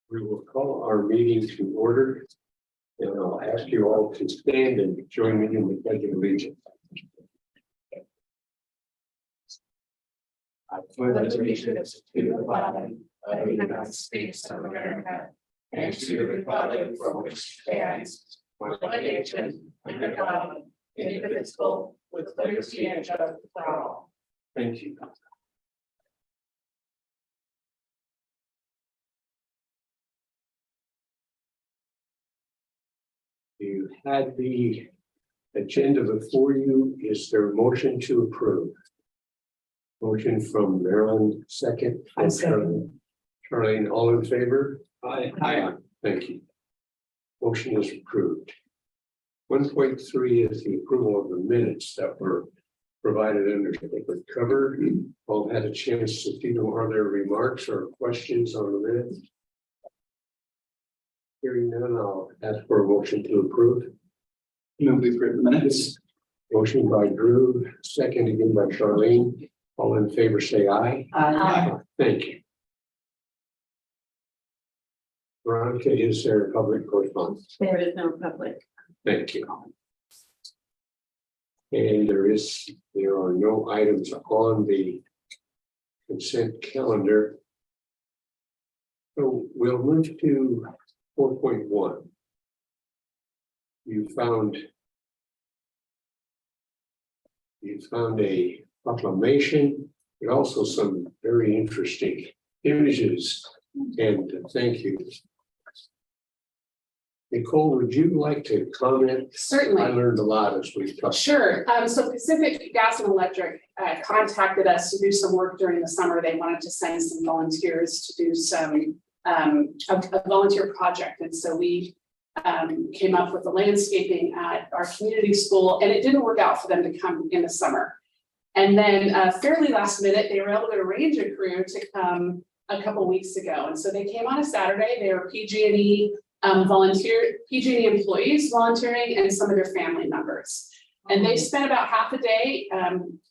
We will call our meeting to order, and I'll ask you all to stand and join me in the Pledge of Allegiance. I pledge allegiance to the flag of the United States of America and to the republic for which it stands, one nation, under God, indivisible, with liberty and justice for all. Thank you. You had the agenda before you. Is there a motion to approve? Motion from Marilyn, second. I second. Charlene, all in favor? Aye. Aye. Thank you. Motion is approved. 1.3 is the approval of the minutes that were provided under the cover. All had a chance to see them. Are there remarks or questions on the minutes? Hearing none, I'll ask for a motion to approve. Move we approve the minutes. Motion by Drew, second again by Charlene. All in favor, say aye. Aye. Thank you. Veronica, is there public correspondence? There is no public. Thank you. And there are no items on the consent calendar. So we'll move to 4.1. You found a proclamation, but also some very interesting images, and thank you. Nicole, would you like to comment? Certainly. I learned a lot as we talked. Sure. So Pacific Gas and Electric contacted us to do some work during the summer. They wanted to send some volunteers to do some a volunteer project. And so we came up with the landscaping at our community school, and it didn't work out for them to come in the summer. And then fairly last minute, they were able to arrange a crew to come a couple weeks ago. And so they came on a Saturday. They were PG&E PG&E employees volunteering and some of their family members. And they spent about half a day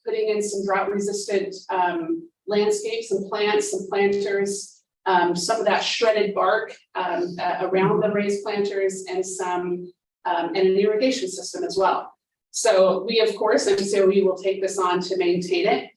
putting in some drought resistant landscapes and plants, some planters, some of that shredded bark around the raised planters, and and an irrigation system as well. So we, of course, MCOE will take this on to maintain it.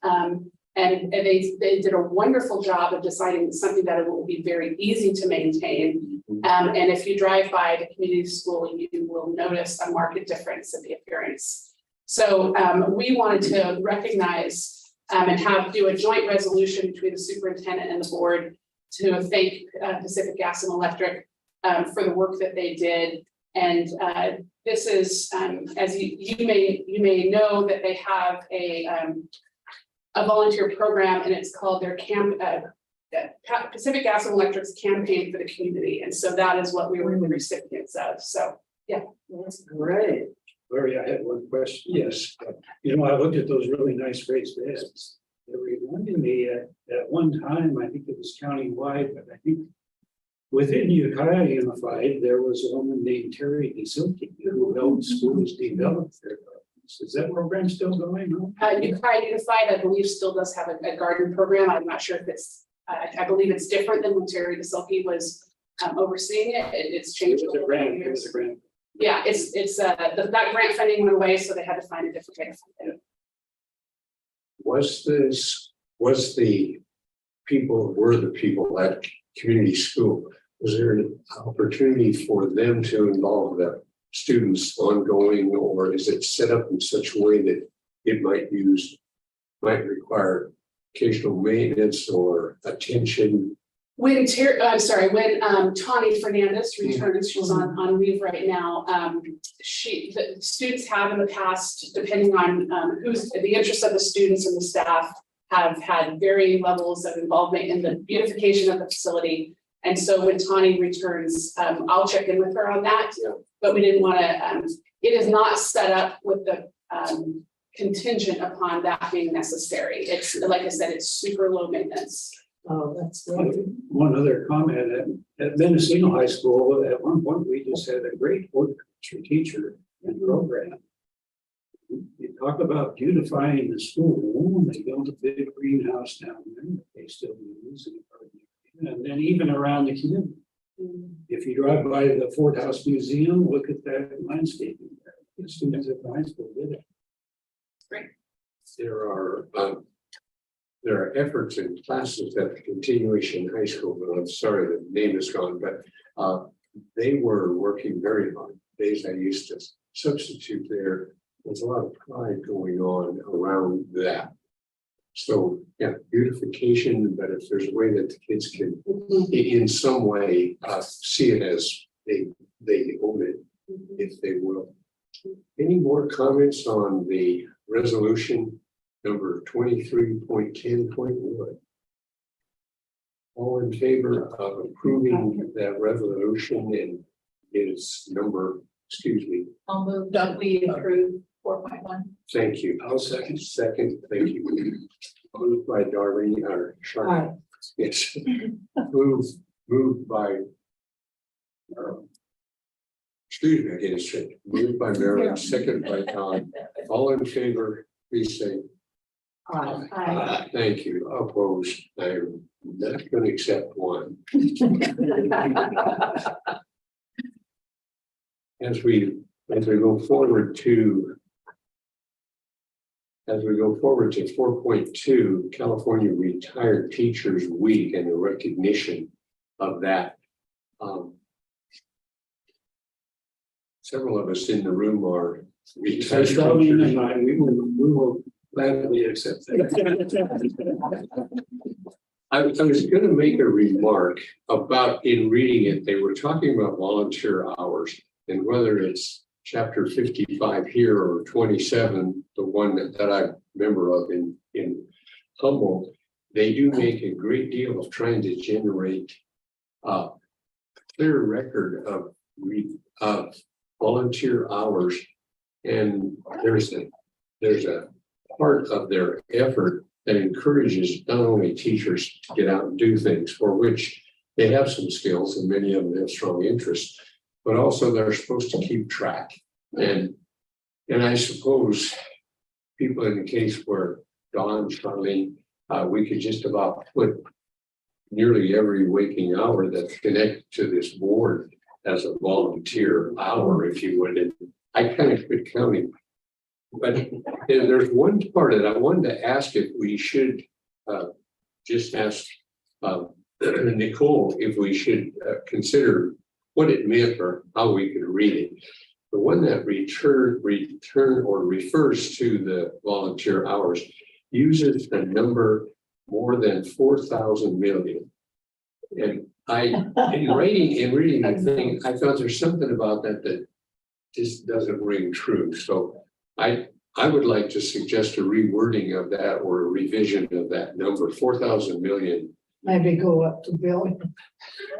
And they did a wonderful job of deciding something that it will be very easy to maintain. And if you drive by the community school, you will notice a marked difference in the appearance. So we wanted to recognize and do a joint resolution between the superintendent and the board to thank Pacific Gas and Electric for the work that they did. And this is, as you may know, that they have a volunteer program, and it's called their Pacific Gas and Electric's campaign for the community. And so that is what we were the recipients of. So, yeah. That's great. Larry, I had one question. Yes. You know, I looked at those really nice raised beds. They reminded me at one time, I think it was countywide, but I think within Ukiah Unified, there was a woman named Terry DeSilke who helped schools develop their gardens. Is that program still going on? Ukiah Unified, I believe, still does have a garden program. I'm not sure if it's, I believe it's different than when Terry DeSilke was overseeing it. It's changed. It was a grant. It was a grant. Yeah, that grant funding went away, so they had to find a different way to fund it. Were the people at community school, was there an opportunity for them to involve the students ongoing, or is it set up in such a way that it might require occasional maintenance or attention? When Tawny Fernandez returns, she's on leave right now. The students have in the past, depending on who's the interest of the students and the staff, have had varying levels of involvement in the beautification of the facility. And so when Tawny returns, I'll check in with her on that. Yeah. But we didn't want to. It is not set up with the contingent upon that being necessary. It's like I said, it's super low maintenance. Oh, that's great. One other comment at Mendocino High School, at one point, we just had a great horticulture teacher and program. You talk about beautifying the school, they built a big greenhouse down there that they still use, and And then even around the community. If you drive by the Ford House Museum, look at that landscaping there. The students at the high school did it. There are efforts and classes at the continuation high school, but I'm sorry, the name is gone, but they were working very hard. Days I used to substitute there, there's a lot of pride going on around that. So, yeah, beautification, but if there's a way that the kids can, in some way, see it as they own it, if they will. Any more comments on the resolution number 23.10.1? All in favor of approving that resolution and its number, excuse me, I'll move that we approve 4.1. thank you. I'll second. Second, thank you. Moved by Darlene, or Charlotte. Yes. Moved by. Excuse me, I get it straight. Moved by Marilyn, second by Don. All in favor, please say. Aye. Thank you. Opposed, I'm not going to accept one. As we go forward to 4.2, California Retired Teachers Week and the recognition of that. Several of us in the room are retired. Darlene and I, we will gladly accept that. I was going to make a remark about, in reading it, they were talking about volunteer hours and whether it's chapter 55 here or 27, the one that I'm a member of in Humboldt, they do make a great deal of trying to generate a clear record of volunteer hours. And there's a part of their effort that encourages not only teachers to get out and do things for which they have some skills and many of them have strong interests, but also they're supposed to keep track. And I suppose people in the case where Dawn, Charlene, we could just about put nearly every waking hour that's connected to this board as a volunteer hour, if you would. And I kind of could count it. But there's one part that I wanted to ask if we should just ask Nicole if we should consider what it meant or how we could read it. The one that return or refers to the volunteer hours uses the number more than 4,000 million. And in reading the thing, I thought there's something about that just doesn't ring true. So I would like to suggest a rewording of that or a revision of that number, 4,000 million. Maybe go up to billion.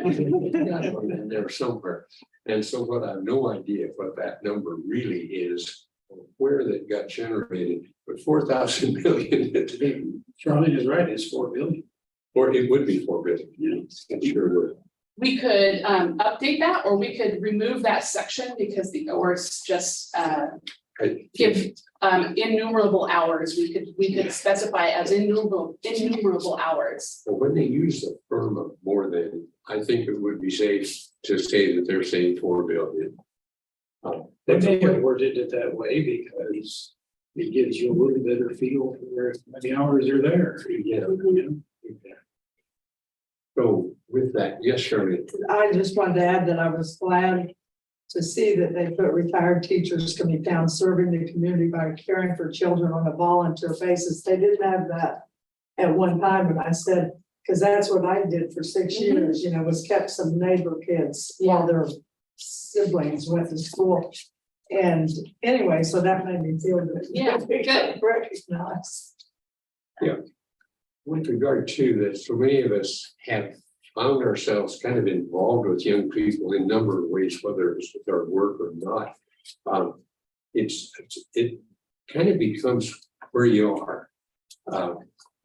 In there somewhere. And so what I have no idea what that number really is, or where that got generated, but 4,000 million. Charlene is right, it's 4 billion. Or it would be 4 billion. Yes. It sure would. We could update that, or we could remove that section because or it's just give innumerable hours. We could specify as innumerable hours. But when they use the firm of more than, I think it would be safe to say that they're saying 4 billion. They may have worded it that way because it gives you a little better feel for how many hours are there. Yeah. So with that, yes, Shirley. I just wanted to add that I was glad to see that they put retired teachers can be found serving the community by caring for children on a volunteer basis. They didn't have that at one time, and I said, because that's what I did for 6 years, you know, was kept some neighbor kids while their siblings went to school. And anyway, so that made me feel good. Yeah, good. Recognized. With regard to that, so many of us have found ourselves kind of involved with young people in a number of ways, whether it's with our work or not. It kind of becomes where you are.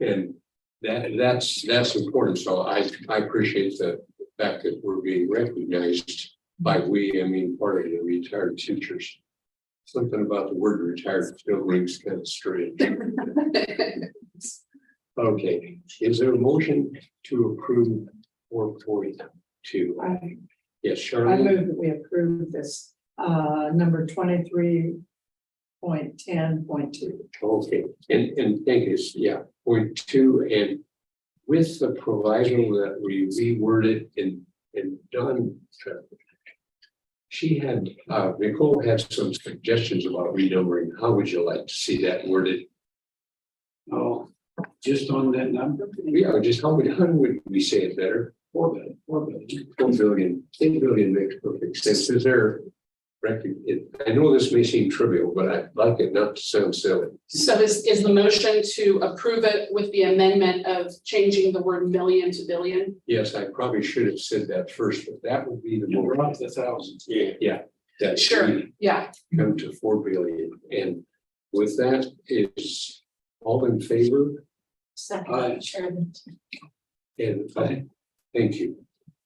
And that's important. So I appreciate the fact that we're being recognized by we, I mean, part of the retired teachers. Something about the word retired still rings kind of strange. Okay, is there a motion to approve 4.2. Yes, I Charlene, move that we approve this, number 23.10.2. okay, and thank you, yeah, 0.2, and with the proviso that we reword it and done. She had, Nicole had some suggestions about renumbering. How would you like to see that worded? Oh, just on that number. Yeah, just how would we say it better? 4 billion, 4 billion. 4 billion, 8 billion makes perfect sense. Is there? I know this may seem trivial, but I'd like it not to sound silly. So is the motion to approve it with the amendment of changing the word million to billion? Yes, I probably should have said that first, but that would be the And we're more. up to thousands. Yeah. That Sure, should yeah. come to 4 billion. And with that is all in favor? Aye. Chairman. And thank you.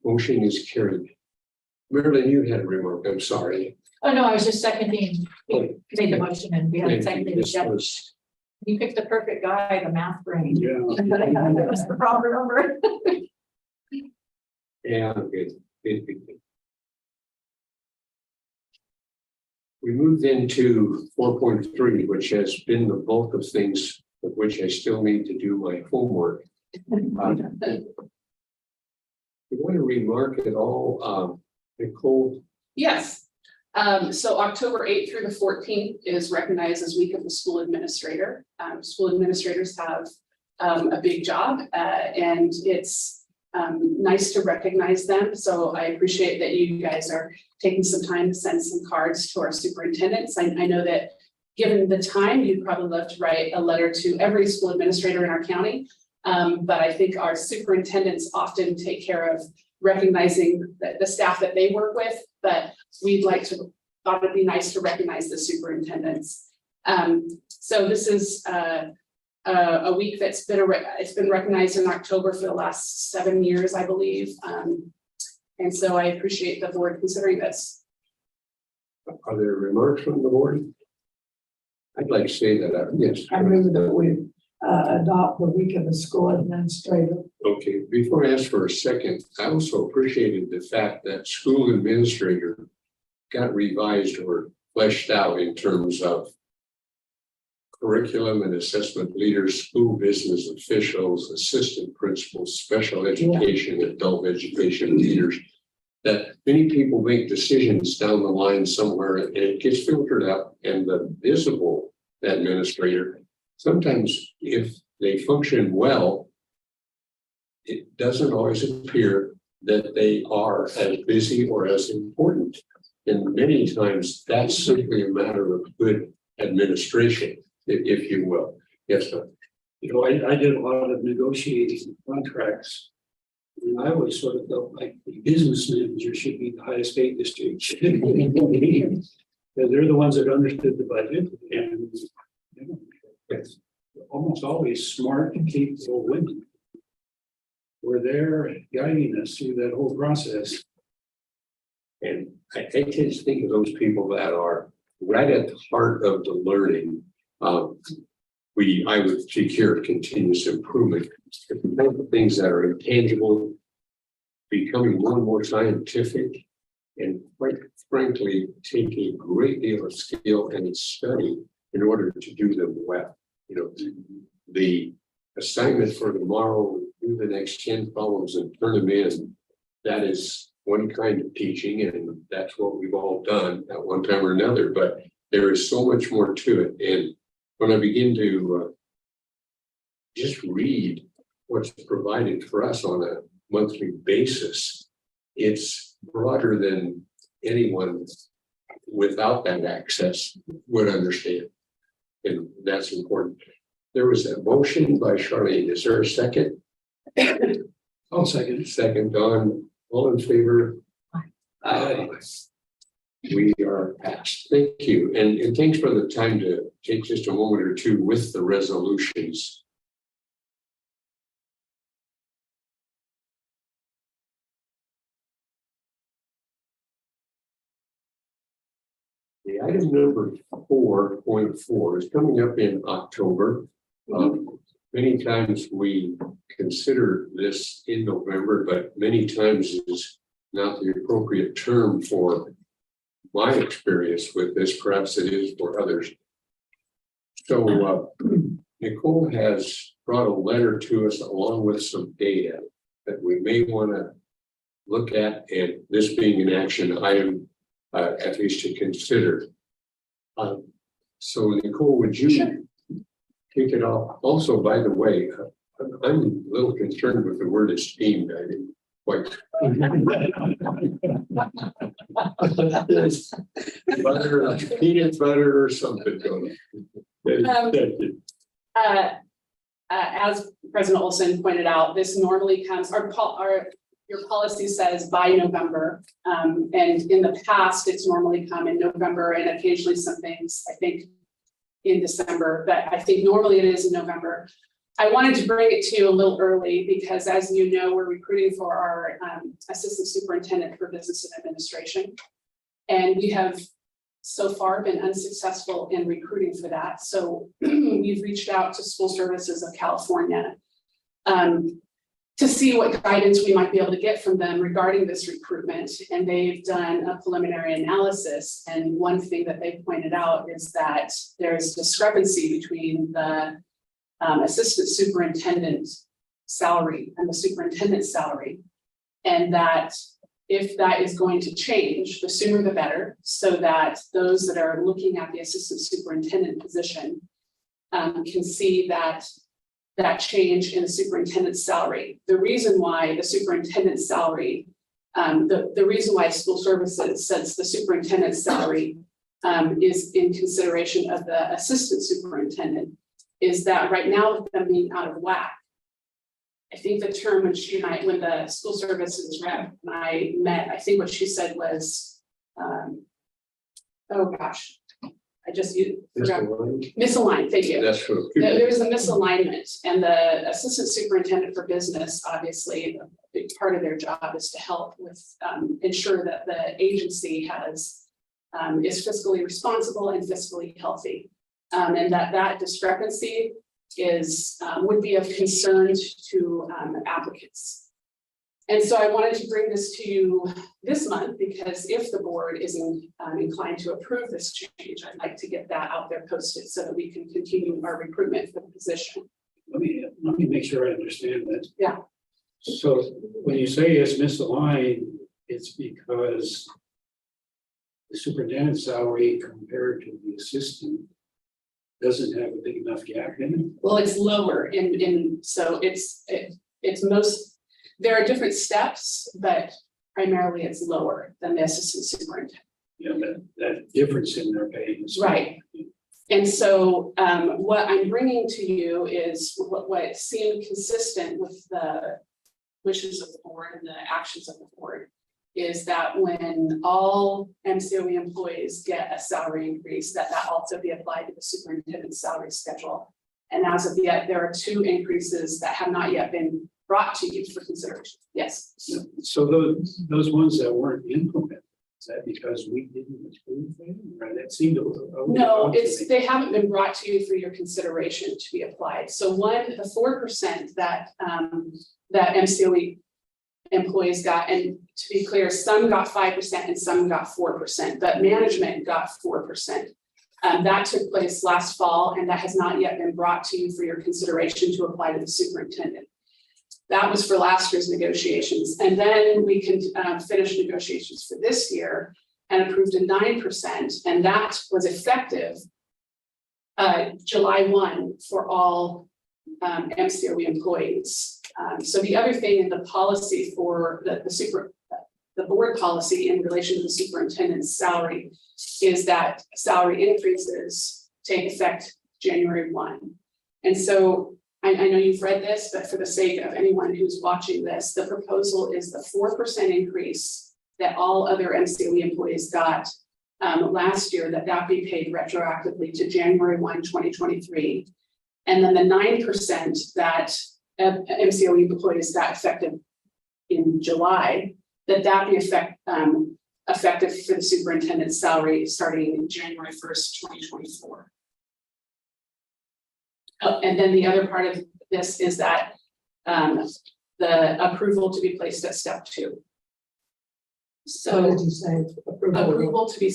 Motion is carried. Marilyn, you had a remark. I'm sorry. Oh, no, I was just seconding, we made the motion and we had seconded This it. was- You picked the perfect guy, the math brain. Yeah. That was the proper number. Yeah, good. We moved into 4.3, which has been the bulk of things of which I still need to do my homework. You want to remark at all, Nicole? Yes. So October 8th through the 14th is recognized as Week of the School Administrator. School administrators have a big job and it's nice to recognize them. So I appreciate that you guys are taking some time to send some cards to our superintendents. I know that given the time, you'd probably love to write a letter to every school administrator in our county. But I think our superintendents often take care of recognizing the staff that they work with, but we'd like to, thought it'd be nice to recognize the superintendents. So this is a week that's been, it's been recognized in October for the last 7 years, I believe. And so I appreciate the board considering this. Are there remarks from the board? I'd like to say that, yes. I move that we adopt the week of the school administrator. Okay, before I ask for a second, I also appreciated the fact that school administrator got revised or fleshed out in terms of curriculum and assessment leaders, school business officials, assistant principals, special education, adult education leaders. That many people make decisions down the line somewhere and it gets filtered out, and the visible administrator, sometimes if they function well, it doesn't always appear that they are as busy or as important. And many times that's simply a matter of good administration, if you will. Yes, sir. You know, I did a lot of negotiating contracts. And I always sort of felt like the business manager should be the highest paid district. Because they're the ones that understood the budget and, you know, it's almost always smart and capable women. Were there guiding us through that whole process. And I tend to think of those people that are right at the heart of the learning. I would take care of continuous improvement. The things that are intangible, becoming more and more scientific, and quite frankly, take a great deal of skill and study in order to do them well. You know, the assignment for tomorrow, do the next 10 problems and turn them in. That is one kind of teaching, and that's what we've all done at one time or another, but there is so much more to it. And when I begin to just read what's provided for us on a monthly basis, it's broader than anyone without that access would understand. And that's important. There was a motion by Charlene. Is there a second? I'll second. Second, Don. All in favor? Aye. We are passed. Thank you. And thanks for the time to take just a moment or two with the resolutions. The item number 4.4 is coming up in October. many times we consider this in November, but many times is not the appropriate term for my experience with this. Perhaps it is for others. So Nicole has brought a letter to us along with some data that we may want to look at, and this being an action item, at least to consider. So Nicole, would you kick it off? Also, by the way, I'm a little concerned with the word esteemed. I didn't quite. Butter, peanut butter or something going. As President Olson pointed out, this normally comes, your policy says by November. And in the past, it's normally come in November and occasionally some things, I think, in December, but I think normally it is in November. I wanted to bring it to you a little early because, as you know, we're recruiting for our assistant superintendent for business and administration. And we have so far been unsuccessful in recruiting for that. So we've reached out to School Services of California to see what guidance we might be able to get from them regarding this recruitment. And they've done a preliminary analysis. And one thing that they pointed out is that there's discrepancy between the assistant superintendent salary and the superintendent salary. And that if that is going to change, the sooner the better, so that those that are looking at the assistant superintendent position can see that change in the superintendent's salary. The reason why the superintendent's salary, the reason why School Services sets the superintendent's salary is in consideration of the assistant superintendent, is that right now with them being out of whack, I think the term when the School Services rep and I met, I think what she said was, oh gosh, I just forgot. Misaligned, thank you. That's what There's a misalignment, and the assistant superintendent for business, obviously, a big part of their job is to help with ensure that the agency is fiscally responsible and fiscally healthy, and that discrepancy would be of concern to applicants. And so I wanted to bring this to you this month because if the board is inclined to approve this change, I'd like to get that out there posted so that we can continue our recruitment for the position. Let me make sure I understand that. Yeah. So when you say it's misaligned, it's because the superintendent's salary compared to the assistant doesn't have a big enough gap in it. Well, it's lower so there are different steps, but primarily it's lower than the assistant superintendent. Yeah, that difference in their pay is Right. And so what I'm bringing to you is what seemed consistent with the wishes of the board and the actions of the board is that when all MCOE employees get a salary increase, that also be applied to the superintendent's salary schedule. And as of yet, there are 2 increases that have not yet been brought to you for consideration. Yes. So those ones that weren't implemented, is that because we didn't approve them? Or that seemed No, they haven't been brought to you for your consideration to be applied. So the 4% that MCOE employees got, and to be clear, some got 5% and some got 4%, but management got 4%. That took place last fall, and that has not yet been brought to you for your consideration to apply to the superintendent. That was for last year's negotiations. And then we can finish negotiations for this year and approved a 9%. And that was effective July 1 for all MCOE employees. So the other thing in the policy for the board policy in relation to the superintendent's salary is that salary increases take effect January 1. And so I know you've read this, but for the sake of anyone who's watching this, the proposal is the 4% increase that all other MCOE employees got last year, that be paid retroactively to January 1, 2023. And then the 9% that MCOE employees got effective in July, that be effective for the superintendent's salary starting January 1st, 2024. And then the other part of this is that the approval to be placed at step 2. What So did you say? approval to be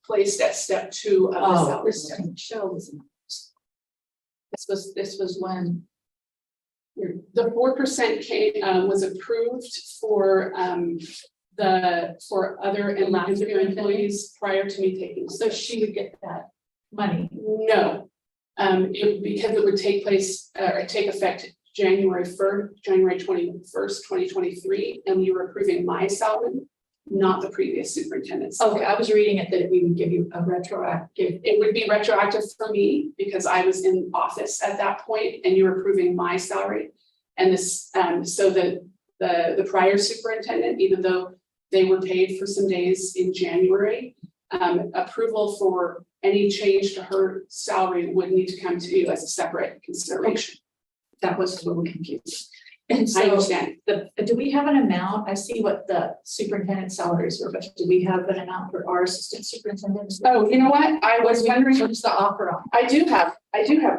placed at step 2 of the Oh, salary step. Michelle was in. This was when, The 4% came, was approved for other and non-new employees prior to me taking. so she would get that money. No, because it would take place, or take effect January 21st, 2023, and you were approving my salary, not the previous superintendent's. Okay, I was reading it that we would give you a retroactive. It would be retroactive for me because I was in office at that point and you were approving my salary. And this, so the prior superintendent, even though they were paid for some days in January, approval for any change to her salary would need to come to you as a separate consideration. That was a little confusing. And I so understand. do we have an amount? I see what the superintendent salaries were, but do we have an amount for our assistant superintendents? Oh, you know what? I was wondering, What's the offer on? I do have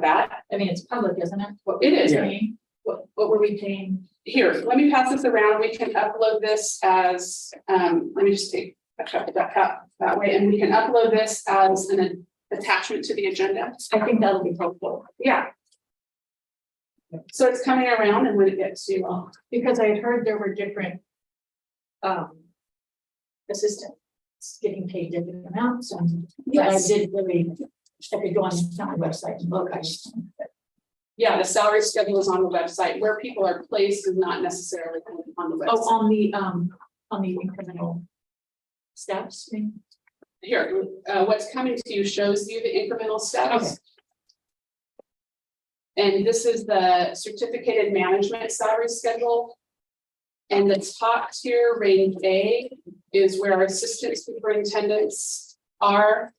that. I mean, it's public, isn't it? What It we is. paying? What were we paying? Here, let me pass this around. We can upload this as, let me just take a copy that way, and we can upload this as an attachment to the agenda. I think that'll be helpful. Yeah. So it's coming around, and when it gets to you all. Because I had heard there were different assistants getting paid different amounts, and but I did really, I could go on the county website and look, I just. Yeah, the salary schedule is on the website. Where people are placed is not necessarily on the Oh, website. on the incremental steps. I mean, Here, what's coming to you shows you the incremental steps. Okay. And this is the certificated management salary schedule. And the top tier, range A, is where our assistant superintendents are.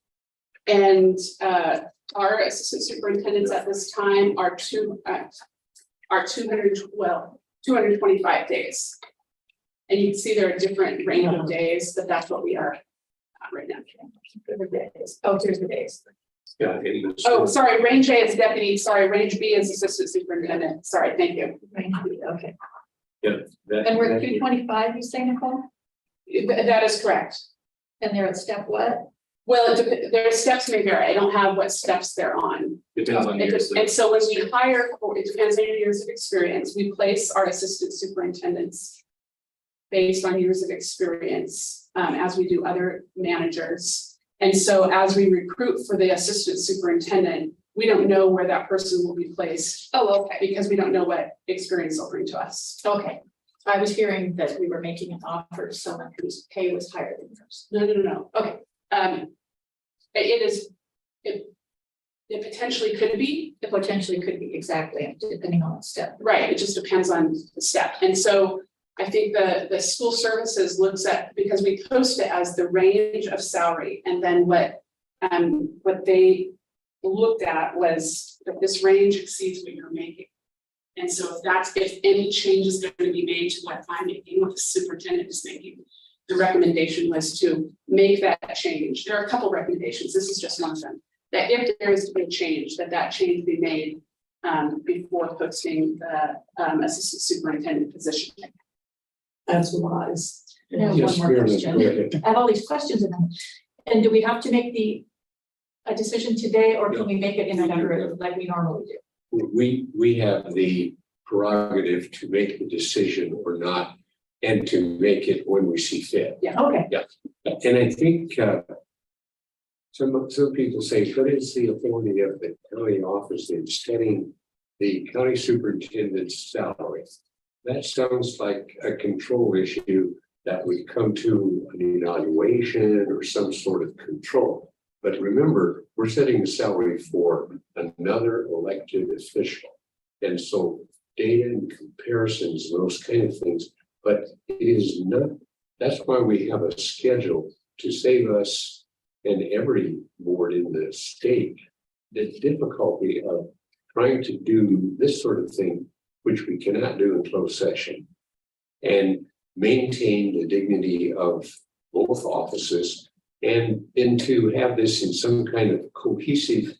And our assistant superintendents at this time are 225 days. And you can see there are different range of days, but that's what we are at right now. Oh, here's the days. Yeah. Oh, sorry, range A is deputy, sorry, range B is assistant superintendent, sorry, thank you. Okay, Yeah. and we're at 225, you say, Nicole? That is correct. And they're at step what? Well, their steps may vary, I don't have what steps they're on. Depends on years. And so when we hire, it depends on your years of experience, we place our assistant superintendents based on years of experience, as we do other managers. And so as we recruit for the assistant superintendent, we don't know where that person will be placed. Oh, okay. Because we don't know what experience they'll bring to us. Okay, I was hearing that we were making an offer to someone whose pay was higher than yours. No. Okay. It potentially could be. It potentially could be, exactly, depending on the step. Right, it just depends on the step. And so I think the school services looks at, because we post it as the range of salary, and then what they looked at was that this range exceeds what you're making. And so if any change is going to be made to what I'm making, what the superintendent is making, the recommendation was to make that change. There are a couple recommendations. This is just one of them. That if there is to be a change, that change be made before posting the assistant superintendent position. That's wise. I have Yes, one more Marilyn, question. go ahead. I have all these questions in them. And do we have to make a decision today, or can we make it in a number like we normally do? We have the prerogative to make the decision or not, and to make it when we see fit. Okay, And I think some people say, what is the authority of the county office in setting the county superintendent's salary? That sounds like a control issue that would come to an evaluation or some sort of control. But remember, we're setting the salary for another elected official. And so data and comparisons, those kind of things, but it is not, that's why we have a schedule to save us and every board in the state the difficulty of trying to do this sort of thing, which we cannot do in closed session, and maintain the dignity of both offices, and then to have this in some kind of cohesive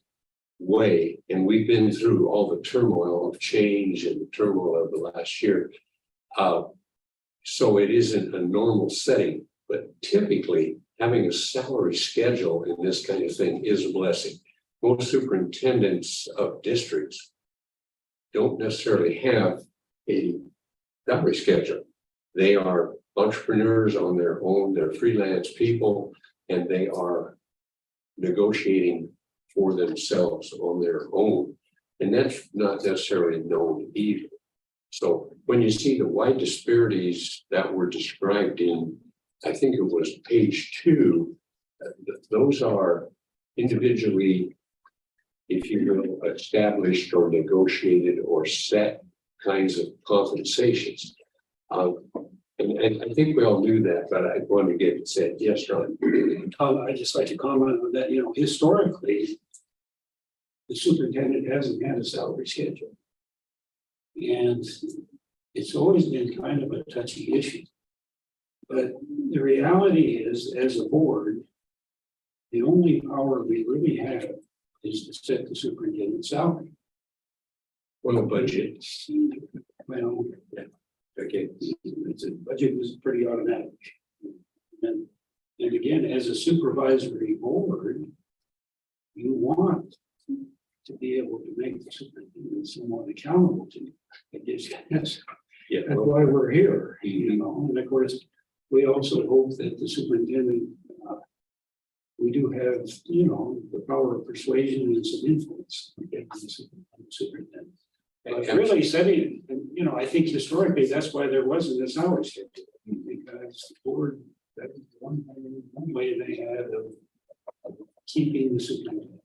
way, and we've been through all the turmoil of change and the turmoil of the last year. So it isn't a normal setting, but typically having a salary schedule in this kind of thing is a blessing. Most superintendents of districts don't necessarily have a salary schedule. They are entrepreneurs on their own, they're freelance people, and they are negotiating for themselves on their own. And that's not necessarily known either. So when you see the wide disparities that were described in, I think it was page 2, those are individually, if you will, established or negotiated or set kinds of compensations. And I think we all knew that, but I wanted to get it said. Yes, Ron. I'd just like to comment on that, historically, the superintendent hasn't had a salary schedule. And it's always been kind of a touchy issue. But the reality is, as a board, the only power we really have is to set the superintendent's salary. On the budget. Well, Okay. it's a budget is pretty automatic. And again, as a supervisory board, you want to be able to make the superintendent somewhat accountable to you. I guess that's why we're here, And of course, we also hope that the superintendent, we do have, the power of persuasion and some influence on the superintendent. But really setting, I think historically, that's why there wasn't a salary schedule. Because the board, that was one way they had of keeping the superintendent.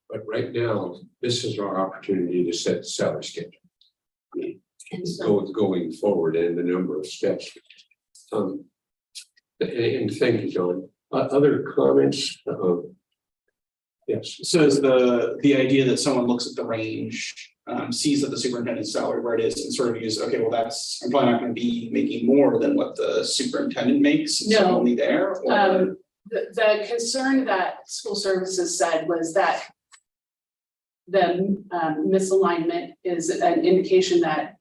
But right now, this is our opportunity to set the salary schedule. And so, Going forward and the number of steps. And thank you, John. Other comments? Yes. So is the idea that someone looks at the range, sees that the superintendent's salary where it is and sort of uses, okay, well, I'm probably not going to be making more than what the superintendent makes. So I'm No. only there. Or? The concern that school services said was that the misalignment is an indication that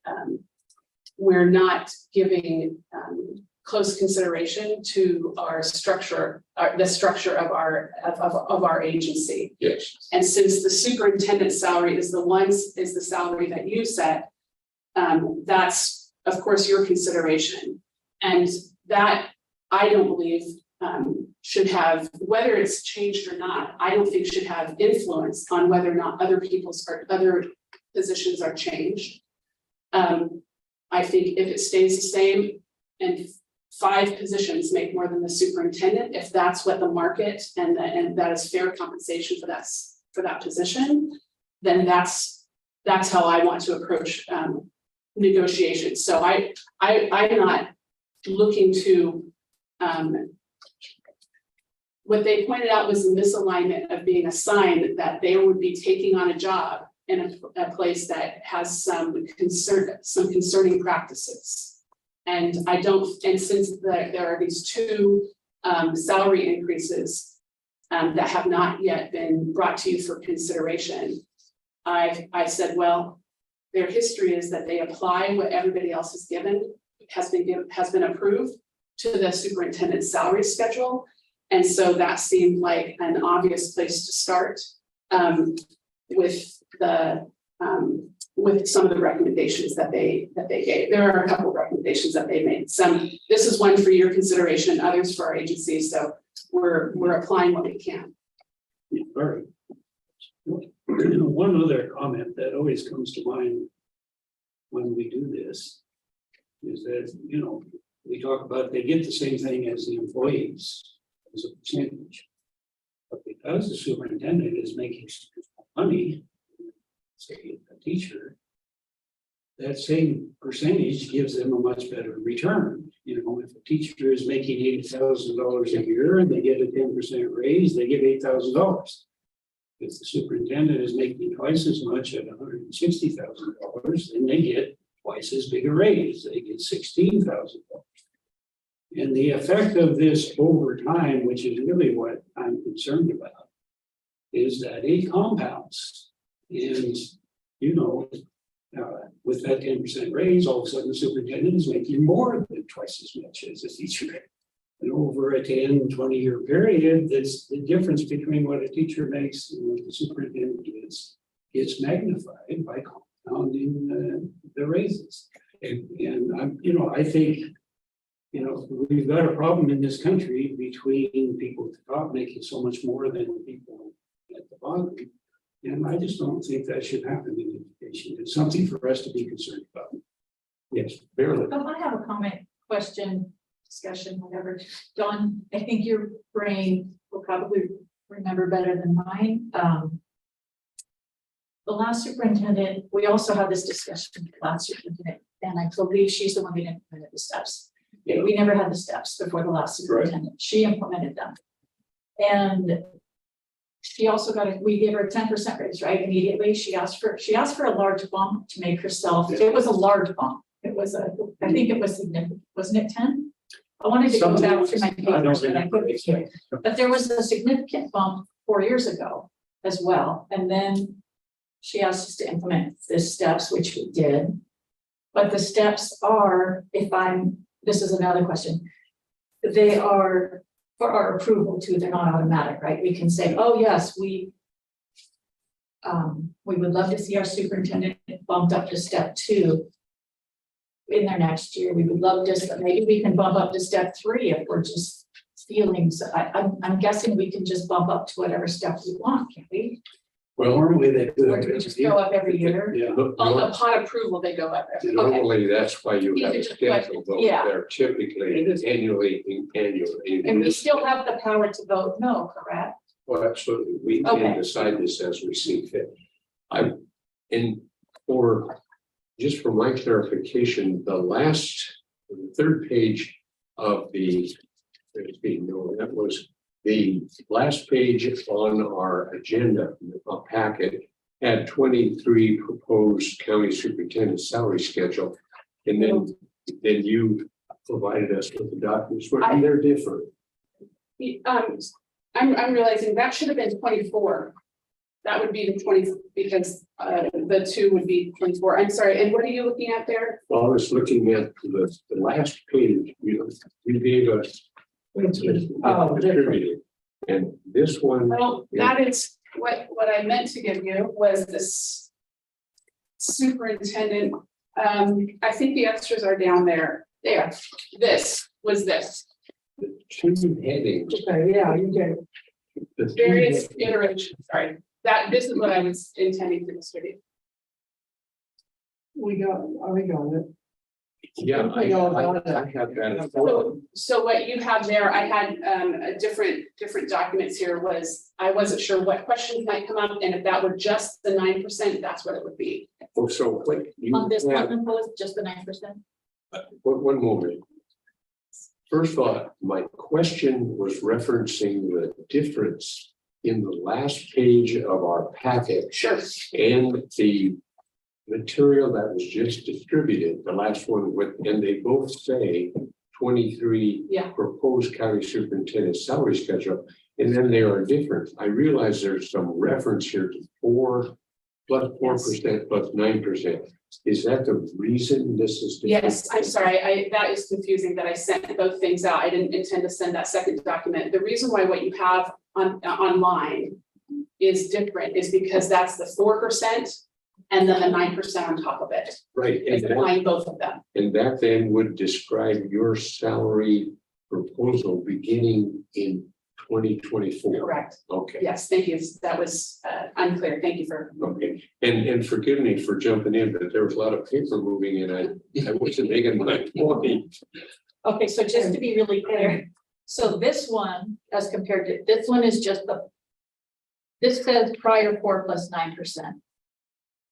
we're not giving close consideration to our structure, the structure of our agency. Yes. And since the superintendent's salary is the salary that you set, that's of course your consideration. And that I don't believe should have, whether it's changed or not, I don't think should have influence on whether or not other positions are changed. I think if it stays the same and 5 positions make more than the superintendent, if that's what the market and that is fair compensation for that position, then that's how I want to approach negotiations. So I'm not looking to what they pointed out was the misalignment of being assigned that they would be taking on a job in a place that has some concerning practices. And since there are these 2 salary increases that have not yet been brought to you for consideration, I said, well, their history is that they apply what everybody else has been approved to the superintendent's salary schedule. And so that seemed like an obvious place to start with some of the recommendations that they gave. There are a couple of recommendations that they made. This is one for your consideration, others for our agency. So we're applying what we can. All right. One other comment that always comes to mind when we do this is that, we talk about they get the same thing as the employees as a percentage. But because the superintendent is making money, say a teacher, that same percentage gives them a much better return. If a teacher is making $80,000 a year and they get a 10% raise, they get $8,000. If the superintendent is making twice as much at $160,000, then they get twice as big a raise. They get $16,000. And the effect of this over time, which is really what I'm concerned about, is that it compounds. And, you know, with that 10% raise, all of a sudden the superintendent is making more than twice as much as a teacher. And over a 10, 20-year period, that's the difference between what a teacher makes and what the superintendent gets magnified by compounding the raises. And I'm, you know, I think, you know, we've got a problem in this country between people at the top making so much more than people at the bottom. And I just don't think that should happen in education. It's something for us to be concerned about. Yes, barely. I have a comment, question, discussion, whatever. Dawn, I think your brain will probably remember better than mine. The last superintendent, we also had this discussion with the last superintendent, and I believe she's the one that implemented the steps. Yeah. We never had the steps before the last superintendent. She implemented them. And she also we gave her a 10% raise, right? Immediately. She asked for a large bump to make herself, it was a large bump. It was I think it was significant. Wasn't it 10? I wanted to go back through my papers, but I couldn't hear. But there was a significant bump 4 years ago as well. And then she asked us to implement the steps, which we did. But the steps are, this is another question. They are for our approval too, they're not automatic, right? We can say, oh yes, we would love to see our superintendent bumped up to step 2 in their next year. We would love to, maybe we can bump up to step 3 if we're just feeling so. I'm guessing we can just bump up to whatever step we want, can't we? Well, Normally they do. Or do we just go up every year? Yeah. Upon approval, they go up. Okay. Normally, that's why you have a These are just schedule, questions. though. Yeah. They're typically annually. And we still have the power to vote no, correct? Well, absolutely. We Okay. can decide this as we see fit. Just for my clarification, the third page of that was the last page on our agenda, our packet, had 23 proposed county superintendent salary schedule. And then you provided us with the documents, and they're different. I'm realizing that should have been 24. That would be the 20, because the 2 would be 24. I'm sorry, and what are you looking at there? Well, I was looking at the last page, you gave us. Distributed. And this one. Well, that is what I meant to give you was this superintendent. I think the extras are down there. There, this was this. The 2 headings. Okay, yeah, you get it. The 2 Various headings. iterations, sorry. This is what I was intending to distribute. We got it. Yeah, I have that. So what you have there, I had a different documents here was, I wasn't sure what questions might come up, and if that were just the 9%, that's what it would be. Oh, so what you On this have, one, was just the 9%. one moment. First off, my question was referencing the difference in the last page of our packet Sure. and the material that was just distributed, the last one and they both say 23 Yeah. proposed county superintendent salary schedule, and then they are different. I realize there's some reference here to 4 plus 4% plus 9%. Is that the reason this is different? Yes, I'm sorry, that is confusing that I sent both things out. I didn't intend to send that second document. The reason why what you have online is different is because that's the 4% and then the 9% on top of it. Right. It's applying both of them. And that then would describe your salary proposal beginning in 2024. Correct. Okay. Yes, thank you. That was unclear. Thank you for. Okay. And forgive me for jumping in, but there was a lot of paper moving and I wasn't making my point. Okay, so just to be really clear, so this one, as compared to, this one is just this says prior 4 plus 9%.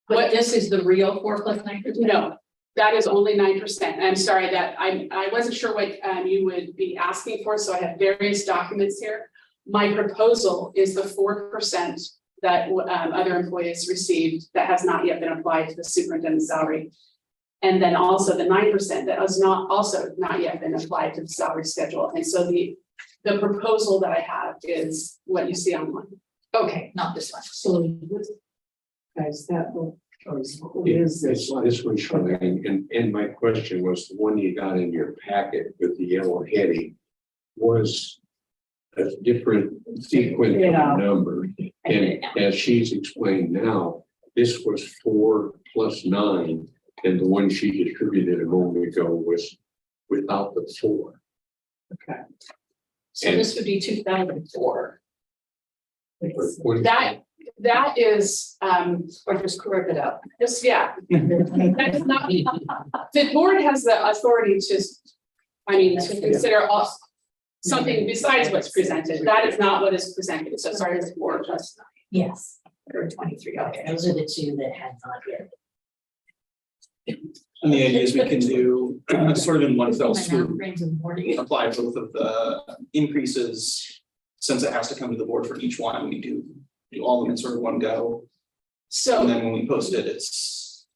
But What- this is the real 4 plus 9%? No, that is only 9%. I'm sorry that I wasn't sure what you would be asking for, so I have various documents here. My proposal is the 4% that other employees received that has not yet been applied to the superintendent's salary. And then also the 9% that has not yet been applied to the salary schedule. And so the proposal that I have is what you see online. Okay, not this one. So this, guys, that will, or is Yes, this one? this one's showing, and my question was, the one you got in your packet with the yellow heading was a different sequence Yeah. of number. I get it And now. as she's explained now, this was 4 + 9, and the one she distributed a moment ago was without the 4. Okay. So this would be 2004. That is, Or just correct it out. just, yeah, that is not, the board has the authority to, to consider all. Something besides what's presented, that is not what is presented, so sorry, the board just. Yes, Or 23, okay. those are the two that had not yet. And the idea is we can do sort of in one fell My mouth swoop, rings in the morning. apply both of the increases. Since it has to come to the board for each one, we do all of them in sort of one go. And So, then when we post it, it's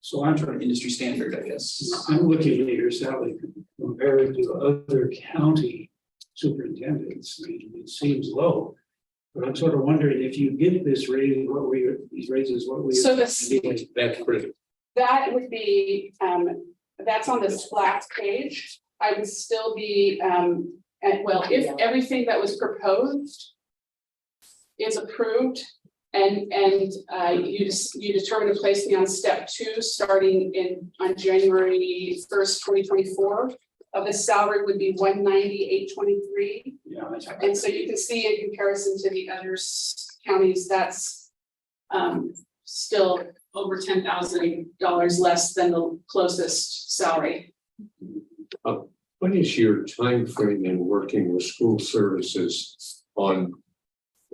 So I'm sort of industry standard, I guess. I'm looking at your salary compared to other county superintendents, I mean, it seems low. But I'm sort of wondering if you get this raise, these raises, what we. So this- That's pretty. that would be, that's on this last page, I would still be, well, if everything that was proposed is approved and you determine to place me on step 2, starting on January 1st, 2024, the salary would be $198.23. Yeah, And so you can see in comparison to the other counties, that's still over $10,000 less than the closest salary. What is your time frame in working with school services on,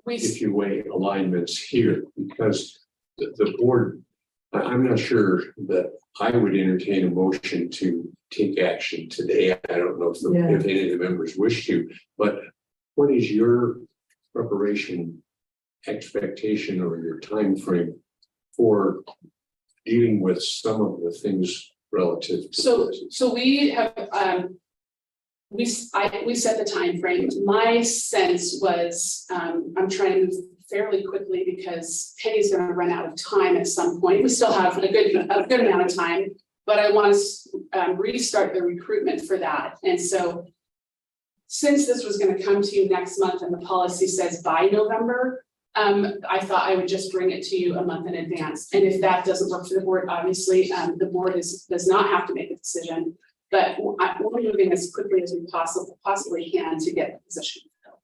We, if you weigh alignments here? Because the board, I'm not sure that I would entertain a motion to take action today. I don't know if any of the members wish to, but what is your preparation expectation or your time frame for dealing with some of the things relative to this? so we have, we set the time frame. My sense was, I'm trying to move fairly quickly because Penny's gonna run out of time at some point. We still have a good amount of time, but I want to restart the recruitment for that. And so since this was gonna come to you next month and the policy says by November, I thought I would just bring it to you a month in advance. And if that doesn't work for the board, obviously, the board does not have to make a decision. But we're moving as quickly as we possibly can to get the position filled.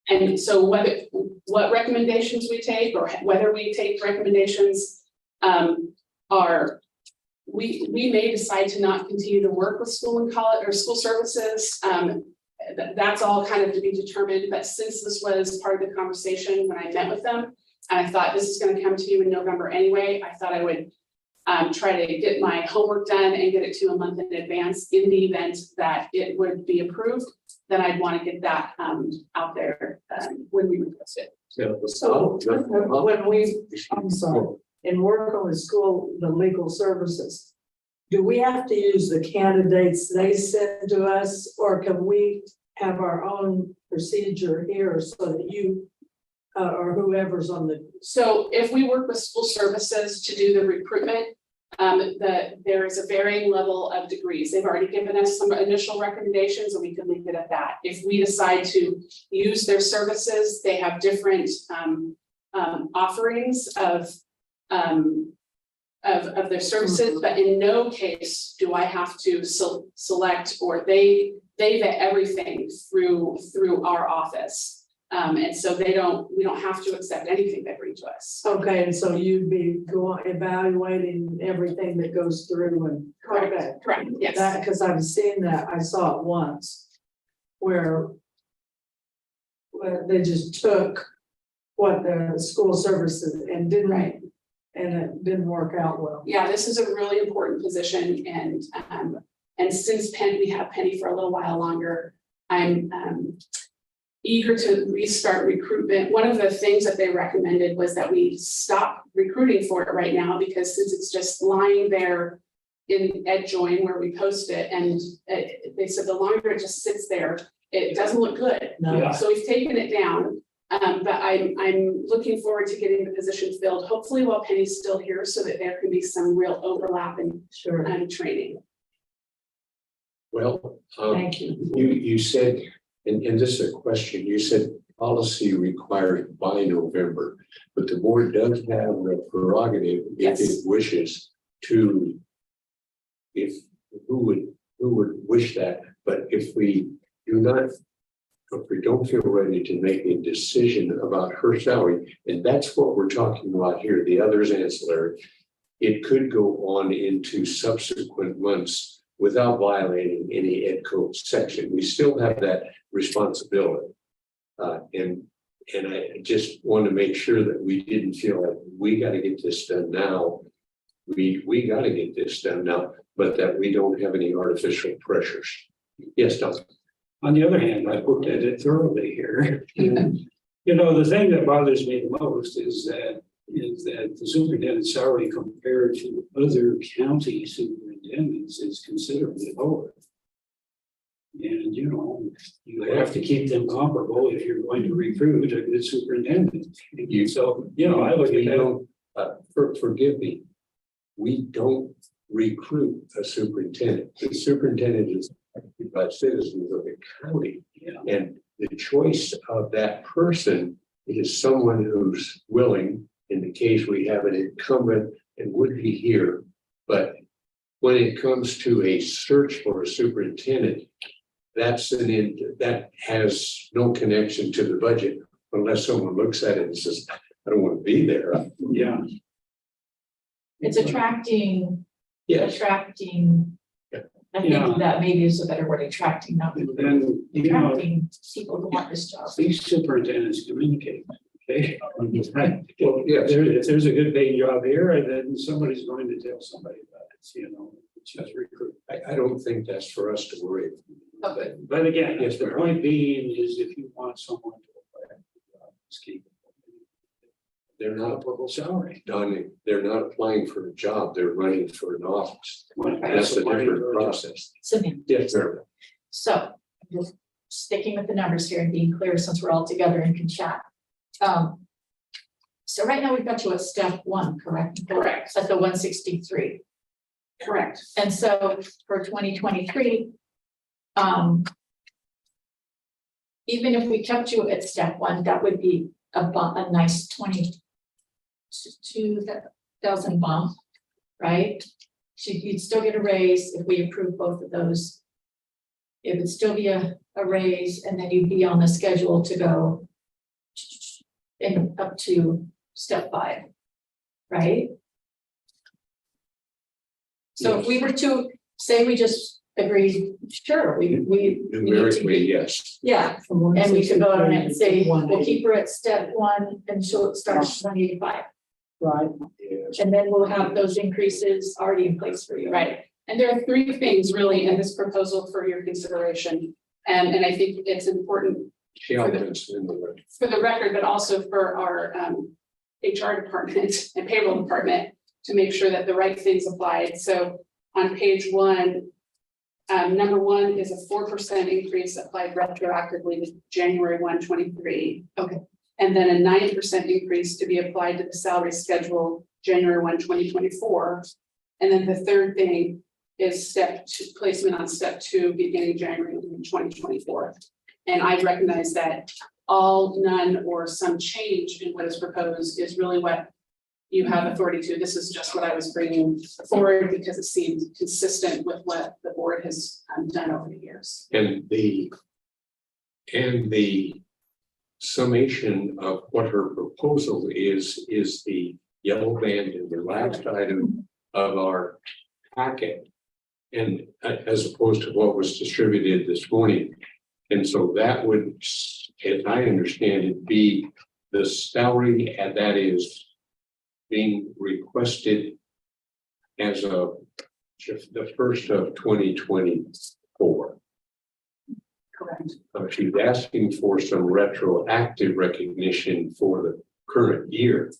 And so what recommendations we take or whether we take recommendations we may decide to not continue to work with school and college or school services. That's all kind of to be determined. But since this was part of the conversation when I met with them, and I thought this is going to come to you in November anyway, I thought I would try to get my homework done and get it to a month in advance. In the event that it would be approved, then I'd want to get that out there when we request it. So when we, I'm sorry, in working with school, the legal services, do we have to use the candidates they send to us, or can we have our own procedure here so that you or whoever's on the. So if we work with school services to do the recruitment, there is a varying level of degrees. They've already given us some initial recommendations and we can leave it at that. If we decide to use their services, they have different offerings of their services, but in no case do I have to select, or they vet everything through our office. And so we don't have to accept anything they bring to us. Okay, and so you'd be evaluating everything that goes through and. Okay. Correct, yes. That, because I've seen that, I saw it once, where they just took what the school services and didn't, Right. and it didn't work out well. Yeah, this is a really important position, and since we have Penny for a little while longer, I'm eager to restart recruitment. One of the things that they recommended was that we stop recruiting for it right now, because since it's just lying there in EdJoin where we post it, and they said the longer it just sits there, it doesn't look good. No. Yeah. So we've taken it down. But I'm looking forward to getting the position filled, hopefully while Penny's still here, so that there can be some real overlap in Sure, training. Well, thank you. you said, and this is a question, you said policy required by November, but the board does have the prerogative if it wishes to. If, who would wish that, but if we do not, if we don't feel ready to make a decision about her salary, and that's what we're talking about here, the others ancillary, it could go on into subsequent months without violating any ed code section. We still have that responsibility. And I just want to make sure that we didn't feel like we got to get this done now. We got to get this done now, but that we don't have any artificial pressures. Yes, Don. On the other hand, I looked at it thoroughly here. And, you know, the thing that bothers me the most is that the superintendent's salary compared to other county superintendents is considerably lower. And, you know, you have to keep them comparable if you're going to recruit a good superintendent. So, you know, I look at We that. don't, forgive me, we don't recruit a superintendent. The superintendent is elected by citizens of the county. Yeah. And the choice of that person is someone who's willing, in the case we have an incumbent and would be here. But when it comes to a search for a superintendent, that has no connection to the budget unless someone looks at it and says, I don't want to be there. Yeah. It's attracting, Yes, I Yeah. think that maybe is a better word, attracting, not And then, you know, attracting people who want this job. these superintendents communicate, okay? well, yes, If there's a good paying job here, and then somebody's going to tell somebody about it, you know, just recruit. I don't think that's for us to worry about. But again, Yes, the ma'am. point being is if you want someone to apply, just keep They're not, comparable salary. Don, they're not applying for a job, they're running for an office. Well, That's a applying different for a job. process. Samantha, Yes, sir. so just sticking with the numbers here and being clear since we're all together and can chat. So right now we've got you at step one, correct? Correct. At the 163. Correct. And so for 2023, even if we kept you at step one, that would be a nice 22,000 bump, right? So you'd still get a raise if we approve both of those. It would still be a raise, and then you'd be on the schedule to go in up to step 5, right? So if we were to say we just agreed, sure, we need to Numerically, be, yes. yeah, and we could vote on it and say, we'll keep her at step 1 and she'll start at 185. Right, Yes. And then we'll have those increases already in place for you. Right. And there are 3 things really in this proposal for your consideration. And I think it's important The elements in the, for the record, but also for our HR department and payroll department to make sure that the right things applied. So on page 1, number 1 is a 4% increase applied retroactively to January 1, 23. Okay. And then a 9% increase to be applied to the salary schedule January 1, 2024. And then the third thing is step 2, placement on step 2 beginning January 2024. And I recognize that all, none, or some change in what is proposed is really what you have authority to. This is just what I was bringing forward because it seemed consistent with what the board has done over the years. and the summation of what her proposal is the yellow band in the last item of our packet. And as opposed to what was distributed this morning. And so that would, as I understand it, be the salary and that is being requested as of the first of 2024. Correct. She's asking for some retroactive recognition for the current year.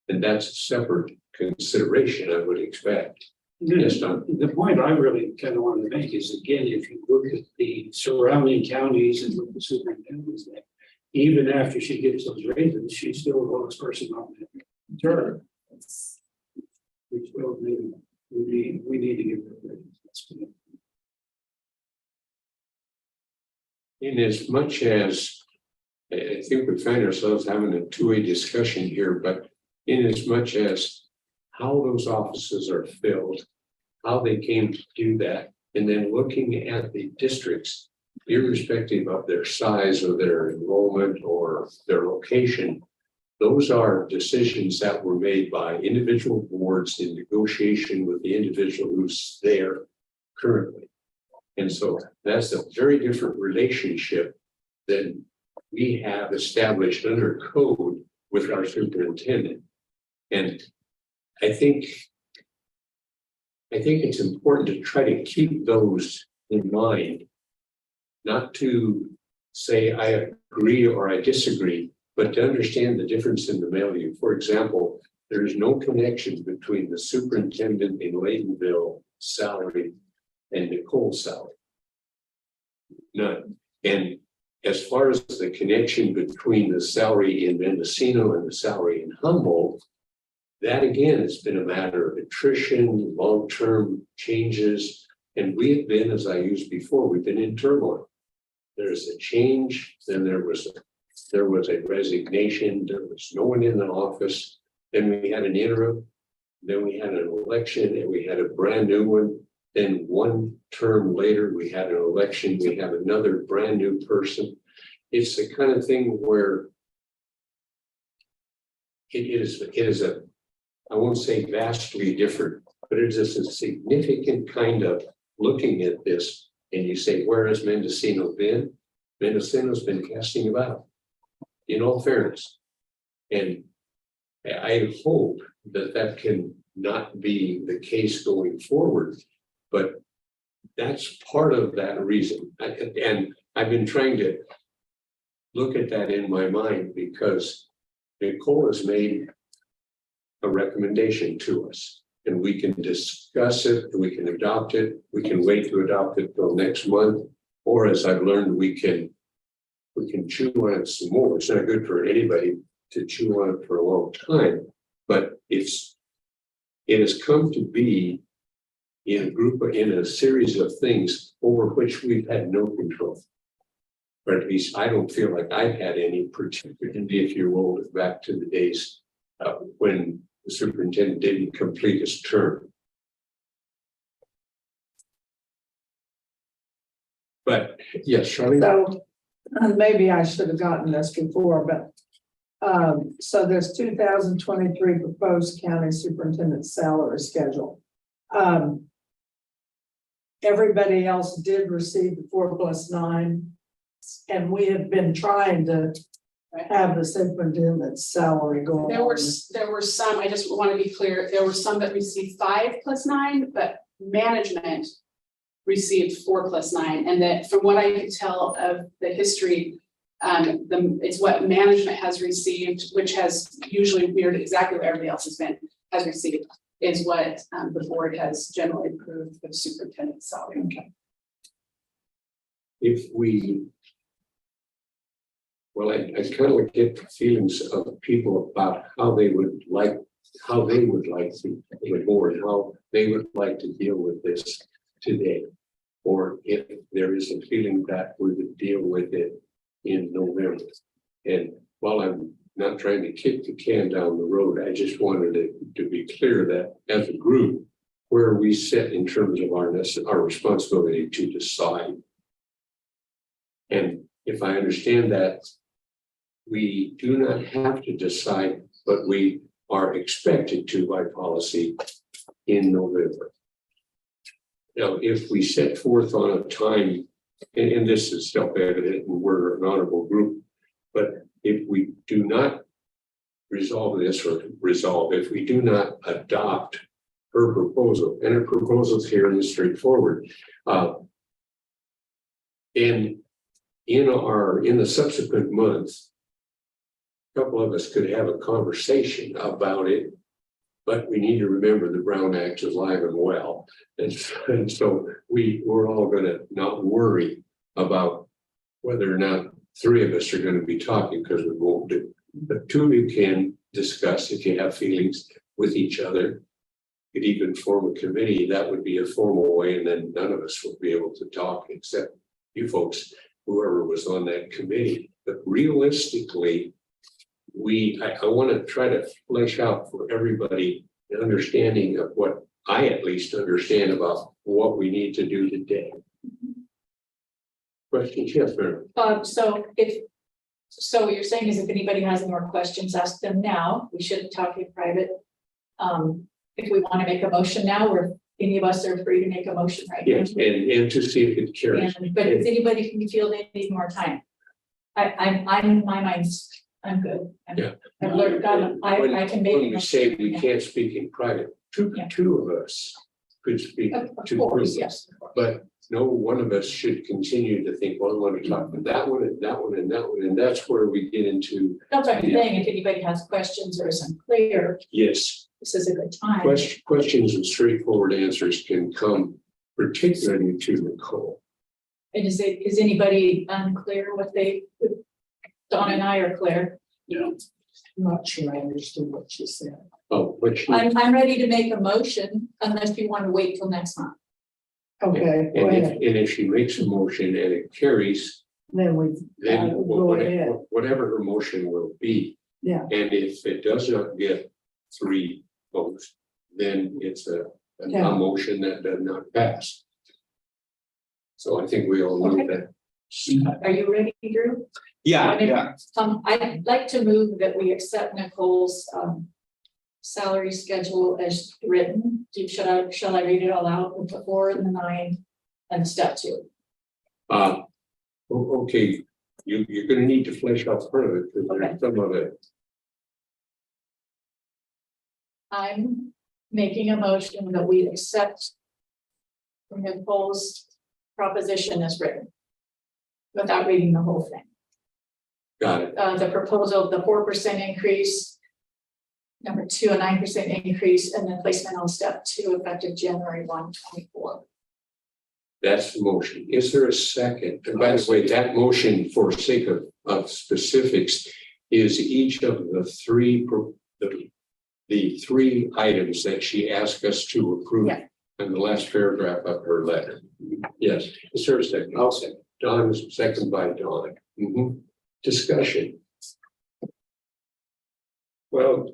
And that's a separate consideration, I would expect. Yes, Don. The point I really kind of want to make is, again, if you look at the surrounding counties and what the superintendents make, even after she gets those raises, she's still the lowest person on that term. We still need, we need to give her raises. In as much as, I think we find ourselves having a two-way discussion here, but in as much as how those offices are filled, how they came to do that, and then looking at the districts, irrespective of their size or their enrollment or their location, those are decisions that were made by individual boards in negotiation with the individual who's there currently. And so that's a very different relationship than we have established under code with our superintendent. And I think it's important to try to keep those in mind, not to say I agree or I disagree, but to understand the difference in the value. For example, there is no connection between the superintendent in Laytonville salary and Nicole's salary. None. And as far as the connection between the salary in Mendocino and the salary in Humboldt, that again has been a matter of attrition, long-term changes, and we have been, as I used before, we've been in turmoil. There's a change, then there was a resignation, there was no one in the office, then we had an interim, then we had an election, and we had a brand new one. Then one term later, we had an election, we have another brand new person. It's the kind of thing where it is a, I won't say vastly different, but it is a significant kind of looking at this. And you say, where has Mendocino been? Mendocino's been casting about, in all fairness. And I hope that that can not be the case going forward. But that's part of that reason. And I've been trying to look at that in my mind because Nicole has made a recommendation to us. And we can discuss it, we can adopt it, we can wait to adopt it till next month. Or as I've learned, we can chew on it some more. It's not good for anybody to chew on it for a long time, but it has come to be in a series of things over which we've had no control. Or at least I don't feel like I've had any, particularly if you roll it back to the days when the superintendent didn't complete his term. But yes, Charlie. So maybe I should have gotten this before, but so there's 2023 proposed county superintendent salary schedule. Everybody else did receive the 4+9, and we have been trying to have the superintendent's salary go There were some, I just want to be clear, there were some that received 5+9, but management received 4+9. And that from what I could tell of the history, it's what management has received, which has usually mirrored exactly what everybody else has received, is what the board has generally approved for the superintendent's salary. Okay. If we, well, I kind of get the feelings of people about how they would like to, the board, how they would like to deal with this today. Or if there is a feeling that we would deal with it in November. And while I'm not trying to kick the can down the road, I just wanted it to be clear that as a group, where we sit in terms of our responsibility to decide. And if I understand that, we do not have to decide, but we are expected to by policy in November. Now, if we set forth on a time, and this is self-evident and we're an honorable group, but if we do not resolve this if we do not adopt her proposal, and her proposals here is straightforward, in the subsequent months, a couple of us could have a conversation about it, but we need to remember the Brown Act is alive and well. And so we're all going to not worry about whether or not three of us are going to be talking because we won't do. But two of you can discuss if you have feelings with each other. Could even form a committee. That would be a formal way, and then none of us will be able to talk except you folks, whoever was on that committee. But realistically, I want to try to flesh out for everybody an understanding of what I at least understand about what we need to do today. Questions? Yes, ma'am. So you're saying is if anybody has any more questions, ask them now. We shouldn't talk in private. If we want to make a motion now, or any of us are free to make a motion right now. Yes, and to see if it carries. But if anybody can feel they need more time, I'm my mind's, I'm good. Yeah. I've learned, I can make. When we say we can't speak in private, Yeah. two of us could speak Of to course, groups. yes. But no one of us should continue to think, well, I want to talk to that one and that one and that one, and that's where we get into. That's what I'm saying. If anybody has questions or is unclear, Yes, this is a good time. questions and straightforward answers can come particularly to Nicole. And is anybody unclear what Dawn and I are clear? I'm not sure I understood what she said. Oh, which, I'm ready to make a motion unless you want to wait till next month. Okay, go ahead. and if she makes a motion and it carries, Then we, then go ahead. whatever her motion will be. Yeah. And if it does not get 3 votes, then it's a Yeah. motion that does not pass. So I think we all know Okay. that. Are you ready, Drew? Yeah. I'd like to move that we accept Nicole's salary schedule as written. Shall I read it all out with the 4 and the 9 and step 2? Okay, you're gonna need to flesh out part of it, because there's some of it. I'm making a motion that we accept Nicole's proposition as written without reading the whole thing. Got it. The proposal, the 4% increase. Number 2, a 9% increase, and then placement on step 2 effective January 1, 2024. That's the motion. Is there a second? And by the way, that motion, for sake of specifics, is each of the three items that she asked us to approve Yeah. in the last paragraph of her letter. Yes. Is there a second? I'll second. Don is second by Dawn. Discussion. Well,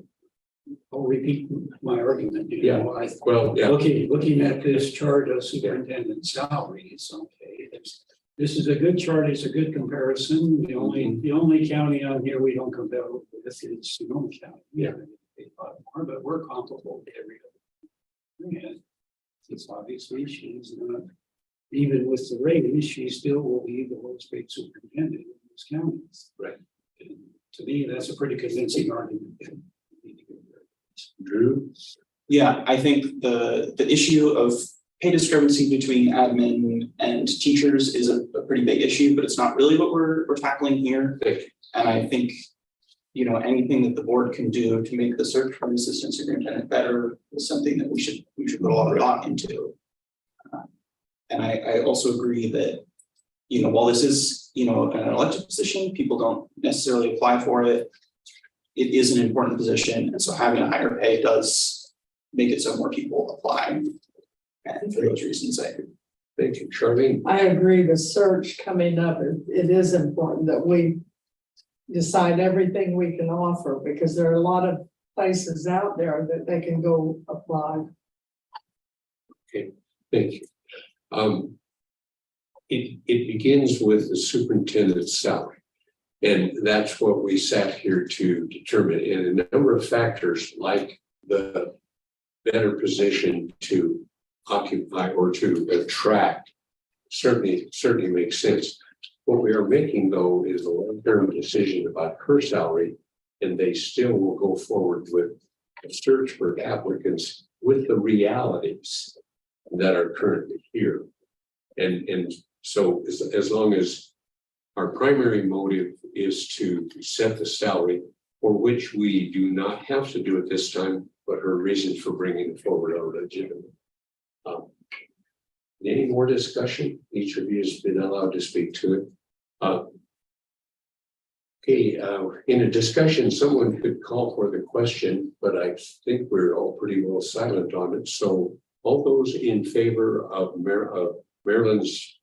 I'll repeat my argument. You know, Well, yeah. Looking at this chart of superintendent salaries, okay, this is a good chart, it's a good comparison. The only county on here we don't compare with is Sonoma County. Yeah, they pay a lot more, but we're comparable to every other. And it's obviously she's not, even with the raise, she still will be the lowest paid superintendent in those counties. Right. And to me, that's a pretty convincing argument. Drew? Yeah, I think the issue of pay discrepancy between admin and teachers is a pretty big issue, but it's not really what we're tackling here. And I think, anything that the board can do to make the search for an assistant superintendent better is something that we should put a lot of thought into. And I also agree that, while this is, an elected position, people don't necessarily apply for it. It is an important position, and so having a higher pay does make it so more people apply. And for those reasons, I agree. Thank you, Charlene. I agree, the search coming up, it is important that we decide everything we can offer, because there are a lot of places out there that they can go apply. Okay, thank you. It begins with the superintendent's salary. And that's what we sat here to determine. And a number of factors, like the better position to occupy or to attract, certainly makes sense. What we are making, though, is a long-term decision about her salary, and they still will go forward with a search for applicants with the realities that are currently here. And so as long as our primary motive is to set the salary, for which we do not have to do at this time, but her reasons for bringing it forward are legitimate. Any more discussion? Each of you has been allowed to speak to it. Okay, in a discussion, someone could call for the question, but I think we're all pretty well silent on it. So all those in favor of Marilyn's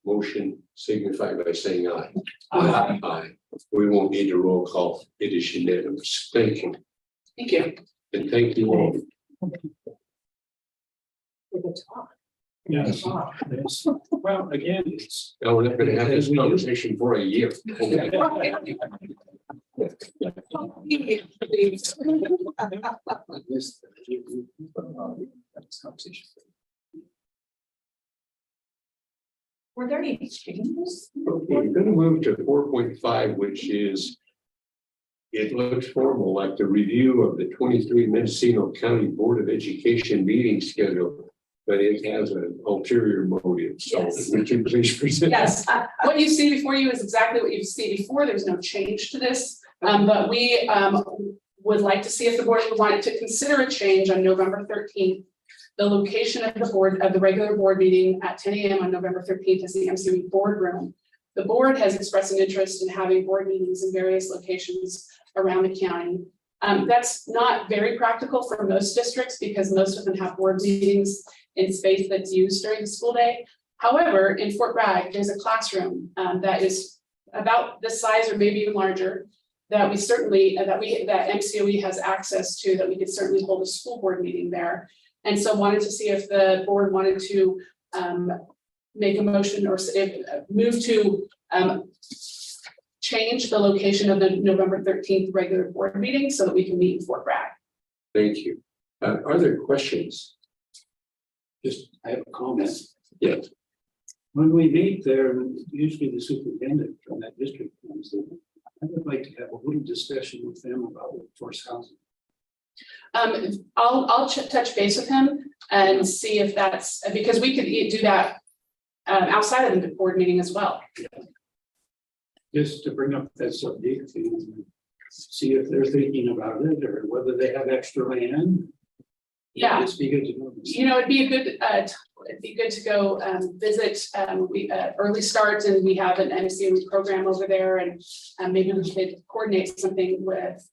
motion signify by saying aye. Aye. Aye. We won't need a roll call. It is unanimous. Thank you. Thank you. And thank you all. Yes. Yes. Well, again, it's. Now, we're not gonna have this conversation for a year. Were there any changes? We're gonna move to 4.5, which is. It looks formal, like the review of the 23 Mendocino County Board of Education meeting schedule, but it has an ulterior motive. So Yes. would you please present? Yes, what you see before you is exactly what you've seen before. There's no change to this. But we would like to see if the board would want to consider a change on November 13th. The location of the regular board meeting at 10 a.m. on November 13th is the MCU boardroom. The board has expressed an interest in having board meetings in various locations around the county. That's not very practical for most districts because most of them have board meetings in space that's used during the school day. However, in Fort Bragg, there's a classroom that is about this size or maybe even larger that we certainly, that MCOE has access to, that we could certainly hold a school board meeting there. And so wanted to see if the board wanted to make a motion or move to change the location of the November 13th regular board meeting so that we can meet in Fort Bragg. Thank you. Are there questions? I have a comment. Yes. When we meet there, usually the superintendent from that district comes in. I would like to have a little discussion with them about workforce housing. I'll touch base with him and see if that's, because we could do that outside of the board meeting as well. Just to bring up that subject and see if they're thinking about it or whether they have extra land. Yeah. It's be good to know. You know, it'd be good to go visit. We early start, and we have an MCU program over there, and maybe we could coordinate something with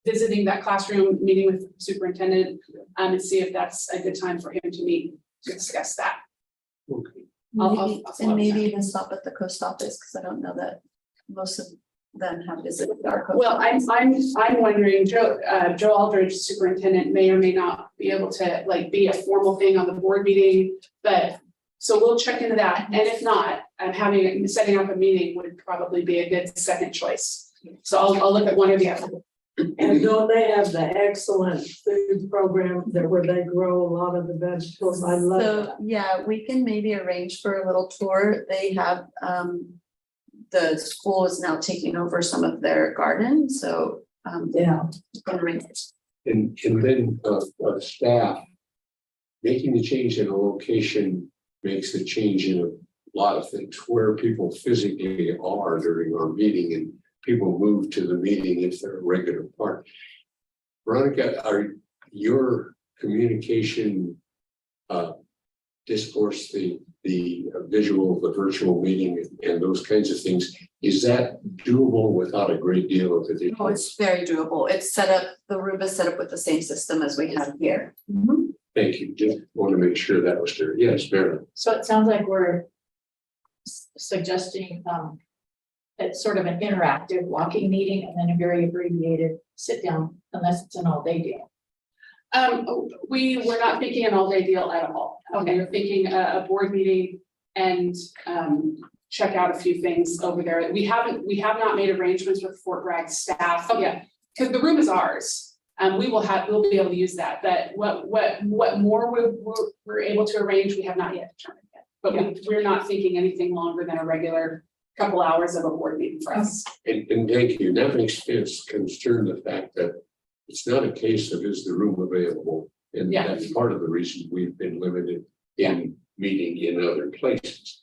visiting that classroom, meeting with the superintendent, and see if that's a good time for him to meet to discuss that. Okay. Maybe, I'll and maybe even stop at the coast office, because I don't know that most of them have visited our coast. Well, office. I'm wondering, Joe Aldridge, superintendent, may or may not be able to like be a formal thing on the board meeting, but so we'll check into that. And if not, setting up a meeting would probably be a good second choice. So I'll look at one or the other. And don't they have the excellent food program there where they grow a lot of the vegetables? I love So, that. yeah, we can maybe arrange for a little tour. They have, the school is now taking over some of their garden, so, Yeah. we can arrange it. And then staff making the change in a location makes a change in a lot of things where people physically are during our meeting, and people move to the meeting if they're a regular part. Veronica, are your communication discourse, the visual, the virtual meeting and those kinds of things, is that doable without a great deal of additional? Oh, it's very doable. It's set up, the room is set up with the same system as we have here. Thank you. Just want to make sure that was there. Yes, Marilyn. So it sounds like we're suggesting it's sort of an interactive walking meeting and then a very abbreviated sit down, unless it's an all-day deal. We were not thinking an all-day deal at all. Okay, we're thinking a board meeting and check out a few things over there. We have not made arrangements with Fort Bragg staff yet, because the room is ours. We'll be able to use that. But what more we're able to arrange, we have not yet determined yet. But we're not thinking anything longer than a regular couple hours of a board meeting for us. And thank you. That makes us concerned the fact that it's not a case of is the room available. And Yeah. that's part of the reason we've been limited in meeting in other places.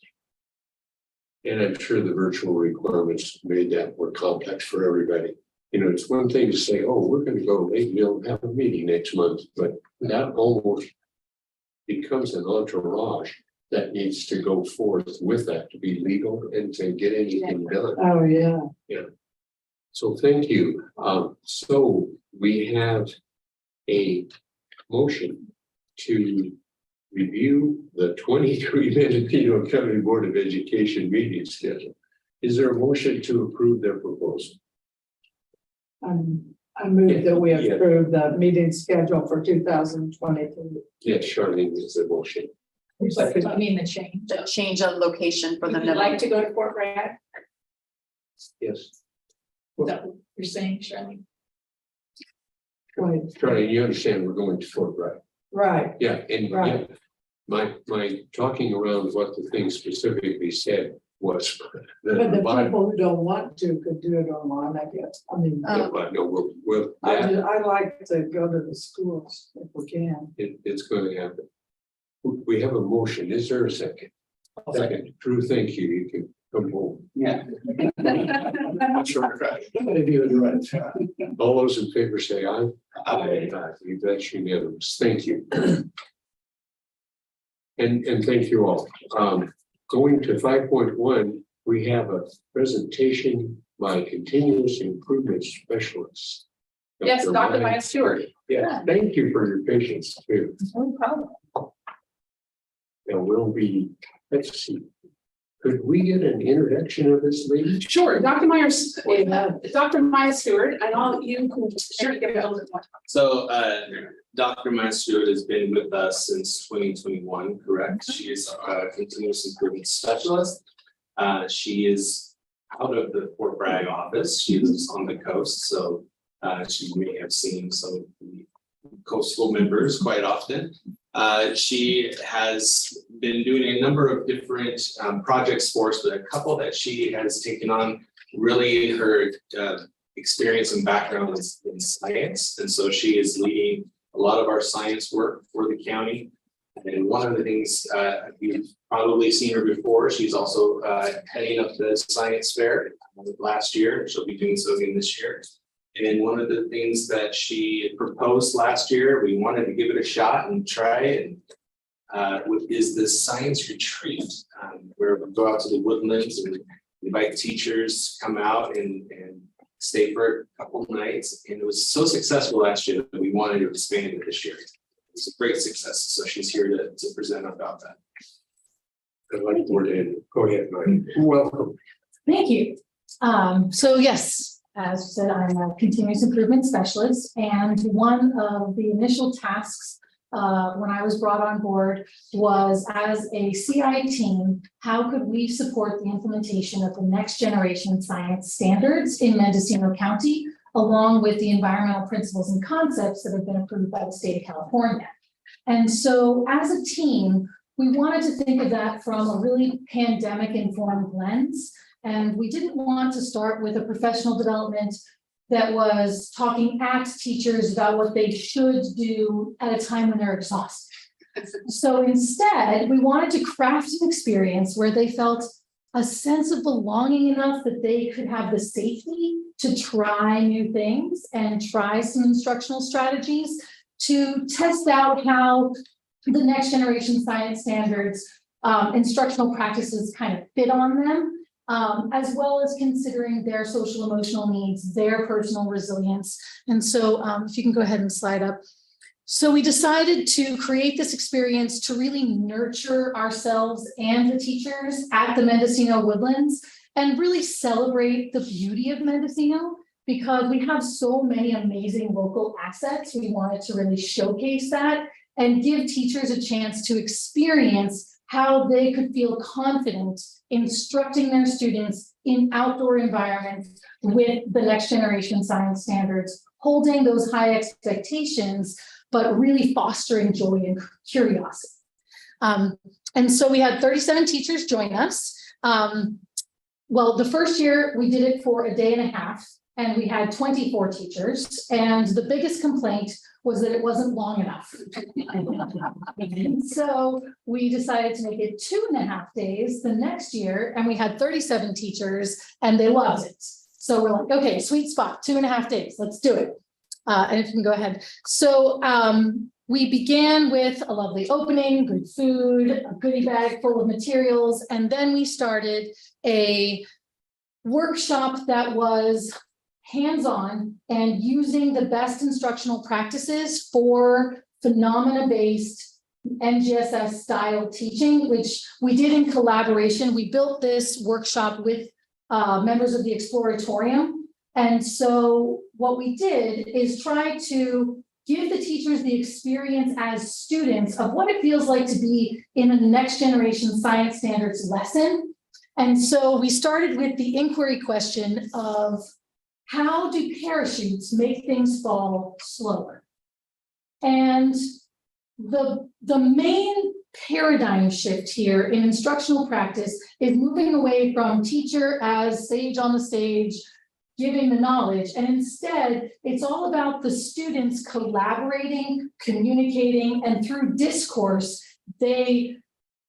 And I'm sure the virtual requirements made that more complex for everybody. You know, it's one thing to say, oh, we're going to go, maybe we'll have a meeting next month, but that almost becomes an entourage. that needs to go forth with that to be legal and to get anything done. Oh, yeah. So thank you. So we have a motion to review the 23 Mendocino County Board of Education meeting schedule. Is there a motion to approve their proposal? I move that we Yeah. approve the meeting schedule for 2023. Yes, Charlene is the motion. I mean, the change. The change of location for the. Would you like to go to Fort Bragg? Yes. Is that what you're saying, Shirley? Right, Charlene, you understand we're going to Fort Bragg. right. Yeah, and Right. yeah, my talking around what the thing specifically said was. But the people who don't want to could do it online, I guess. I mean, But no, we'll, I like to go to the schools if we can. it's going to happen. We have a motion. Is there a second? Second. Drew, thank you. You can come home. Yeah. I'm sure. All those in favor say aye. Aye. That's unanimous. Thank you. And thank you all. Going to 5.1, we have a presentation by continuous improvement specialist. Yes, Dr. Maya Stewart. Yeah, thank you for your patience too. No problem. And we'll be, let's see. Could we get an introduction of this lady? Sure, Dr. Myers, Dr. Maya Stewart, and all you can sure give it a little bit more. So Dr. Maya Stewart has been with us since 2021, correct? She is a continuous improvement specialist. She is out of the Fort Bragg office. She lives on the coast, so she may have seen some of the coastal members quite often. She has been doing a number of different projects for us, but a couple that she has taken on, really her experience and background is in science. And so she is leading a lot of our science work for the county. And one of the things you've probably seen her before, she's also heading up the science fair last year. She'll be doing so again this year. And one of the things that she proposed last year, we wanted to give it a shot and try it, is this science retreat, where we go out to the woodlands and invite teachers to come out and stay for a couple of nights. And it was so successful last year that we wanted to expand it this year. It's a great success. So she's here to present about that. I'd like to go ahead, Mike. Welcome. Thank you. So yes, as you said, I'm a continuous improvement specialist, and one of the initial tasks when I was brought on board was, as a CI team, how could we support the implementation of the next generation science standards in Mendocino County, along with the environmental principles and concepts that have been approved by the state of California. And so as a team, we wanted to think of that from a really pandemic informed lens. And we didn't want to start with a professional development that was talking at teachers about what they should do at a time when they're exhausted. So instead, we wanted to craft an experience where they felt a sense of belonging enough that they could have the safety to try new things and try some instructional strategies to test out how the next generation science standards instructional practices kind of fit on them. As well as considering their social emotional needs, their personal resilience. And so if you can go ahead and slide up. So we decided to create this experience to really nurture ourselves and the teachers at the Mendocino Woodlands and really celebrate the beauty of Mendocino, because we have so many amazing local assets. We wanted to really showcase that and give teachers a chance to experience how they could feel confident instructing their students in outdoor environments with the next generation science standards, holding those high expectations, but really fostering joy and curiosity. And so we had 37 teachers join us. Well, the first year we did it for a day and a half, and we had 24 teachers. And the biggest complaint was that it wasn't long enough. So we decided to make it 2.5 days the next year, and we had 37 teachers, and they loved it. So we're like, okay, sweet spot, 2.5 days, let's do it. And if you can go ahead. So we began with a lovely opening, good food, a goodie bag full of materials, and then we started a workshop that was hands-on and using the best instructional practices for phenomena-based NGSS style teaching, which we did in collaboration. We built this workshop with members of the Exploratorium. And so what we did is try to give the teachers the experience as students of what it feels like to be in a next generation science standards lesson. And so we started with the inquiry question of how do parachutes make things fall slower? And the main paradigm shift here in instructional practice is moving away from teacher as sage on the stage, giving the knowledge, and instead it's all about the students collaborating, communicating, and through discourse, they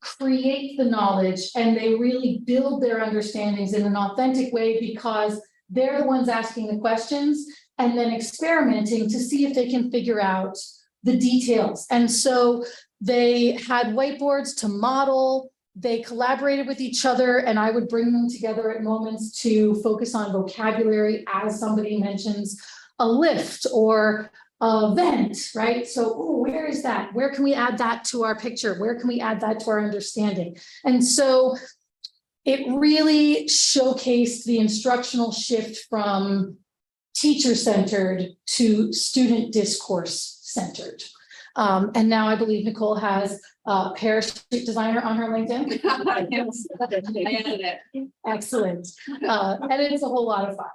create the knowledge and they really build their understandings in an authentic way because they're the ones asking the questions and then experimenting to see if they can figure out the details. And so they had whiteboards to model, they collaborated with each other, and I would bring them together at moments to focus on vocabulary as somebody mentions a lift or a vent, right? So, oh, where is that? Where can we add that to our picture? Where can we add that to our understanding? And so it really showcased the instructional shift from teacher-centered to student discourse-centered. And now I believe Nicole has a parachute designer on her LinkedIn. Excellent. And it's a whole lot of fun.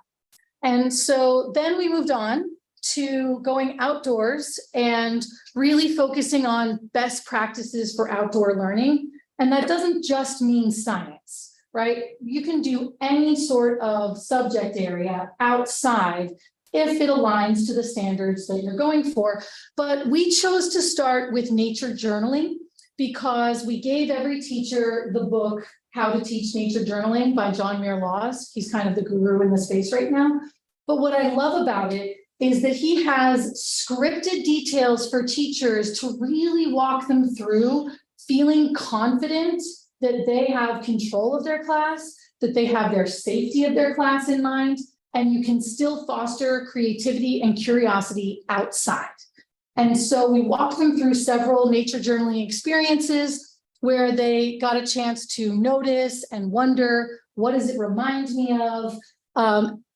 And so then we moved on to going outdoors and really focusing on best practices for outdoor learning. And that doesn't just mean science, right? You can do any sort of subject area outside if it aligns to the standards that you're going for. But we chose to start with nature journaling because we gave every teacher the book, How to Teach Nature Journaling by John Muir Laws. He's kind of the guru in the space right now. But what I love about it is that he has scripted details for teachers to really walk them through feeling confident that they have control of their class, that they have their safety of their class in mind, and you can still foster creativity and curiosity outside. And so we walked them through several nature journaling experiences where they got a chance to notice and wonder, what does it remind me of?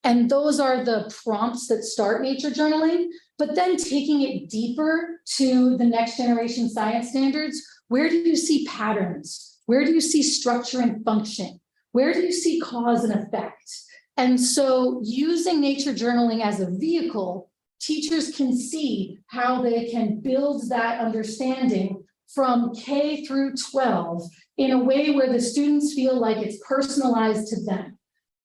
And those are the prompts that start nature journaling, but then taking it deeper to the next generation science standards. Where do you see patterns? Where do you see structure and function? Where do you see cause and effect? And so using nature journaling as a vehicle, teachers can see how they can build that understanding from K through 12 in a way where the students feel like it's personalized to them.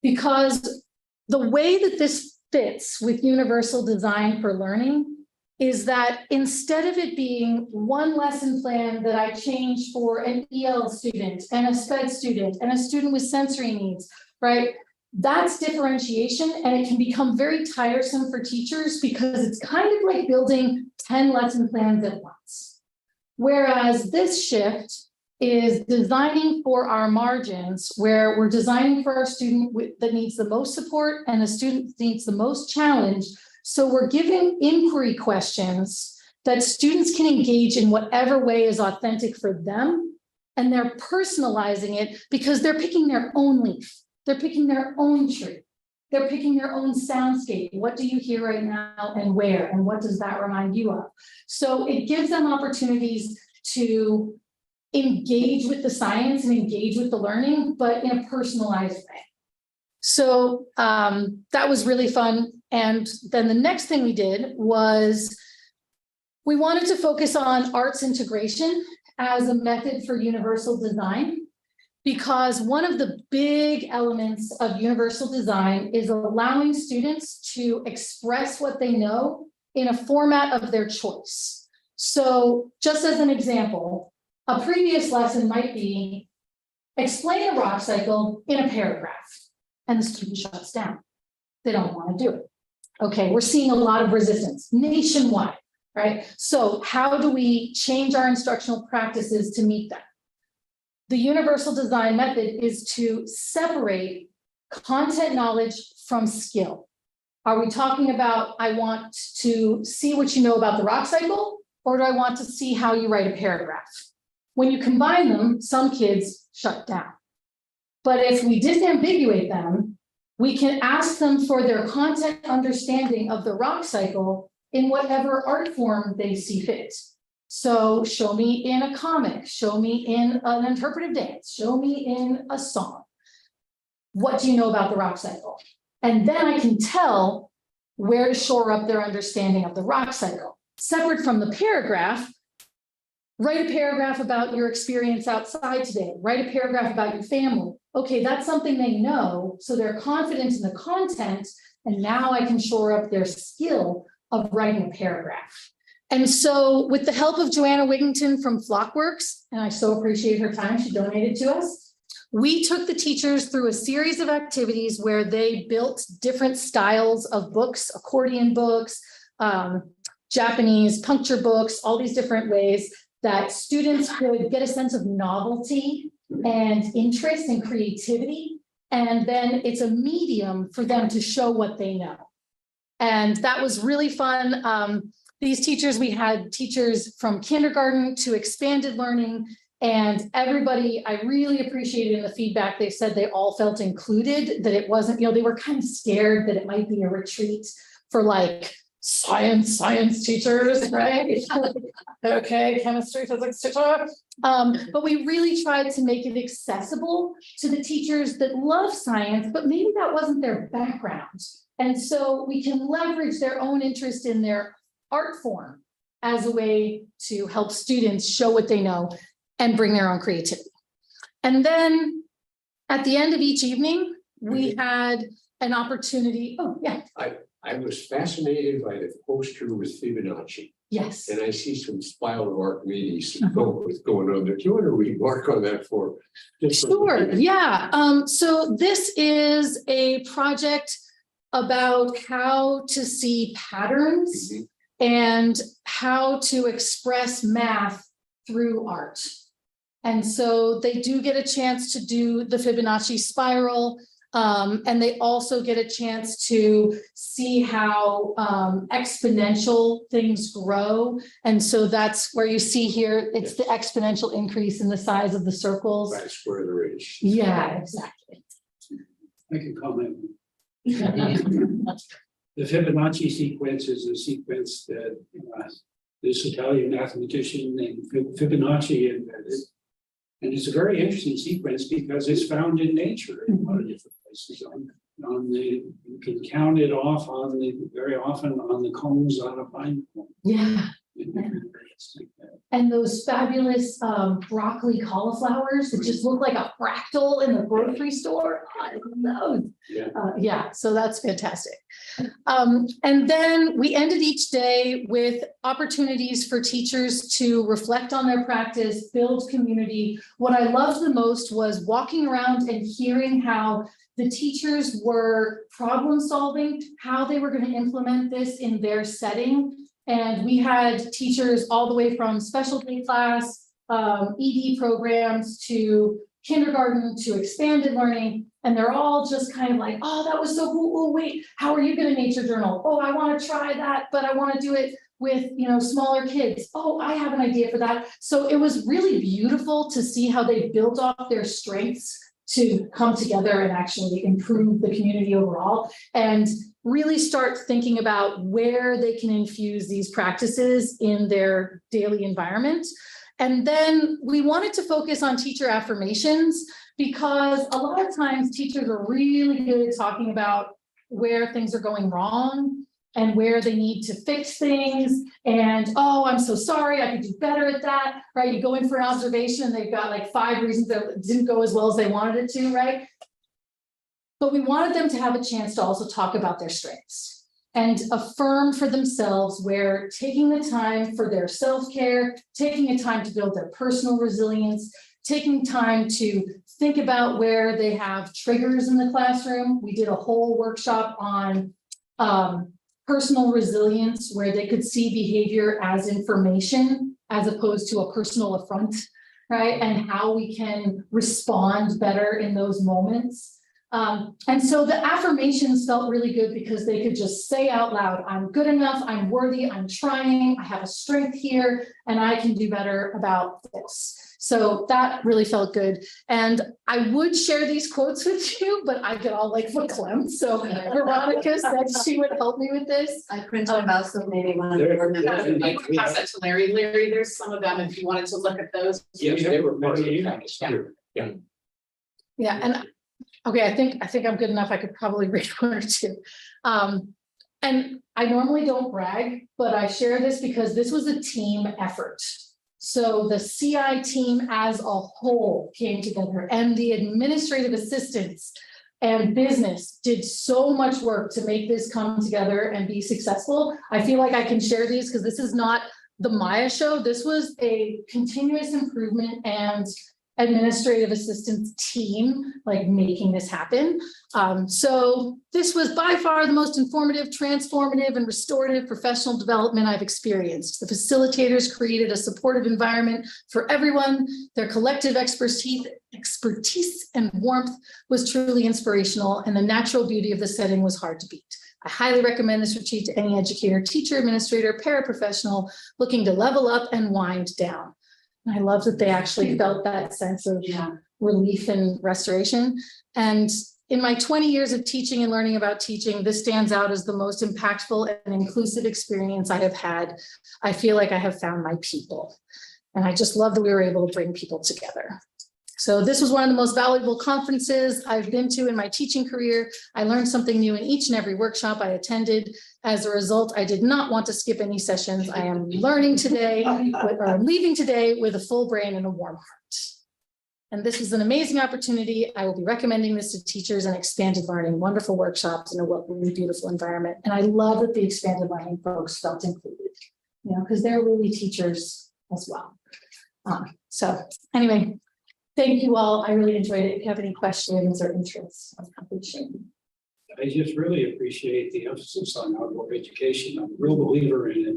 Because the way that this fits with universal design for learning is that instead of it being one lesson plan that I change for an EL student and a SPED student and a student with sensory needs, right? That's differentiation, and it can become very tiresome for teachers because it's kind of like building 10 lesson plans at once. Whereas this shift is designing for our margins, where we're designing for our student that needs the most support and the student that needs the most challenge. So we're giving inquiry questions that students can engage in whatever way is authentic for them, and they're personalizing it because they're picking their own leaf. They're picking their own tree. They're picking their own soundscape. What do you hear right now and where? And what does that remind you of? So it gives them opportunities to engage with the science and engage with the learning, but in a personalized way. So that was really fun. And then the next thing we did was we wanted to focus on arts integration as a method for universal design. Because one of the big elements of universal design is allowing students to express what they know in a format of their choice. So just as an example, a previous lesson might be explain a rock cycle in a paragraph, and the student shuts down. They don't want to do it. Okay, we're seeing a lot of resistance nationwide. right? So how do we change our instructional practices to meet that? The universal design method is to separate content knowledge from skill. Are we talking about, I want to see what you know about the rock cycle, or do I want to see how you write a paragraph? When you combine them, some kids shut down. But if we disambiguate them, we can ask them for their content understanding of the rock cycle in whatever art form they see fit. So show me in a comic, show me in an interpretive dance, show me in a song. What do you know about the rock cycle? And then I can tell where to shore up their understanding of the rock cycle. Separate from the paragraph, write a paragraph about your experience outside today. Write a paragraph about your family. Okay, that's something they know, so they're confident in the content, and now I can shore up their skill of writing a paragraph. And so with the help of Joanna Wigington from Flockworks, and I so appreciate her time, she donated to us, we took the teachers through a series of activities where they built different styles of books, accordion books, Japanese puncture books, all these different ways that students could get a sense of novelty and interest and creativity. And then it's a medium for them to show what they know. And that was really fun. These teachers, we had teachers from kindergarten to expanded learning, and everybody, I really appreciated in the feedback, they said they all felt included, that it wasn't, they were kind of scared that it might be a retreat for like science teachers, right? Okay, chemistry, physics teacher. But we really tried to make it accessible to the teachers that love science, but maybe that wasn't their background. And so we can leverage their own interest in their art form as a way to help students show what they know and bring their own creativity. And then at the end of each evening, we had an opportunity. Oh, yeah. I was fascinated by the poster with Fibonacci, Yes. and I see some spiral of Archimedes going on there. Do you want to remark on that for? Sure, yeah. So this is a project about how to see patterns and how to express math through art. And so they do get a chance to do the Fibonacci spiral, and they also get a chance to see how exponential things grow. And so that's where you see here, it's the exponential increase in the size of the circles. That's where there is. Yeah, exactly. I can comment. The Fibonacci sequence is a sequence that this Italian mathematician named Fibonacci invented. And it's a very interesting sequence because it's found in nature in a lot of different places. You can count it off very often on the cones on a pine cone. Yeah. Like that. And those fabulous broccoli cauliflowers that just look like a fractal in the grocery store. I love those. Yeah, so that's fantastic. And then we ended each day with opportunities for teachers to reflect on their practice, build community. What I loved the most was walking around and hearing how the teachers were problem solving, how they were going to implement this in their setting. And we had teachers all the way from special day class, ED programs to kindergarten to expanded learning. And they're all just kind of like, oh, that was so cool. Oh, wait, how are you going to nature journal? Oh, I want to try that, but I want to do it with, smaller kids. Oh, I have an idea for that. So it was really beautiful to see how they built off their strengths to come together and actually improve the community overall, and really start thinking about where they can infuse these practices in their daily environment. And then we wanted to focus on teacher affirmations, because a lot of times teachers are really good at talking about where things are going wrong and where they need to fix things. And, oh, I'm so sorry, I could do better at that, right? You go in for an observation and they've got like 5 reasons that it didn't go as well as they wanted it to, right? But we wanted them to have a chance to also talk about their strengths and affirm for themselves where taking the time for their self-care, taking a time to build their personal resilience, taking time to think about where they have triggers in the classroom. We did a whole workshop on personal resilience where they could see behavior as information as opposed to a personal affront, right? And how we can respond better in those moments. And so the affirmations felt really good because they could just say out loud, I'm good enough, I'm worthy, I'm trying, I have a strength here, and I can do better about this. So that really felt good. And I would share these quotes with you, but I get all like verklempt. So Veronica said she would help me with this. I printed them out, so maybe one of the There- board there- members. I can pass that to Larry. Larry, there's some of them if you wanted to look at those. Yes, they were part of the package. Yeah, and okay, I think I'm good enough. I could probably read one or two. And I normally don't brag, but I share this because this was a team effort. So the CI team as a whole came together, and the administrative assistants and business did so much work to make this come together and be successful. I feel like I can share these because this is not the Maya show. This was a continuous improvement and administrative assistance team, like making this happen. So this was by far the most informative, transformative, and restorative professional development I've experienced. The facilitators created a supportive environment for everyone. Their collective expertise and warmth was truly inspirational, and the natural beauty of the setting was hard to beat. I highly recommend this retreat to any educator, teacher, administrator, paraprofessional looking to level up and wind down. I love that they actually felt that sense of relief and restoration. And in my 20 years of teaching and learning about teaching, this stands out as the most impactful and inclusive experience I have had. I feel like I have found my people. And I just love that we were able to bring people together. So this was one of the most valuable conferences I've been to in my teaching career. I learned something new in each and every workshop I attended. As a result, I did not want to skip any sessions. I am learning today, or I'm leaving today with a full brain and a warm heart. And this was an amazing opportunity. I will be recommending this to teachers and expanded learning, wonderful workshops in a welcoming, beautiful environment. And I love that the expanded learning folks felt included, because they're really teachers as well. So anyway, thank you all. I really enjoyed it. If you have any questions or interests, I'm happy to share. I just really appreciate the emphasis on outdoor education. I'm a real believer in it.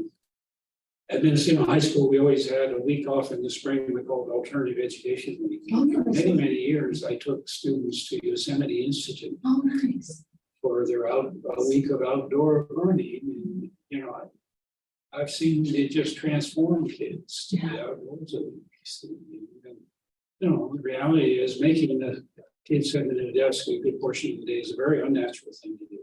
At Mendocino High School, we always had a week off in the spring we called Alternative Education Week. For many years, I took students to Yosemite Institute Oh, nice. for their a week of outdoor learning. And, I've seen it just transform kids to the outdoors. The reality is making the kids sit at a desk a good portion of the day is a very unnatural thing to do.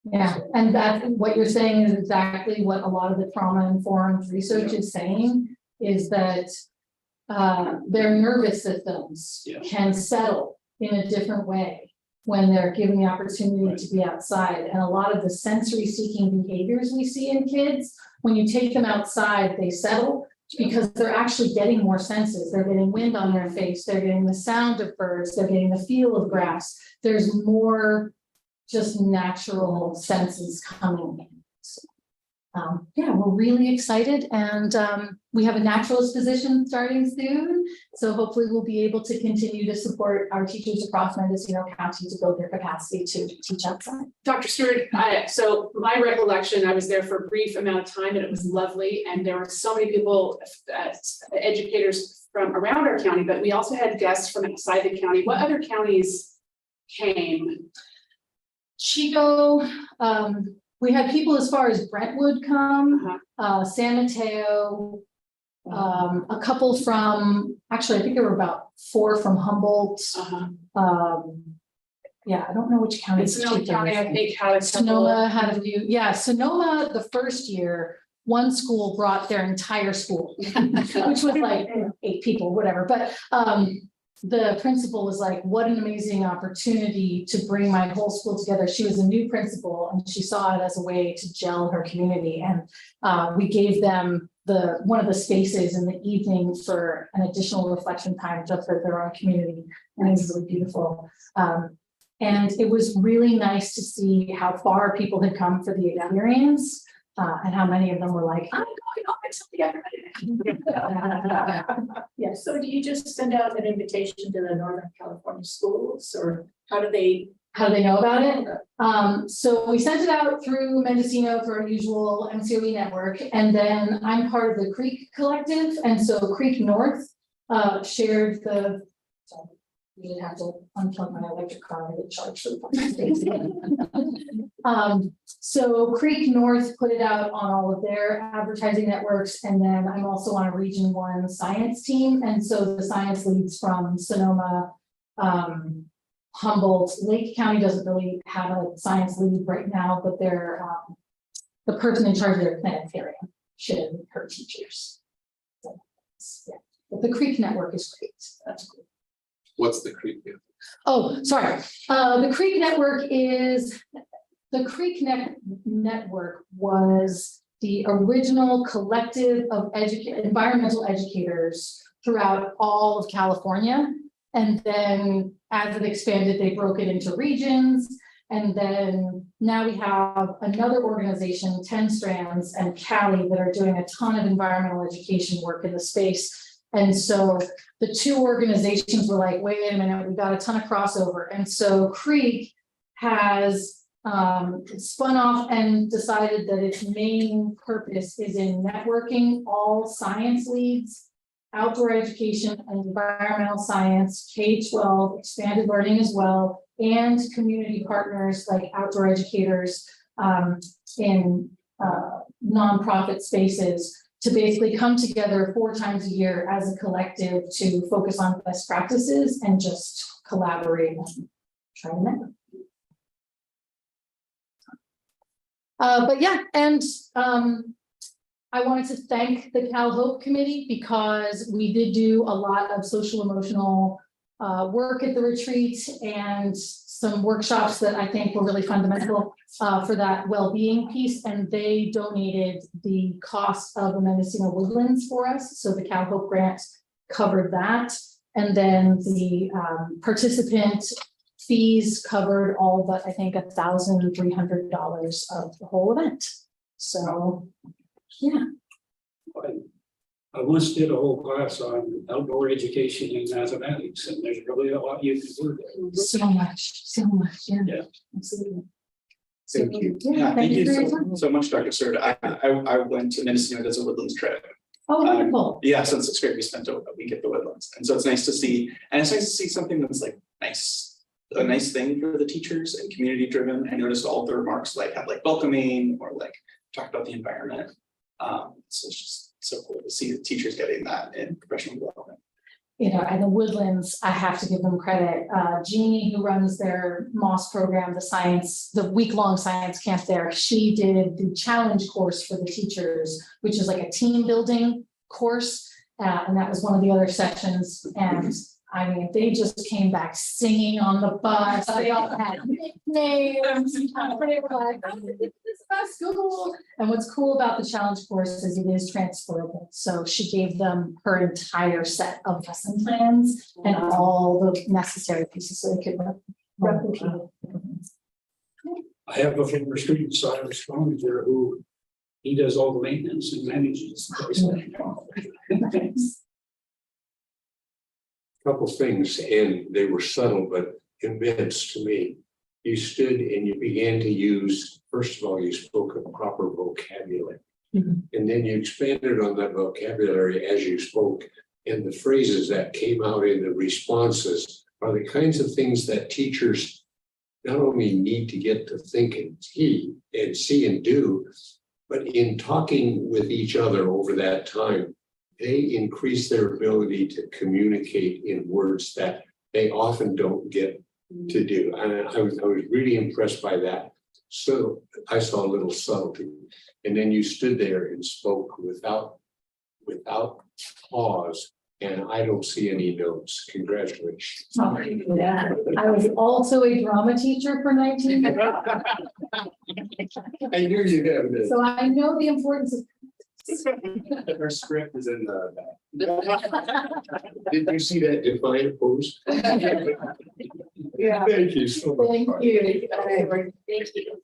Yeah, and that what you're saying is exactly what a lot of the trauma-informed research is saying, is that their nervous systems can settle in a different way when they're given the opportunity to be outside. And a lot of the sensory seeking behaviors we see in kids, when you take them outside, they settle because they're actually getting more senses. They're getting wind on their face, they're getting the sound of birds, they're getting the feel of grass. There's more just natural senses coming in. So, we're really excited, and we have a naturalist position starting soon. So hopefully we'll be able to continue to support our teachers across Mendocino County to build their capacity to teach outside. Dr. Stewart, so my recollection, I was there for a brief amount of time and it was lovely. And there were so many people, educators from around our county, but we also had guests from outside the county. What other counties came? Chico, we had people as far as Brentwood come, San Mateo, a couple from, actually, I think there were about 4 from Humboldt. I don't know which county. Sonoma County, I think, had a Sonoma had a few. Yeah, Sonoma, the first year, one school brought their entire school, which was like 8 people, whatever. But the principal was like, what an amazing opportunity to bring my whole school together. She was a new principal and she saw it as a way to gel her community. And we gave them one of the spaces in the evening for an additional reflection time just for their own community. And it was really beautiful. And it was really nice to see how far people had come for the experience. And how many of them were like, I'm going home until the other. Yeah, so do you just send out an invitation to the Northern California schools, or how do they how do they know about it? So we sent it out through Mendocino through our usual MCOE network, and then I'm part of the Creek Collective, and so Creek North shared the. Sorry, you didn't have to unplug my electric car and get charged for the parking. So Creek North put it out on all of their advertising networks, and then I'm also on a Region 1 science team, and so the science leads from Sonoma, Humboldt. Lake County doesn't really have a science lead right now, but they're the person in charge of their planetarium should her teachers. So, yeah. But the Creek Network is great. That's cool. What's the creek? Oh, sorry. The Creek Network Network was the original collective of environmental educators throughout all of California. And then as it expanded, they broke it into regions. And then now we have another organization, 10 Strands and Cali, that are doing a ton of environmental education work in the space. And so the two organizations were like, wait a minute, we've got a ton of crossover. And so Creek has spun off and decided that its main purpose is in networking all science leads, outdoor education and environmental science, K-12, expanded learning as well, and community partners like outdoor educators in nonprofit spaces to basically come together 4 times a year as a collective to focus on best practices and just collaborate and try to network. But yeah, and I wanted to thank the Cal Hope Committee because we did do a lot of social emotional work at the retreat and some workshops that I think were really fundamental for that well-being piece. And they donated the cost of the Mendocino Woodlands for us. So the Cal Hope grant covered that. And then the participant fees covered all but I think $1,300 of the whole event. So yeah. I once did a whole class on outdoor education and mathematics, and there's really a lot you can do there. So much, yeah. Yeah. Absolutely. Thank you. Yeah, Thank you for your time. so much, Dr. Stewart. I went to Mendocino as a Woodlands trip. Oh, wonderful. Yeah, so it's great. We spent a week at the Woodlands, and so it's nice to see, and it's nice to see something that's like nice, a nice thing for the teachers and community driven. I noticed all the remarks like have like welcoming or like talk about the environment. So it's just so cool to see the teachers getting that in professional development. You know, and the Woodlands, I have to give them credit. Jeannie, who runs their Moss program, the week-long science camp there, she did the challenge course for the teachers, which is like a team building course. And that was one of the other sections. And I mean, they just came back singing on the bus. They all had nicknames. They were like, oh, this is my school. And what's cool about the challenge course is it is transferable. So she gave them her entire set of lesson plans and all the necessary pieces so they could replicate. I have a former student, Cyrus Croninger, who he does all the maintenance and manages the place. Couple things, and they were subtle but immense to me. You stood and you began to use, first of all, you spoke a proper vocabulary. Mhm. And then you expanded on that vocabulary as you spoke. And the phrases that came out in the responses are the kinds of things that teachers not only need to get to think and see and do, but in talking with each other over that time, they increase their ability to communicate in words that they often don't get to do. And I was really impressed by that. So I saw a little subtlety. And then you stood there and spoke without pause. And I don't see any notes. Congratulations. Oh, yeah. I was also a drama teacher for 19 years. I knew you'd have this. So I know the importance of Her script is in the Did you see that defiant pose? Yeah. Thank you so much. Thank you. Thank you.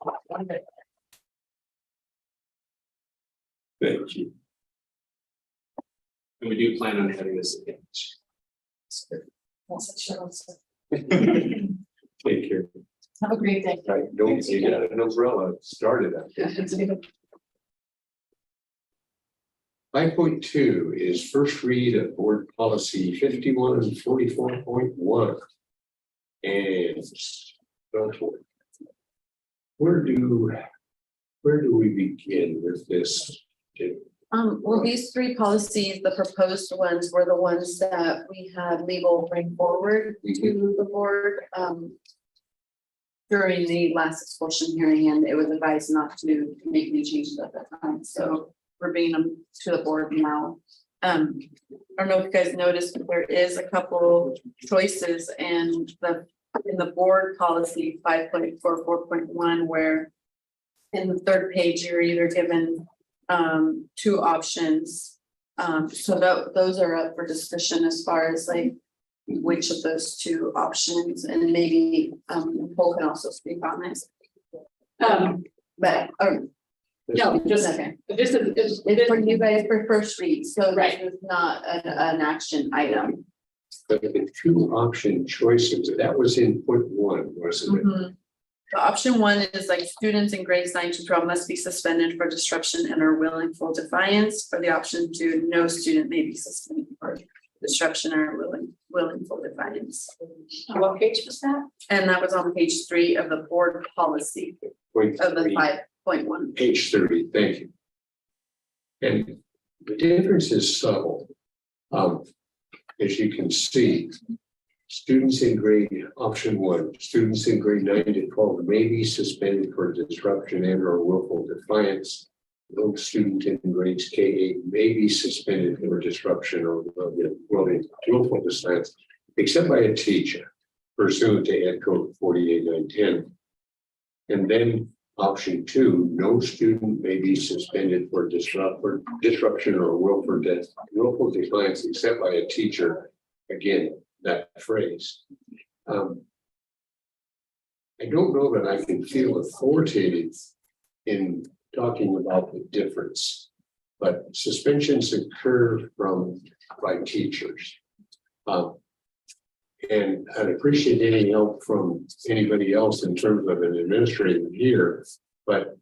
Thank you. And we do plan on having this again. Take care. Have a great day. I don't, you got an umbrella started up. 5.2 is first read of board policy 5144.1. And so forth. Where do we begin with this? Well, these three policies, the proposed ones were the ones that we had legal bring forward to the board, during the last expulsion hearing, and it was advised not to make any changes at that time, so we're bringing them to the board now. I don't know if you guys noticed, but there is a couple choices in the board policy 5.44.1, where in the third page, you're either given two options. So those are up for discussion as far as like which of those two options, and maybe Nicole can also speak on this. But No, just, okay. it's It's for you guys for first read, so Right. this is not an action item. But the two option choices, that was in point 1, wasn't it? Mhm. The option 1 is like students in grades 9 to 12 must be suspended for disruption and or willful defiance. For the option 2, no student may be suspended for disruption or willful defiance. What page was that? And that was on page 3 of the board policy Point of the 3. 5.1. Page 30, thank you. And the difference is subtle. As you can see, students in grade option 1, students in grade 9 to 12 may be suspended for disruption and or willful defiance. Those students in grades K8 may be suspended for disruption or willful defiance, except by a teacher pursuant to Ed Code 48910. And then option 2, no student may be suspended for disruption or willful defiance except by a teacher. Again, that phrase. I don't know that I can feel authoritative in talking about the difference, but suspensions occur by teachers. And I'd appreciate any help from anybody else in terms of an administrator here, but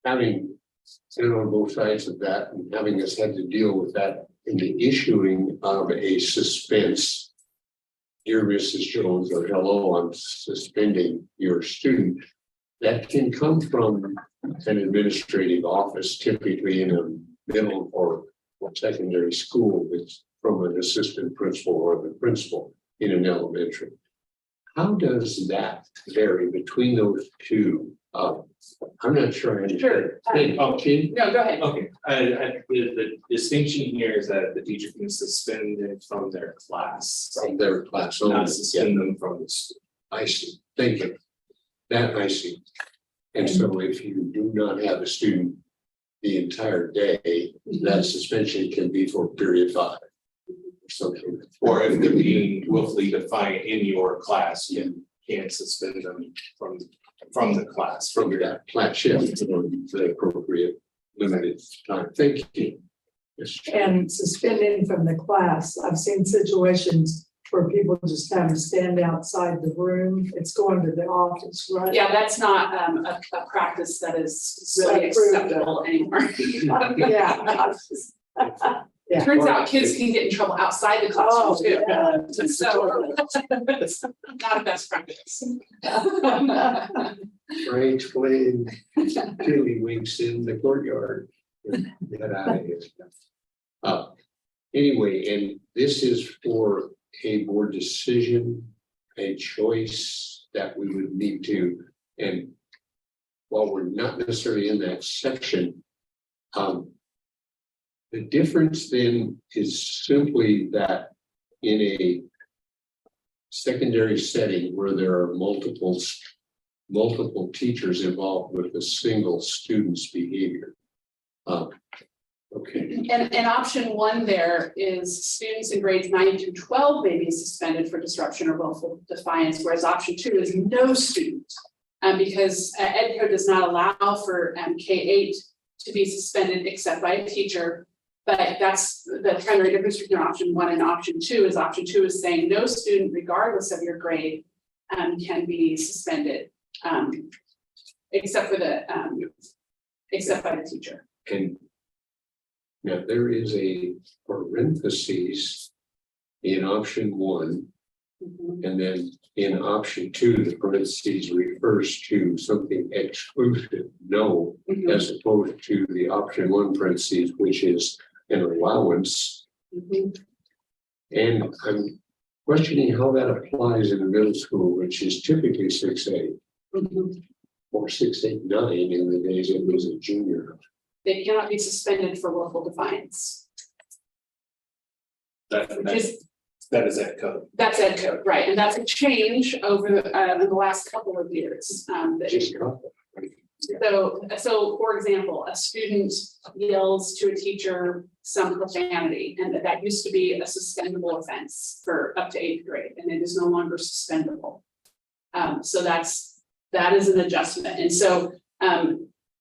having been on both sides of that and having us had to deal with that in the issuing of a suspense, dear Mrs. Jones, or hello, I'm suspending your student, that can come from an administrative office, typically in a middle or secondary school. It's from an assistant principal or the principal in an elementary. How does that vary between those two? I'm not sure I understand. Sure. No, go ahead. Okay, the distinction here is that the teacher can suspend them from their class. From their class, Not suspend them from the school. I see. Thank you. That I see. And so if you do not have a student the entire day, that suspension can be for period 5. Or something. Or if they're being willfully defiant in your class, you can't suspend them from the class. From that flat shift for the appropriate limited time. Thank you. Yes. And suspending from the class, I've seen situations where people just kind of stand outside the room. It's going to the office, right? Yeah, that's not a practice that is really Approved. acceptable anymore. Yeah. Yeah. Turns out kids can get in trouble outside the classroom Oh, too. yeah. So it's not a best practice. Frank playing tiddlywinks in the courtyard. Get out of here. Anyway, and this is for a board decision, a choice that we would need to, and while we're not necessarily in that section, the difference then is simply that in a secondary setting where there are multiple teachers involved with a single student's behavior. Okay. And option 1 there is students in grades 9 to 12 may be suspended for disruption or willful defiance, whereas option 2 is no student. Because Ed Code does not allow for K8 to be suspended except by a teacher. But that's the primary difference between option 1 and option 2 is option 2 is saying no student, regardless of your grade, can be suspended. Except for the, except by the teacher. And now there is a parentheses in option 1, and then in option 2, the parentheses refers to something exclusive, no, Mhm, as opposed to the option 1 parentheses, which is an allowance. mhm. And I'm questioning how that applies in the middle school, which is typically 6A Mhm. or 689 in the days it was a junior. They cannot be suspended for willful defiance. Which is, That is ed code. that's ed code, right, and that's a change over in the last couple of years. That- Just got that, right? So for example, a student yells to a teacher some profanity, and that used to be a suspendable offense for up to 8th grade, and it is no longer suspendable. So that is an adjustment, and so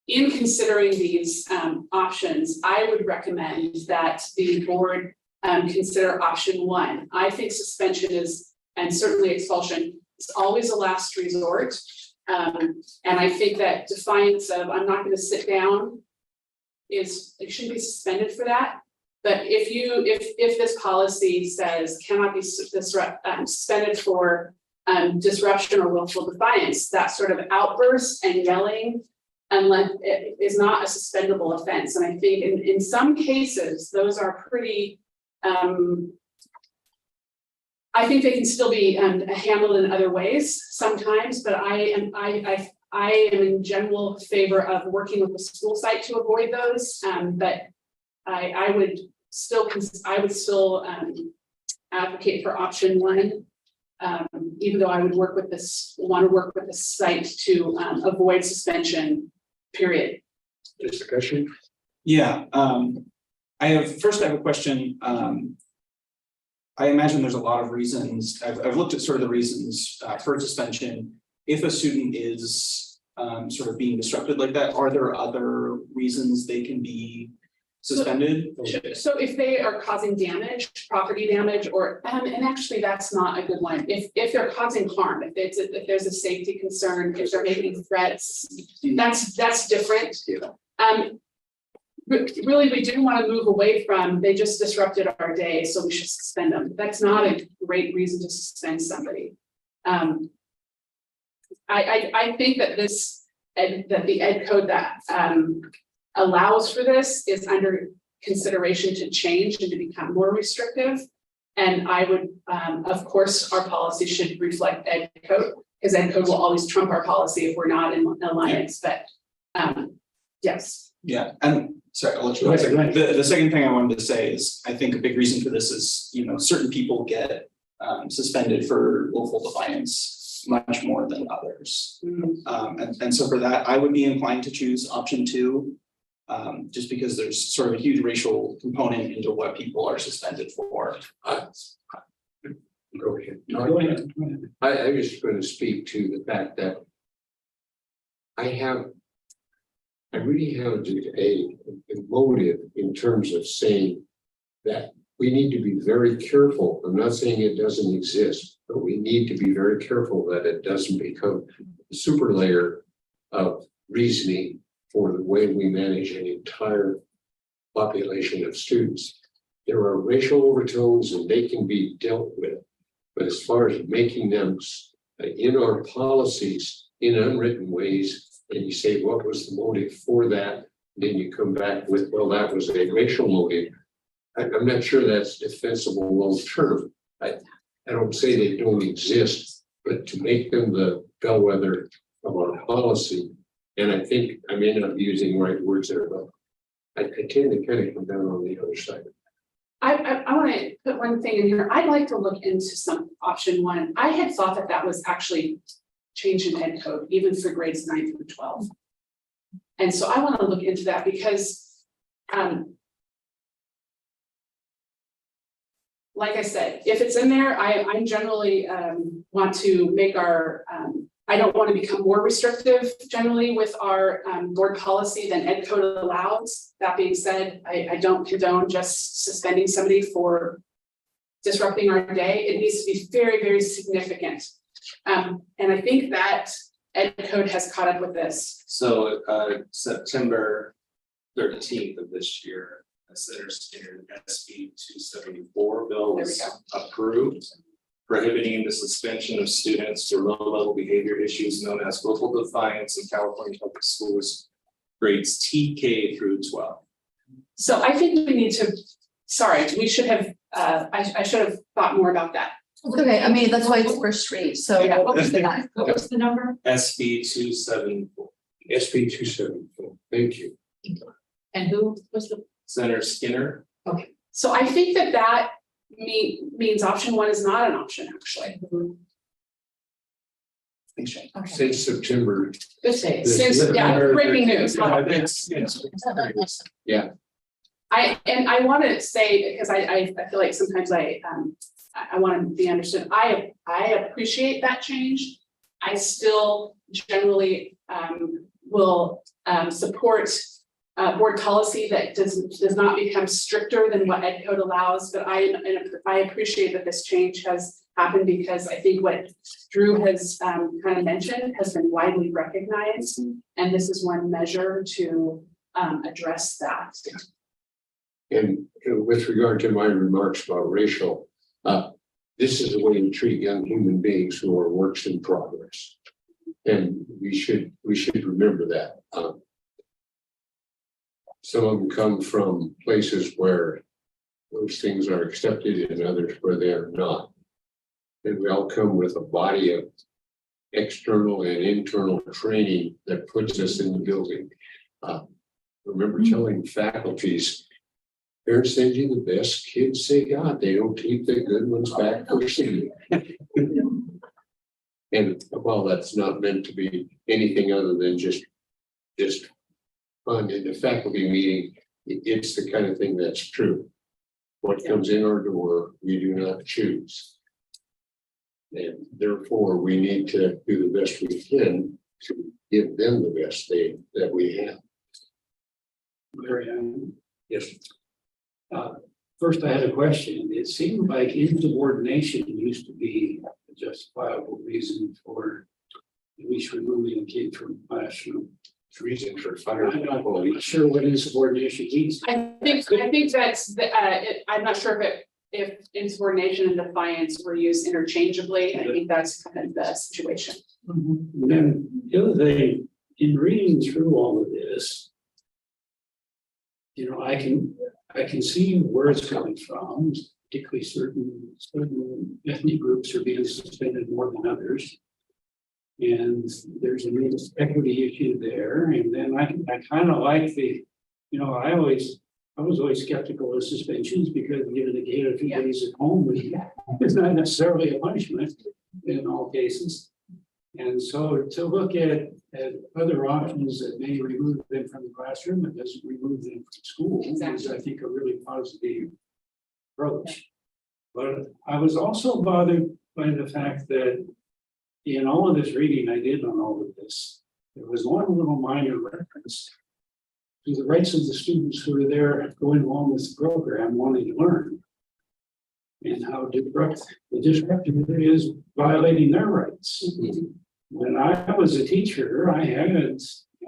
in considering these options, I would recommend that the board consider option 1. I think suspension is, and certainly expulsion, is always a last resort. And I think that defiance of I'm not going to sit down is, it shouldn't be suspended for that. But if this policy says cannot be suspended for disruption or willful defiance, that sort of outburst and yelling unless it is not a suspendable offense. And I think in some cases, those are pretty, I think they can still be handled in other ways sometimes, but I am in general favor of working with the school site to avoid those. But I would still advocate for option 1. Even though I would want to work with the site to avoid suspension, period. Discussion? Yeah, I have a question. I imagine there's a lot of reasons. I've looked at sort of the reasons for suspension. If a student is sort of being disrupted like that, are there other reasons they can be suspended? So if they are causing damage, property damage, or and actually that's not a good one. If they're causing harm, if there's a safety concern, if they're making threats, that's different. Really, we do want to move away from they just disrupted our day, so we should suspend them. That's not a great reason to suspend somebody. I think that the ed code that allows for this is under consideration to change and to become more restrictive. And I would, of course, our policy should reflect ed code, because ed code will always trump our policy if we're not in alliance. But yes. Yeah, and sorry, I'll let you Go ahead. the second thing I wanted to say is I think a big reason for this is, certain people get suspended for willful defiance much more than others. And so for that, I would be inclined to choose option 2. Just because there's sort of a huge racial component into what people are suspended for. Go ahead. Go ahead. I was just going to speak to the fact that I really have a motive in terms of saying that we need to be very careful. I'm not saying it doesn't exist, but we need to be very careful that it doesn't become a super layer of reasoning for the way we manage an entire population of students. There are racial overtones and they can be dealt with. But as far as making them in our policies in unwritten ways, and you say, what was the motive for that? Then you come back with, well, that was a racial motive. I'm not sure that's defensible long term. I don't say they don't exist, but to make them the bellwether of our policy, and I think I may not be using the right words there, but I tend to kind of come down on the other side. I want to put one thing in here. I'd like to look into some option 1. I had thought that was actually changed in ed code, even for grades 9 through 12. And so I want to look into that because, like I said, if it's in there, I generally want to make our, I don't want to become more restrictive generally with our board policy than ed code allows. That being said, I don't condone just suspending somebody for disrupting our day. It needs to be very, very significant. And I think that Ed Code has caught up with this. So September 13th of this year, a Center Standard SB 274 bill was approved, prohibiting the suspension of students for low-level behavior issues known as willful defiance in California public schools, grades TK through 12. So I think we need to, sorry, we should have, I should have thought more about that. Okay, I mean, that's why it's first read, so. Yeah. What was that? What was the number? SB 274. SB 274, thank you. And who was the? Senator Skinner. So I think that means option one is not an option, actually. Okay. Since September. Good say. Since, yeah, breaking news. Yeah, I want to say, because I feel like sometimes I want to be understood, I appreciate that change. I still generally will support board policy that does not become stricter than what Ed Code allows, but I appreciate that this change has happened because I think what Drew has kind of mentioned has been widely recognized, and this is one measure to address that. and with regard to my remarks about racial, this is the way to treat young human beings who are works in progress. And we should remember that. Some of them come from places where those things are accepted and others where they are not. And we all come with a body of external and internal training that puts us in the building. Remember telling faculties, parents send you the best kids they got. They don't keep the good ones back for senior. And while that's not meant to be anything other than just fun in the faculty meeting, it's the kind of thing that's true. What comes in our door, we do not choose. And therefore, we need to do the best we can to give them the best that we have. Marianne, Yes. first I had a question. It seemed like insubordination used to be a justifiable reason for at least removing a kid from the classroom. Reason for fire. I'm not sure what insubordination means. I think that's I'm not sure if insubordination and defiance were used interchangeably. I think that's kind of the situation. And then the other thing, in reading through all of this, I can see where it's coming from, particularly certain ethnic groups are being suspended more than others. And there's an equity issue there, and then I kind of like I was always skeptical of suspensions because given the gate a few days at home, it's not necessarily a punishment in all cases. And so to look at other options that may remove them from the classroom and doesn't remove them from school is, I think, a really positive approach. But I was also bothered by the fact that in all of this reading I did on all of this, there was one little minor reference to the rights of the students who are there going along with the program, wanting to learn. And how the disruptive is violating their rights. When I was a teacher, I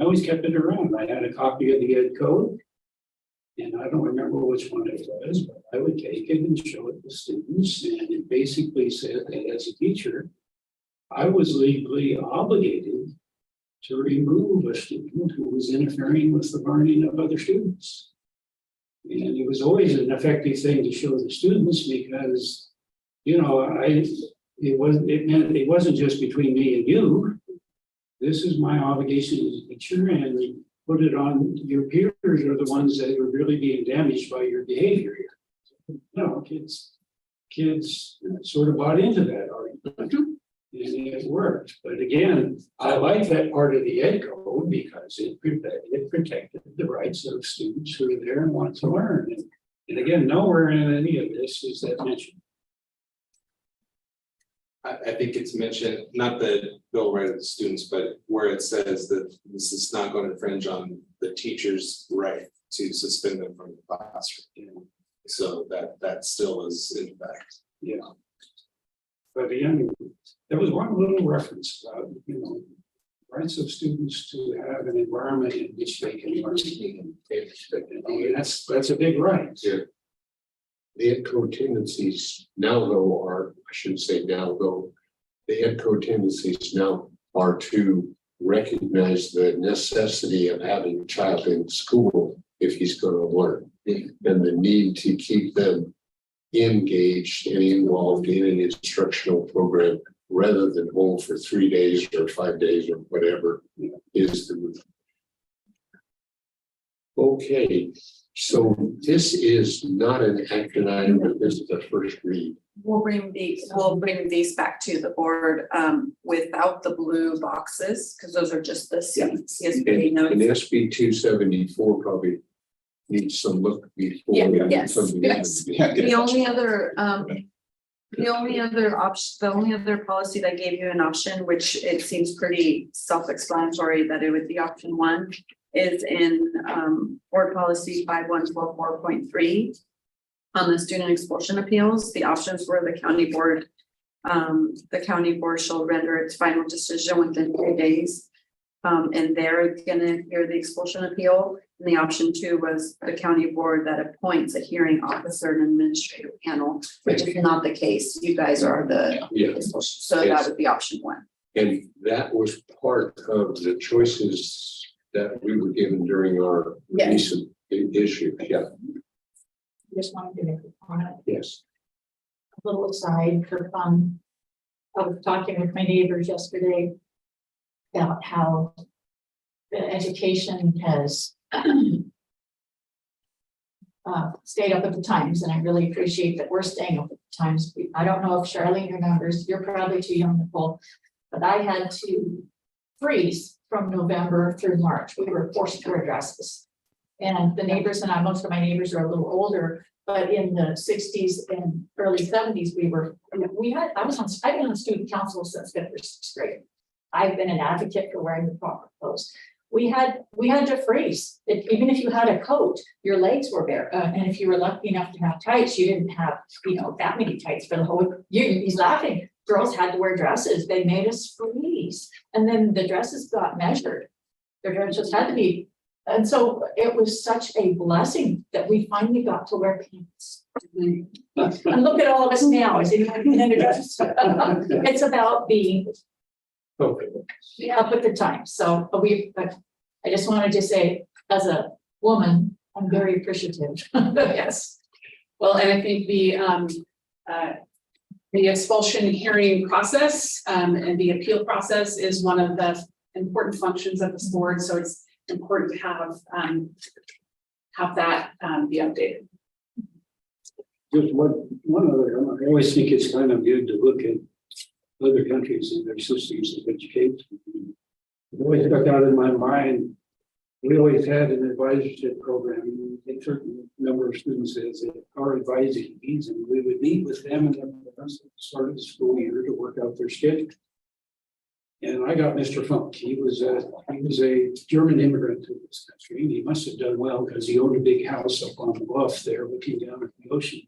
always kept it around. I had a copy of the Ed Code. And I don't remember which one it was, but I would take it and show it to students. And it basically said that as a teacher, I was legally obligated to remove a student who was interfering with the learning of other students. And it was always an effective thing to show the students because, it meant it wasn't just between me and you. This is my obligation as a teacher, and put it on your peers are the ones that are really being damaged by your behavior here. Kids sort of bought into that argument. And it worked, but again, I like that part of the Ed Code because it protected the rights of students who are there and want to learn. And again, nowhere in any of this is that mentioned. I think it's mentioned, not the bill right of the students, but where it says that this is not going to infringe on the teacher's right to suspend them from the classroom. So that still is in effect. Yeah. But again, there was one little reference about, rights of students to have an environment in which they can learn. That's a big right. Yeah. The ed code tendencies now though are, I shouldn't say now though, the ed code tendencies now are to recognize the necessity of having a child in school if he's going to learn. And the need to keep them engaged and involved in an instructional program rather than home for 3 days or 5 days or whatever is the move. Okay, so this is not an action item, but this is a first read. We'll bring these back to the board without the blue boxes, because those are just the CSBA And notes. SB 274 probably needs some look before. Yes. something happens. The only other option, the only other policy that gave you an option, which it seems pretty self-explanatory that it would be option 1, is in board policy 5144.3 on the student expulsion appeals. The options were the county board shall render its final decision within 3 days. And they're gonna hear the expulsion appeal. And the option 2 was the county board that appoints a hearing officer and administrative panel, which is not the case. You guys are the Yeah. expulsion, so that would be option 1. And that was part of the choices that we were given during our Yes. recent issue. Yeah, Just wanted to make a comment, yes. a little aside for fun. I was talking with my neighbors yesterday about how the education has stayed up at the times, and I really appreciate that we're staying up at the times. I don't know if Charlene remembers, you're probably too young, Nicole, but I had to freeze from November through March. We were forced to wear dresses. And the neighbors and I, most of my neighbors are a little older, but in the 60s and early 70s, I've been on student council since 5th or 6th grade. I've been an advocate for wearing the proper clothes. We had to freeze. Even if you had a coat, your legs were bare. And if you were lucky enough to have tights, you didn't have, that many tights for the whole year. He's laughing. Girls had to wear dresses. They made us freeze. And then the dresses got measured. Their dresses had to be. And so it was such a blessing that we finally got to wear pants. And look at all of us now. It's about being Okay. up at the time. So I just wanted to say, as a woman, I'm very appreciative. Yes. Well, and I think the expulsion hearing process and the appeal process is one of the important functions of this board. So it's important to have that be updated. Just one other, I always think it's kind of good to look at other countries and their systems of education. It always stuck out in my mind. We always had an advisorship program, a certain number of students as our advisees, and we would meet with them at the start of the school year to work out their schedule. And I got Mr. Funk. He was a German immigrant to this country, and he must have done well because he owned a big house up on the bluff there looking down at the ocean.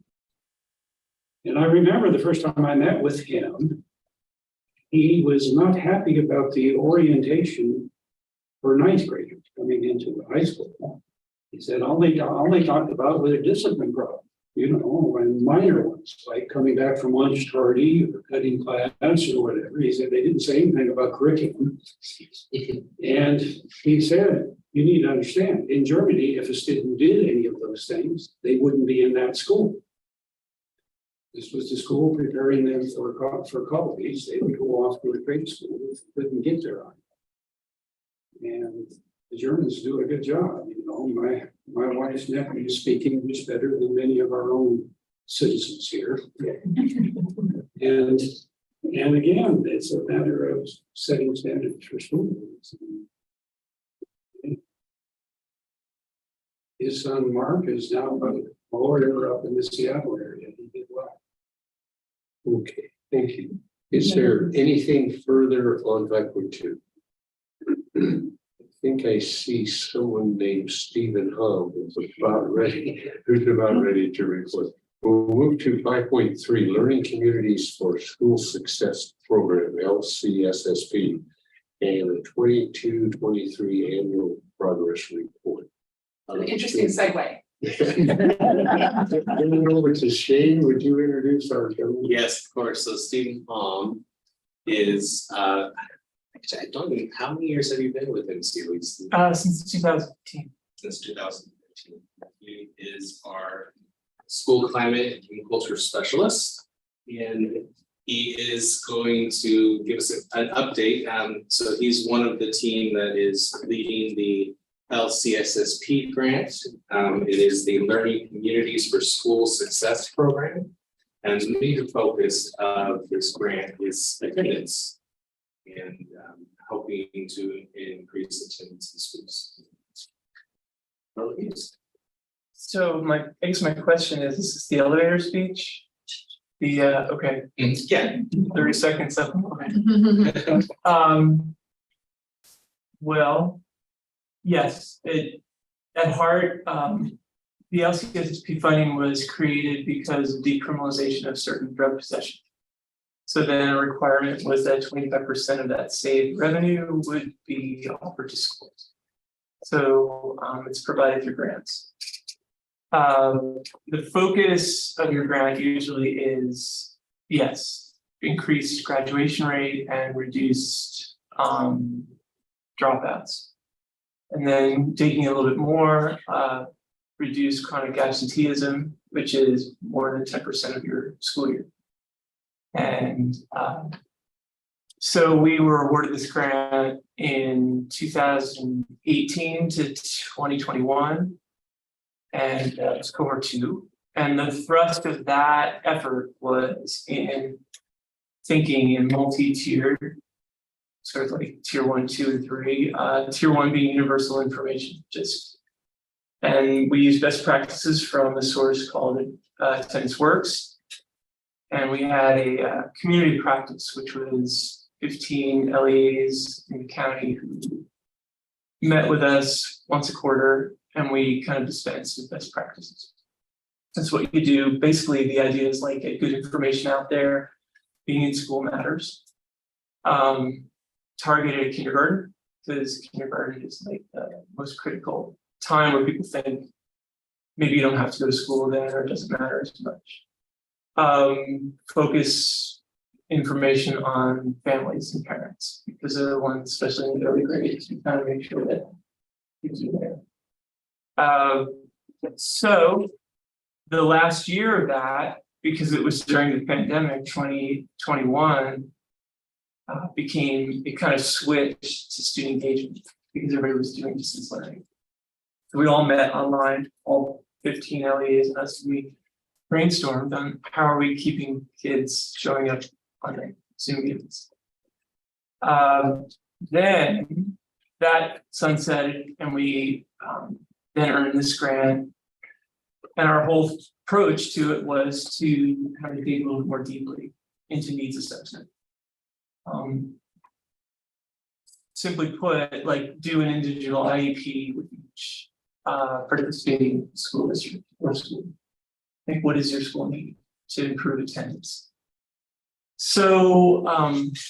And I remember the first time I met with him, he was not happy about the orientation for 9th graders coming into the high school. He said, all they talked about was a discipline problem, and minor ones, like coming back from lunch tardy or cutting class or whatever. He said they didn't say anything about curriculum. And he said, you need to understand, in Germany, if a student did any of those things, they wouldn't be in that school. This was the school preparing them for college. They would go off to a trade school if they couldn't get there on. And the Germans do a good job. My wife's nephew speaks English better than many of our own citizens here. And again, it's a matter of setting standards for schools. His son Mark is now a lawyer up in the Seattle area. He did well. Okay, thank you. Is there anything further on 5.2? I think I see someone named Stephen Hum who's about ready to report. We'll move to 5.3, Learning Communities for School Success Program, LCSSP. and a 22-23 annual progress report. An interesting segue. Turn it over to Shane. Would you introduce our gentleman? Yes, of course. So Stephen Palm is, actually, I don't know, how many years have you been with MCLE? Since 2015. Since 2015. He is our school climate and culture specialist. And he is going to give us an update. So he's one of the team that is leading the LCSSP grant. It is the Learning Communities for School Success Program. And the major focus of this grant is attendance and helping to increase attendance in schools. So I guess my question is this the elevator speech? The, okay, Yeah. 30 seconds up. Well, yes, at heart, the LCSP funding was created because of decriminalization of certain drug possession. So then a requirement was that 25% of that saved revenue would be offered to schools. So it's provided through grants. The focus of your grant usually is, yes, increased graduation rate and reduced dropouts. And then taking a little bit more, reduce chronic absenteeism, which is more than 10% of your school year. And so we were awarded this grant in 2018 to 2021, and it was cohort 2. And the thrust of that effort was in thinking in multi-tiered, sort of like tier 1, 2, and 3. Tier 1 being universal information, and we use best practices from a source called Attendance Works. And we had a community practice, which was 15 LEAs in the county who met with us once a quarter, and we kind of dispensed with best practices. That's what you do. Basically, the idea is like get good information out there. Being in school matters. Targeted kindergarten, because kindergarten is like the most critical time where people think maybe you don't have to go to school then, or it doesn't matter as much. Focus information on families and parents, because they're the ones, especially in the early grades, you kind of make sure that kids are there. So the last year of that, because it was during the pandemic, 2021, it kind of switched to student engagement because everybody was doing distance learning. So we all met online, all 15 LEAs and us, we brainstormed on how are we keeping kids showing up on the Zoom meetings. Then that sunsetted, and we then earned this grant. And our whole approach to it was to kind of dig a little more deeply into needs assessment. Simply put, like do an individual IEP with each participating school district or school. Like, what is your school need to improve attendance? So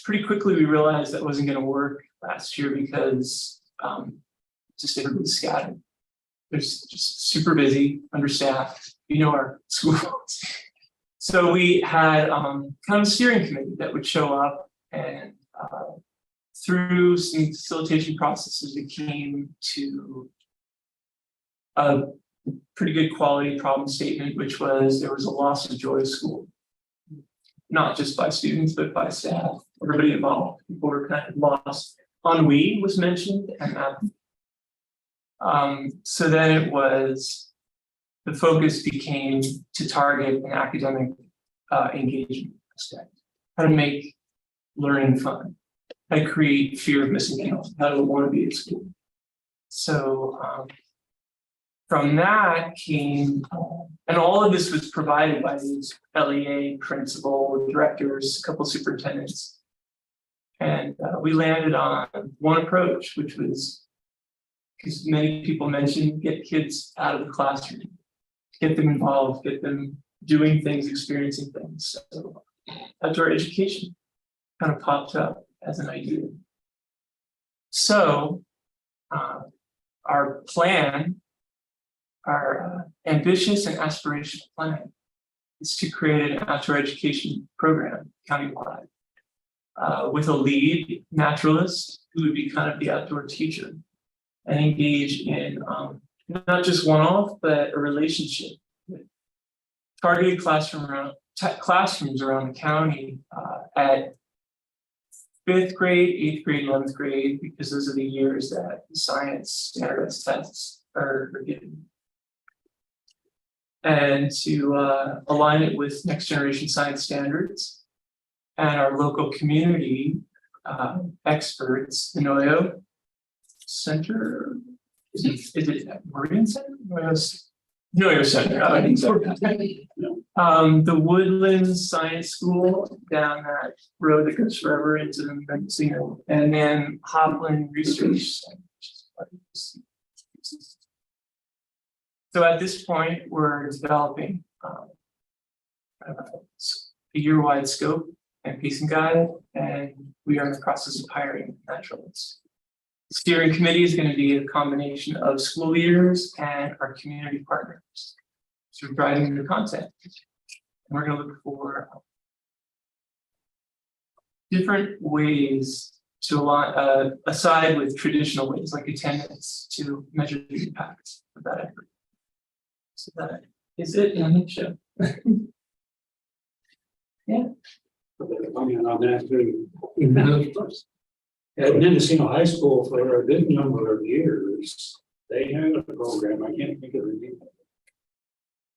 pretty quickly we realized that wasn't going to work last year because just everybody's scattered. There's just super busy, understaffed. You know our schools. So we had kind of a steering committee that would show up, and through some facilitation processes, it came to a pretty good quality problem statement, which was there was a loss of joy of school, not just by students, but by staff, everybody involved. People were kind of lost. Ennui was mentioned, and so then it was, the focus became to target an academic engagement aspect, how to make learning fun, how to create fear of missing out, how to want to be at school. So from that came, and all of this was provided by these LEA principal directors, a couple superintendents. And we landed on one approach, which was, because many people mentioned, get kids out of the classroom, get them involved, get them doing things, experiencing things. So outdoor education kind of popped up as an idea. So our plan, our ambitious and aspirational plan is to create an outdoor education program countywide with a lead naturalist who would be kind of the outdoor teacher and engage in not just one-off, but a relationship with targeted classrooms around the county at 5th grade, 8th grade, 11th grade, because those are the years that the science standardized tests are given. And to align it with next generation science standards and our local community experts, the Noyo Center, is it Marine Center? Noyo Center, I think so. The Woodlands Science School down that road that goes forever into the Mendocino, and then Hopland Research Center. So at this point, we're developing a year-wide scope and pacing guide, and we are in the process of hiring naturalists. The steering committee is going to be a combination of school leaders and our community partners. So we're driving the content. And we're going to look for different ways to align, aside with traditional ways like attendance, to measure the impact of that effort. So that is it in a nutshell. Yeah. Comment on that too. At Mendocino High School for a good number of years, they had a program, I can't think of the name,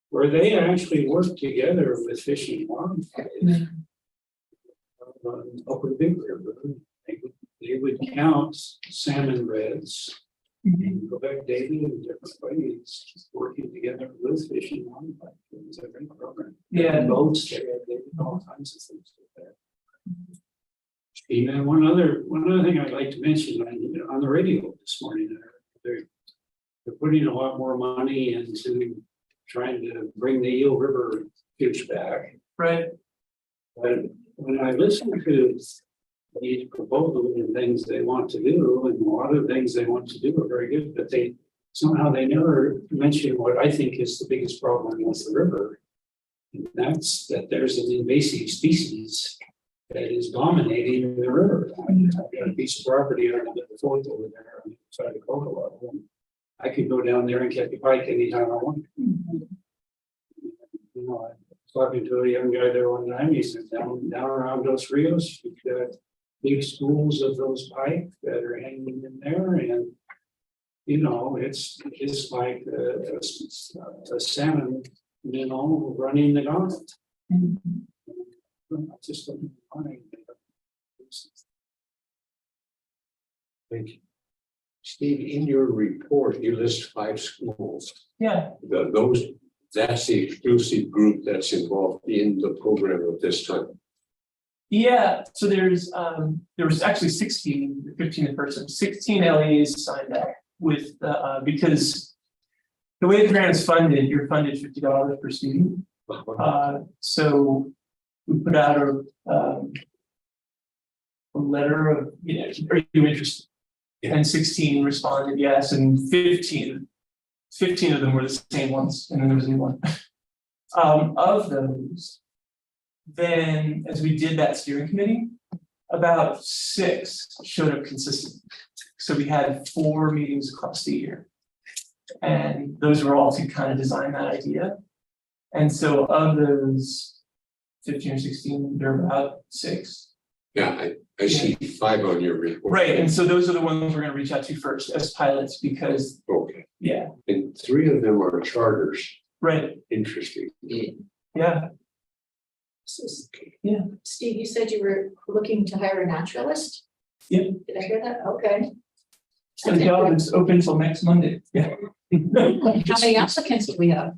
where they actually worked together with Fish and Wildlife. Upper Big River, they would count salmon reds. And go back daily in different ways, just working together with Fish and Wildlife. It was a great program. Yeah. Boats, they did all kinds of things with that. And one other thing I'd like to mention on the radio this morning, they're putting a lot more money into trying to bring the Eel River fish back. Right. But when I listen to these proposals and things they want to do, and a lot of things they want to do are very good, but they never mention what I think is the biggest problem with the river. And that's that there's an invasive species that is dominating the river. I've got a piece of property on the fourth over there on the side of Cocoa. I could go down there and catch a pike anytime I want. You know, I was talking to a young guy there one time. He said, down around Dos Rios, you've got big schools of those pike that are hanging in there, and you know, it's like a salmon, you know, running the gauntlet. Just Thank you. Steve, in your report, you list 5 schools. Yeah. That's the exclusive group that's involved in the program at this time. Yeah, so there was actually 16, 15 in person, 16 LEAs signed up with because the way the grant is funded, you're funded $50 per student. So we put out a letter of, you know, are you interested? And 16 responded yes, and 15 of them were the same ones, and then there was a new one. Of those, then as we did that steering committee, about 6 showed up consistently. So we had 4 meetings across the year. And those were all to kind of design that idea. And so of those 15 or 16, there are about 6. Yeah, I see 5 on your report. Right, and so those are the ones we're going to reach out to first as pilots because, Okay, yeah, and 3 of them are charters. right, Interesting. yeah. Yeah. Steve, you said you were looking to hire a naturalist? Yeah. Did I hear that? Okay. So the job is open till next Monday. Yeah. How many applicants do we have?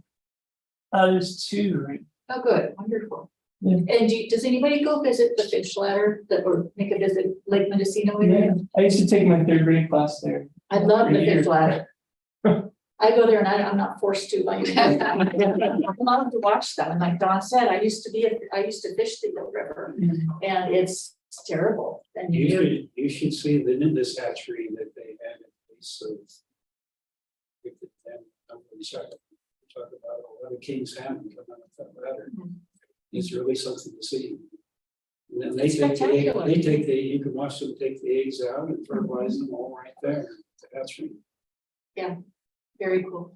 There's 2, right? Oh, good, wonderful. Yeah. And does anybody go visit the fish ladder or make a visit Lake Mendocino area? Yeah, I used to take my 3rd grade class there. I love the For fish years. ladder. I go there and I'm not forced to, like, I love to watch them. And like Don said, I used to fish the Eel River. And it's it's terrible. And You should see the Nimbus hatchery that they had in place of. Talk about a lot of king salmon coming out of that ladder. It's really something to see. And then they take the, you can watch them take the eggs out and fertilize them all right there. That's right. very cool.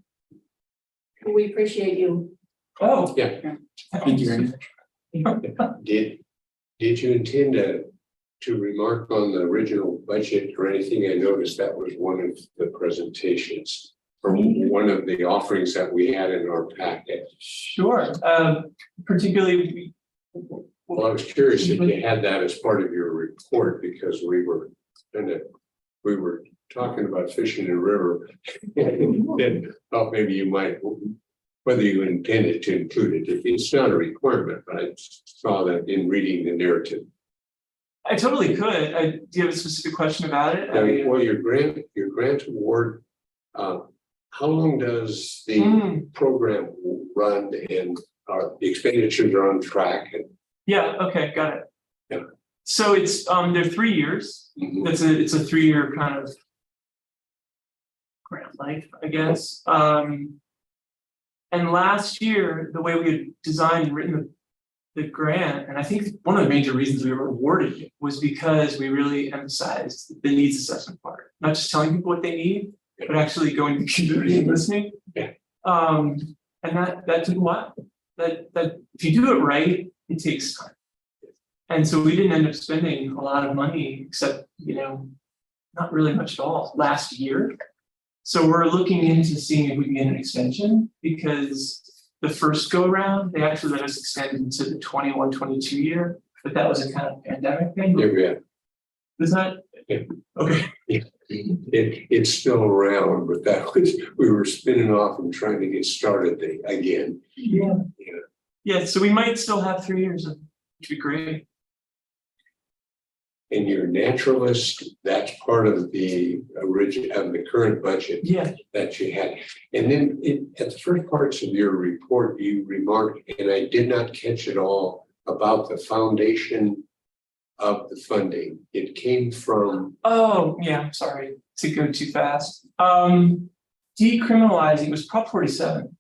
We appreciate you. Oh, Yeah. Thank you very much. Did you intend to remark on the original budget or anything? I noticed that was one of the presentations or one of the offerings that we had in our packet. sure. Particularly. Well, I was curious if you had that as part of your report because we were talking about fishing in the river. And thought maybe you might, whether you intended to include it. It's not a requirement, but I saw that in reading the narrative. I totally could. Do you have a specific question about it? Now, well, your grant award, how long does the program run and the expenditures are on track? And Yeah, okay, got it. Yeah. So it's they're 3 years. It's a 3-year kind of grant life, I guess. And last year, the way we had designed and written the grant, and I think one of the major reasons we were awarded it was because we really emphasized the needs assessment part, not just telling people what they need, but actually going to the community and listening. Yeah. And that took a while. That if you do it right, it takes time. And so we didn't end up spending a lot of money except, not really much at all last year. So we're looking into seeing if we can get an extension because the first go around, they actually let us extend into the 21-22 year, but that was a kind of pandemic thing. Yeah. Is that? Yeah. Okay. It's still around, but that was, we were spinning off and trying to get started again. Yeah, so we might still have 3 years, which would be great. And your naturalist, that's part of the current budget that you had. And then at the first parts of your report, you remarked, and I did not catch it all, about the foundation of the funding. It came from. Oh, yeah, I'm sorry to go too fast. Decriminalizing was Prop 47.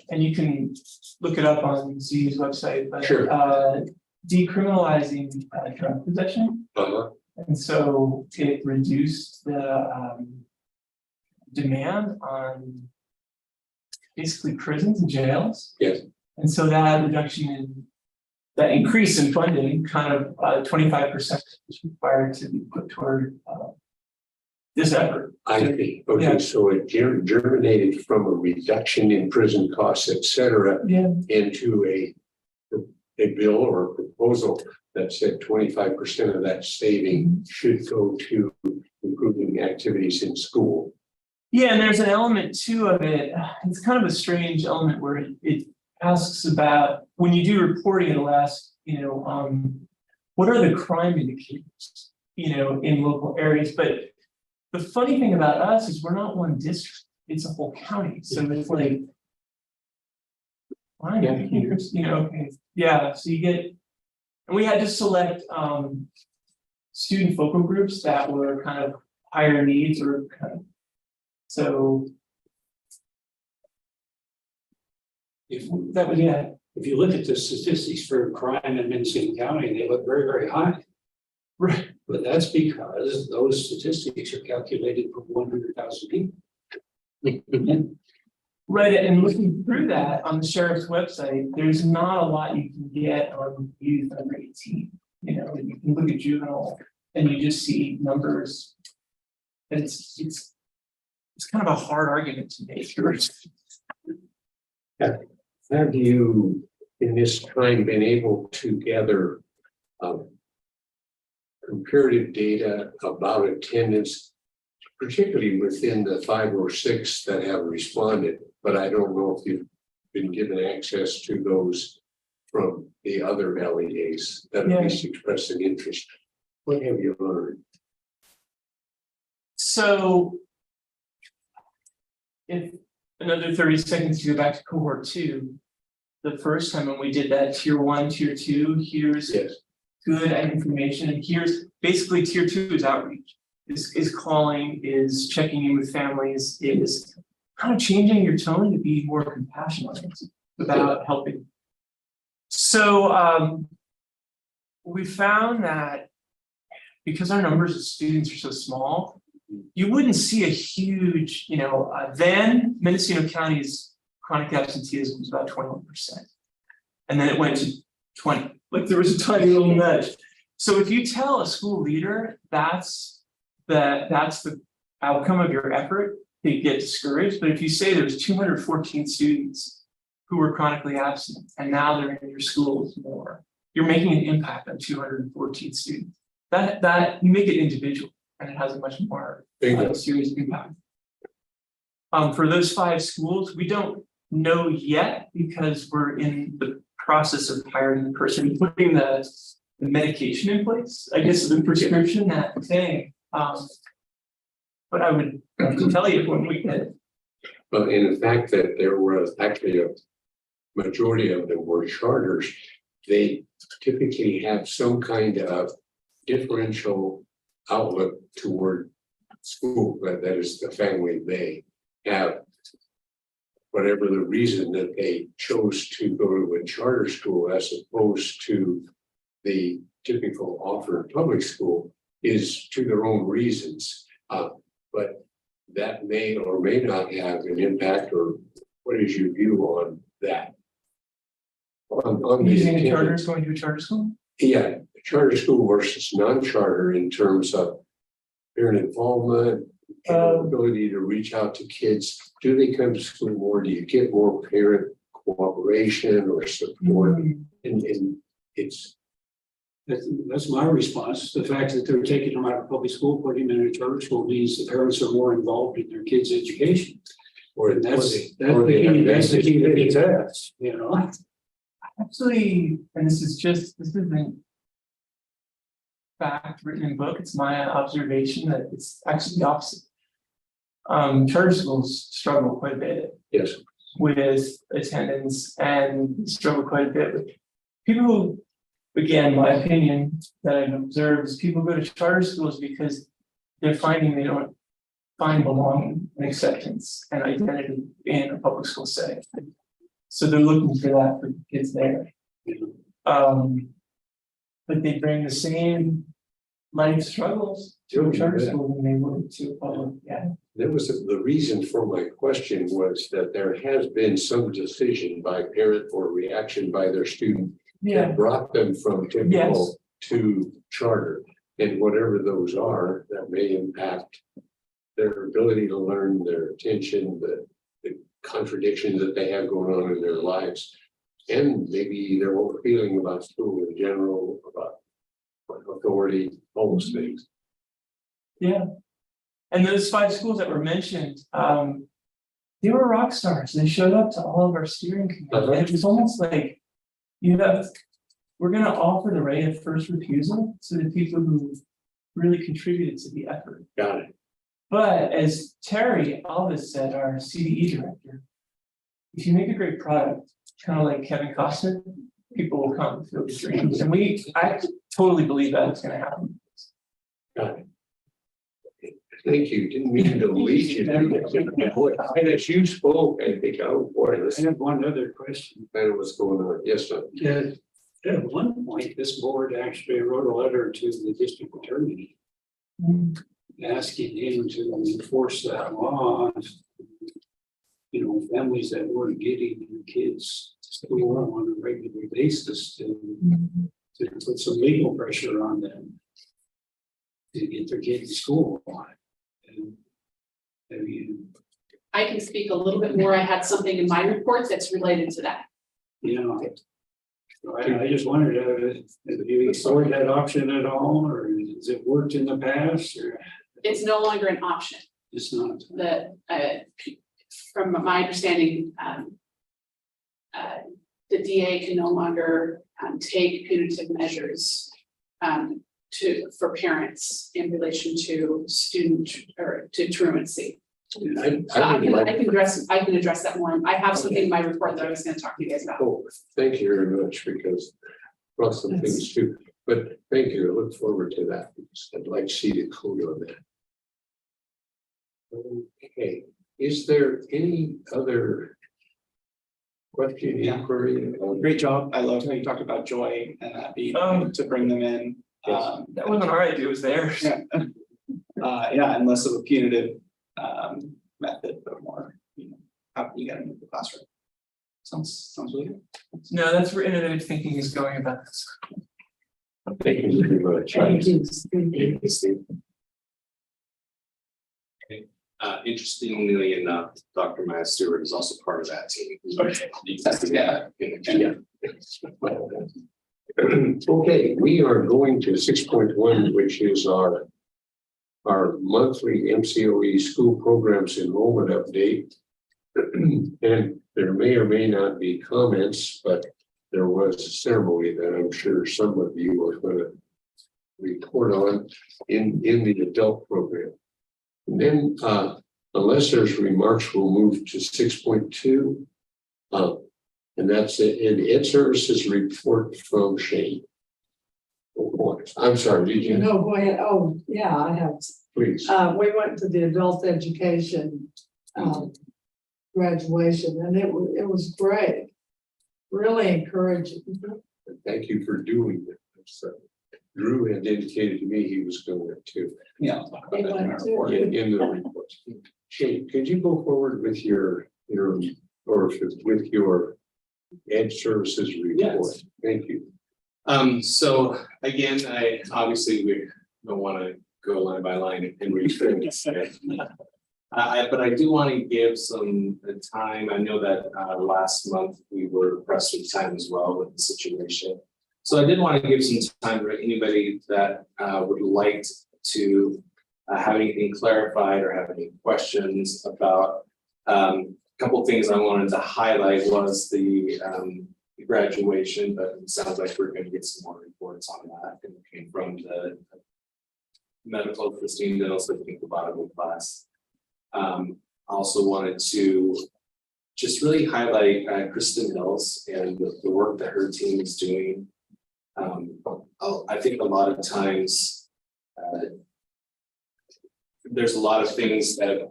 And you can look it up on Z's website, but Sure. Decriminalizing drug possession. And so it reduced the demand on basically prisons and jails. Yes. And so that increase in funding, kind of 25% is required to be put toward this effort. I see. Okay, Yeah. so it germinated from a reduction in prison costs, et cetera, into a bill or a proposal that said 25% of that saving should go to improving activities in school. Yeah, and there's an element too of it. It's kind of a strange element where it asks about when you do reporting, it'll ask, what are the crime indicators, in local areas. But the funny thing about us is we're not one district, it's a whole county. So it's like crime indicators, okay. Yeah, so you get, and we had to select student focal groups that were kind of higher needs or kind of, so If you look at the statistics for crime in Mendocino County, they look very, very high. Right. But that's because those statistics are calculated for 100,000 people. Right, and looking through that on the sheriff's website, there's not a lot you can get on youth under 18. You can look at juvenile and you just see numbers. And it's kind of a hard argument to make. Have you, in this time, been able to gather comparative data about attendance, particularly within the 5 or 6 that have responded? But I don't know if you've been given access to those from the other LEAs that at least expressed an interest. What have you learned? So if another 30 seconds to go back to cohort 2, the first time when we did that tier 1, tier 2, here's good at information. And here's basically tier 2 is outreach, is calling, is checking in with families, is kind of changing your tone to be more compassionate about helping. So we found that because our numbers of students are so small, you wouldn't see a huge, then Mendocino County's chronic absenteeism was about 21%. And then it went to 20, like there was a tiny little nudge. So if you tell a school leader that's the outcome of your effort, they get discouraged. But if you say there's 214 students who were chronically absent and now they're in your schools more, you're making an impact on 214 students. That you make it individual and it has a much more serious impact. For those 5 schools, we don't know yet because we're in the process of hiring the person, putting the medication in place, I guess the prescription, that thing. But I would have to tell you when we get it. But in the fact that there was actually a majority of them were charters, they typically have some kind of differential outlook toward school, that is the family they have. Whatever the reason that they chose to go to a charter school as opposed to the typical offered public school is to their own reasons. But that may or may not have an impact, or what is your view on that? On the Using a attendance? charter, going to a charter school? Yeah, charter school versus non-charter in terms of parent involvement, ability to reach out to kids. Do they come to school more? Do you get more parent cooperation or support? And it's That's my response. The fact that they're taking them out of public school, putting them in a charter school means the parents are more involved in their kids' education. And that's the key to the test, Actually, and this isn't fact written in book, it's my observation that it's actually the opposite. Charter schools struggle quite a bit. Yes. With attendance and struggle quite a bit with people who, again, my opinion that I've observed is people go to charter schools because they're finding they don't find belonging and acceptance and identity in a public school setting. So they're looking for that for kids there. But they bring the same life struggles to a charter school than they would to a public. Yeah. That was the reason for my question, was that there has been some decision by parent or reaction by their student that brought them from typical to charter. And whatever those are, that may impact their ability to learn, their attention, the contradictions that they have going on in their lives, and maybe their own feeling about school in general, about authority, all those things. Yeah. And those 5 schools that were mentioned, they were rock stars. They showed up to all of our steering committee. And it was almost like, we're going to offer the right of first refusal to the people who really contributed to the effort. Got it. But as Terry Alvis said, our CDE director, if you make a great product, kind of like Kevin Costner, people will come and feel the dreams. And I totally believe that it's going to happen. Got it. Thank you. Didn't mean to lead you. And as you spoke, I think, oh boy, I have one other question. I know what's going on. Yes, sir. At one point, this board actually wrote a letter to the district attorney asking him to enforce that law on, families that weren't getting their kids to school on a regular basis to put some legal pressure on them to get their kids to school. I can speak a little bit more. I had something in my report that's related to that. I just wondered if you explored that option at all, or has it worked in the past, or? It's no longer an option. It's not. From my understanding, the DA can no longer take punitive measures for parents in relation to student or to truancy. I can address that more. I have something in my report that I was going to talk to you guys about. Oh, thank you very much, because brought some things too. But thank you, I look forward to that, because I'd like to see the code on that. Okay, is there any other question, Yeah. inquiry? Great job. I love how you talked about joy and that being to bring them in. That wasn't our idea, it was theirs. Yeah. Yeah, and less of a punitive method, but more, how can you get them into the classroom? Sounds really good. No, that's where innovative thinking is going about this. Thank you very much. Thank you. Thank you, Steve. Interestingly enough, Dr. Maya Stewart is also part of that team. Yeah. Okay, we are going to 6.1, which is our monthly MCOE school programs enrollment update. And there may or may not be comments, but there was a ceremony that I'm sure some of you are going to report on in the adult program. And then unless there's remarks, we'll move to 6.2. And that's it. And Ed Services report from Shane. I'm sorry, did you? No, go ahead. Oh, yeah, I have. Please. We went to the adult education graduation, and it was great. Really encouraging. Thank you for doing that. So, Drew had indicated to me he was going to. Yeah. I'll talk about that in our report. In the report. Shane, could you go forward with your with your Ed Services report? Yes. Thank you. So again, we don't want to go line by line and read through this. But I do want to give some time. I know that last month we were pressed with time as well with the situation. So I did want to give some time to anybody that would like to have anything clarified or have any questions about a couple of things I wanted to highlight was the graduation, but it sounds like we're going to get some more reports on that. And it came from the medical Christine Dental Phlebotomy class. I also wanted to just really highlight Kristen Mills and the work that her team is doing. I think a lot of times there's a lot of things that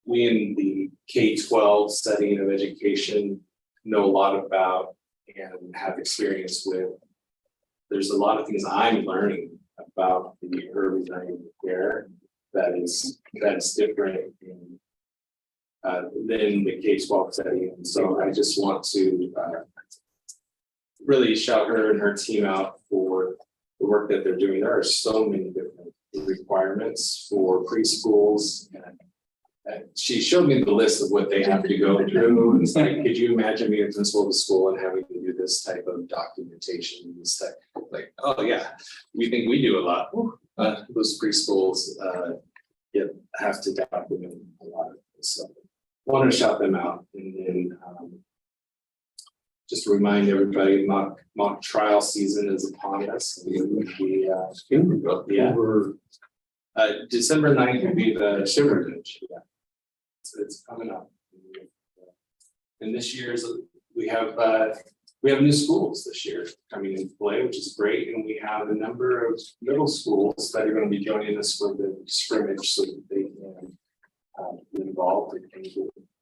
we in the K-12 setting of education know a lot about and have experience with. There's a lot of things I'm learning about the early learning care that is different than the K-12 setting. And so I just want to really shout her and her team out for the work that they're doing. There are so many different requirements for preschools. And she showed me the list of what they have to go through. And it's like, could you imagine being a principal of a school and having to do this type of documentation? This type, like, oh yeah, we think we do a lot. Those preschools have to document a lot of this. So I want to shout them out, and then just remind everybody mock trial season is upon us. December 9th will be the December. Yeah. So it's coming up. And this year's we have new schools this year coming into play, which is great. And we have a number of middle schools that are going to be joining us for the scrimmage so that they can be involved and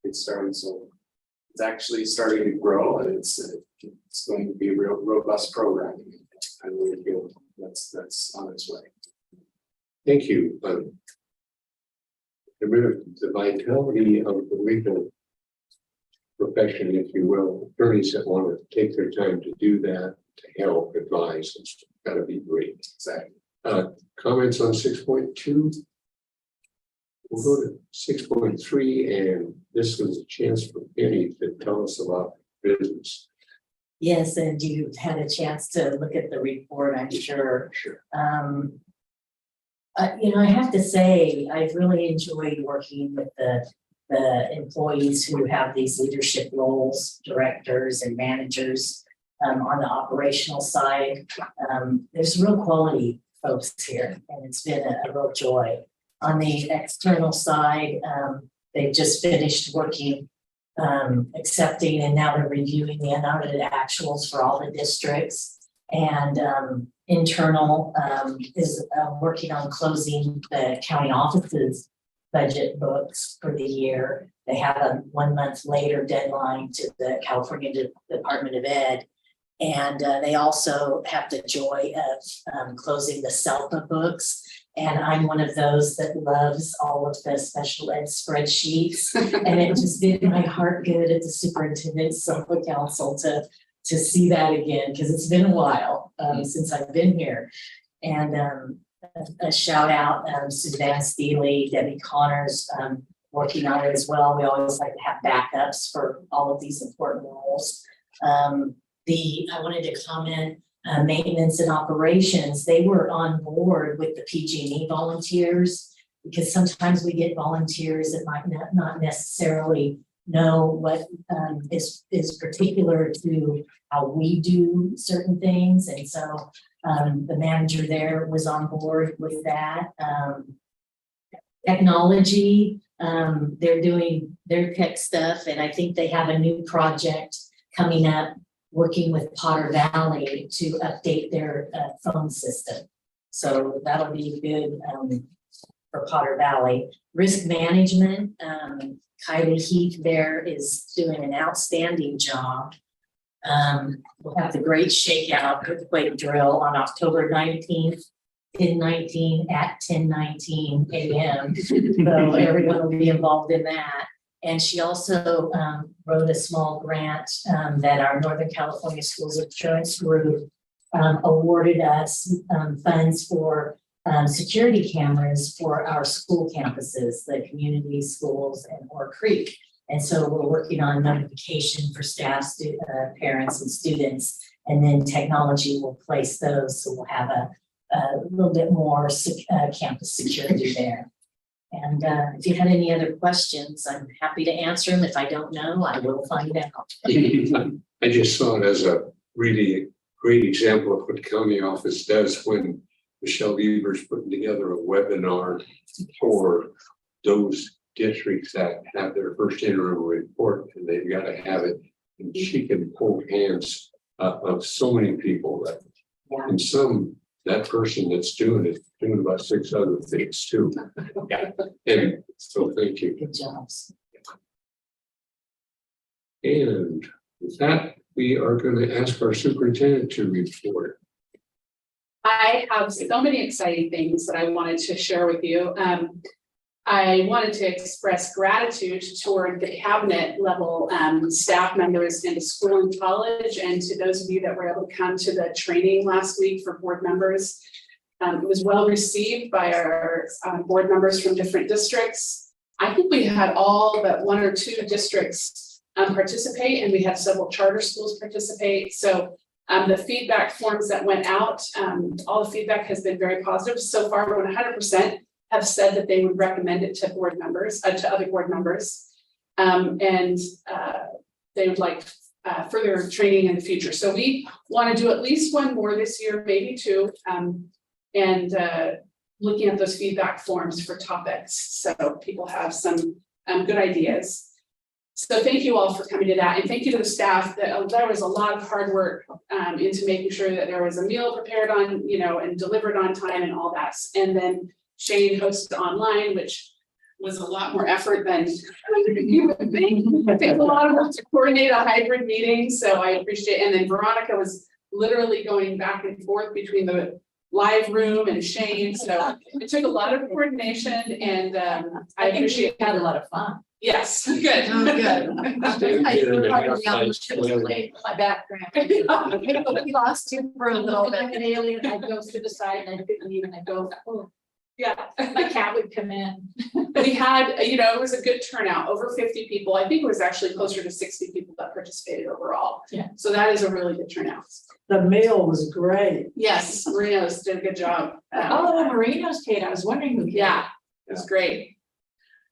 get started. So it's actually starting to grow, and it's going to be a real robust program. I really feel that's on its way. Thank you. The vitality of the legal profession, if you will, attorneys that want to take their time to do that, to help advise, it's got to be great. Exactly. Comments on 6.2? We'll go to 6.3, and this was a chance for Penny to tell us about business. Yes, and you had a chance to look at the report, I'm sure. Sure. I have to say, I've really enjoyed working with the employees who have these leadership roles, directors and managers on the operational side. There's real quality folks here, and it's been a real joy. On the external side, they've just finished working, accepting, and now they're reviewing the unaudited actuals for all the districts. And internal, is working on closing the county offices budget books for the year. They have a 1 month later deadline to the California Department of Ed. And they also have the joy of closing the SELPA books. And I'm one of those that loves all of the special ed spreadsheets. And it just did my heart good at the superintendent's SELPA council to see that again, because it's been a while since I've been here. And a shout out, Suzanne Steely, Debbie Connors, working on it as well. We always like to have backups for all of these important roles. I wanted to comment, maintenance and operations, they were on board with the PG&E volunteers, because sometimes we get volunteers that might not necessarily know what is particular to how we do certain things. And so the manager there was on board with that. Technology, they're doing their tech stuff, and I think they have a new project coming up working with Potter Valley to update their phone system. So that'll be good for Potter Valley. Risk management, Kylie Heath there is doing an outstanding job. We'll have the great shakeout earthquake drill on October 19th, 10:19 at 10:19 a.m. So everyone will be involved in that. And she also wrote a small grant that our Northern California Schools of Insurance Group awarded us funds for security cameras for our school campuses, the community schools and Oar Creek. And so we're working on notification for staff, parents and students, and then technology will place those. So we'll have a little bit more campus security there. And if you had any other questions, I'm happy to answer them. If I don't know, I will find out. I just saw it as a really great example of what the county office does when Michelle Beaver's putting together a webinar for those districts that have their first interim report, and they've got to have it. And she can pull hands of so many people that, and that person that's doing it, doing about 6 other things too. Yeah. And so thank you. Good jobs. And with that, we are going to ask our superintendent to report. I have so many exciting things that I wanted to share with you. I wanted to express gratitude toward the cabinet level staff members in the school and college, and to those of you that were able to come to the training last week for board members. It was well received by our board members from different districts. I think we had all but 1 or 2 districts participate, and we had several charter schools participate. So the feedback forms that went out, all the feedback has been very positive. So far, 100% have said that they would recommend it to board members, to other board members. And they would like further training in the future. So we want to do at least 1 more this year, maybe 2, and looking at those feedback forms for topics. So people have some good ideas. So thank you all for coming to that. And thank you to the staff. That there was a lot of hard work into making sure that there was a meal prepared on, and delivered on time and all that. And then Shane hosted online, which was a lot more effort than you would think. It takes a lot of work to coordinate a hybrid meeting, so I appreciate it. And then Veronica was literally going back and forth between the live room and Shane, so it took a lot of coordination, and I appreciate We had a lot of fun. Yes, good. Oh, good. My background. We lost you for a little bit. Like an alien, I'd go to the side and I couldn't even, I'd go, oh, Yeah. my cat would come in. We had, it was a good turnout, over 50 people. I think it was actually closer to 60 people that participated overall. Yeah. So that is a really good turnout. The meal was great. Yes, Marinos did a good job. Oh, Marino's Kate, I was wondering who. Yeah, it was great.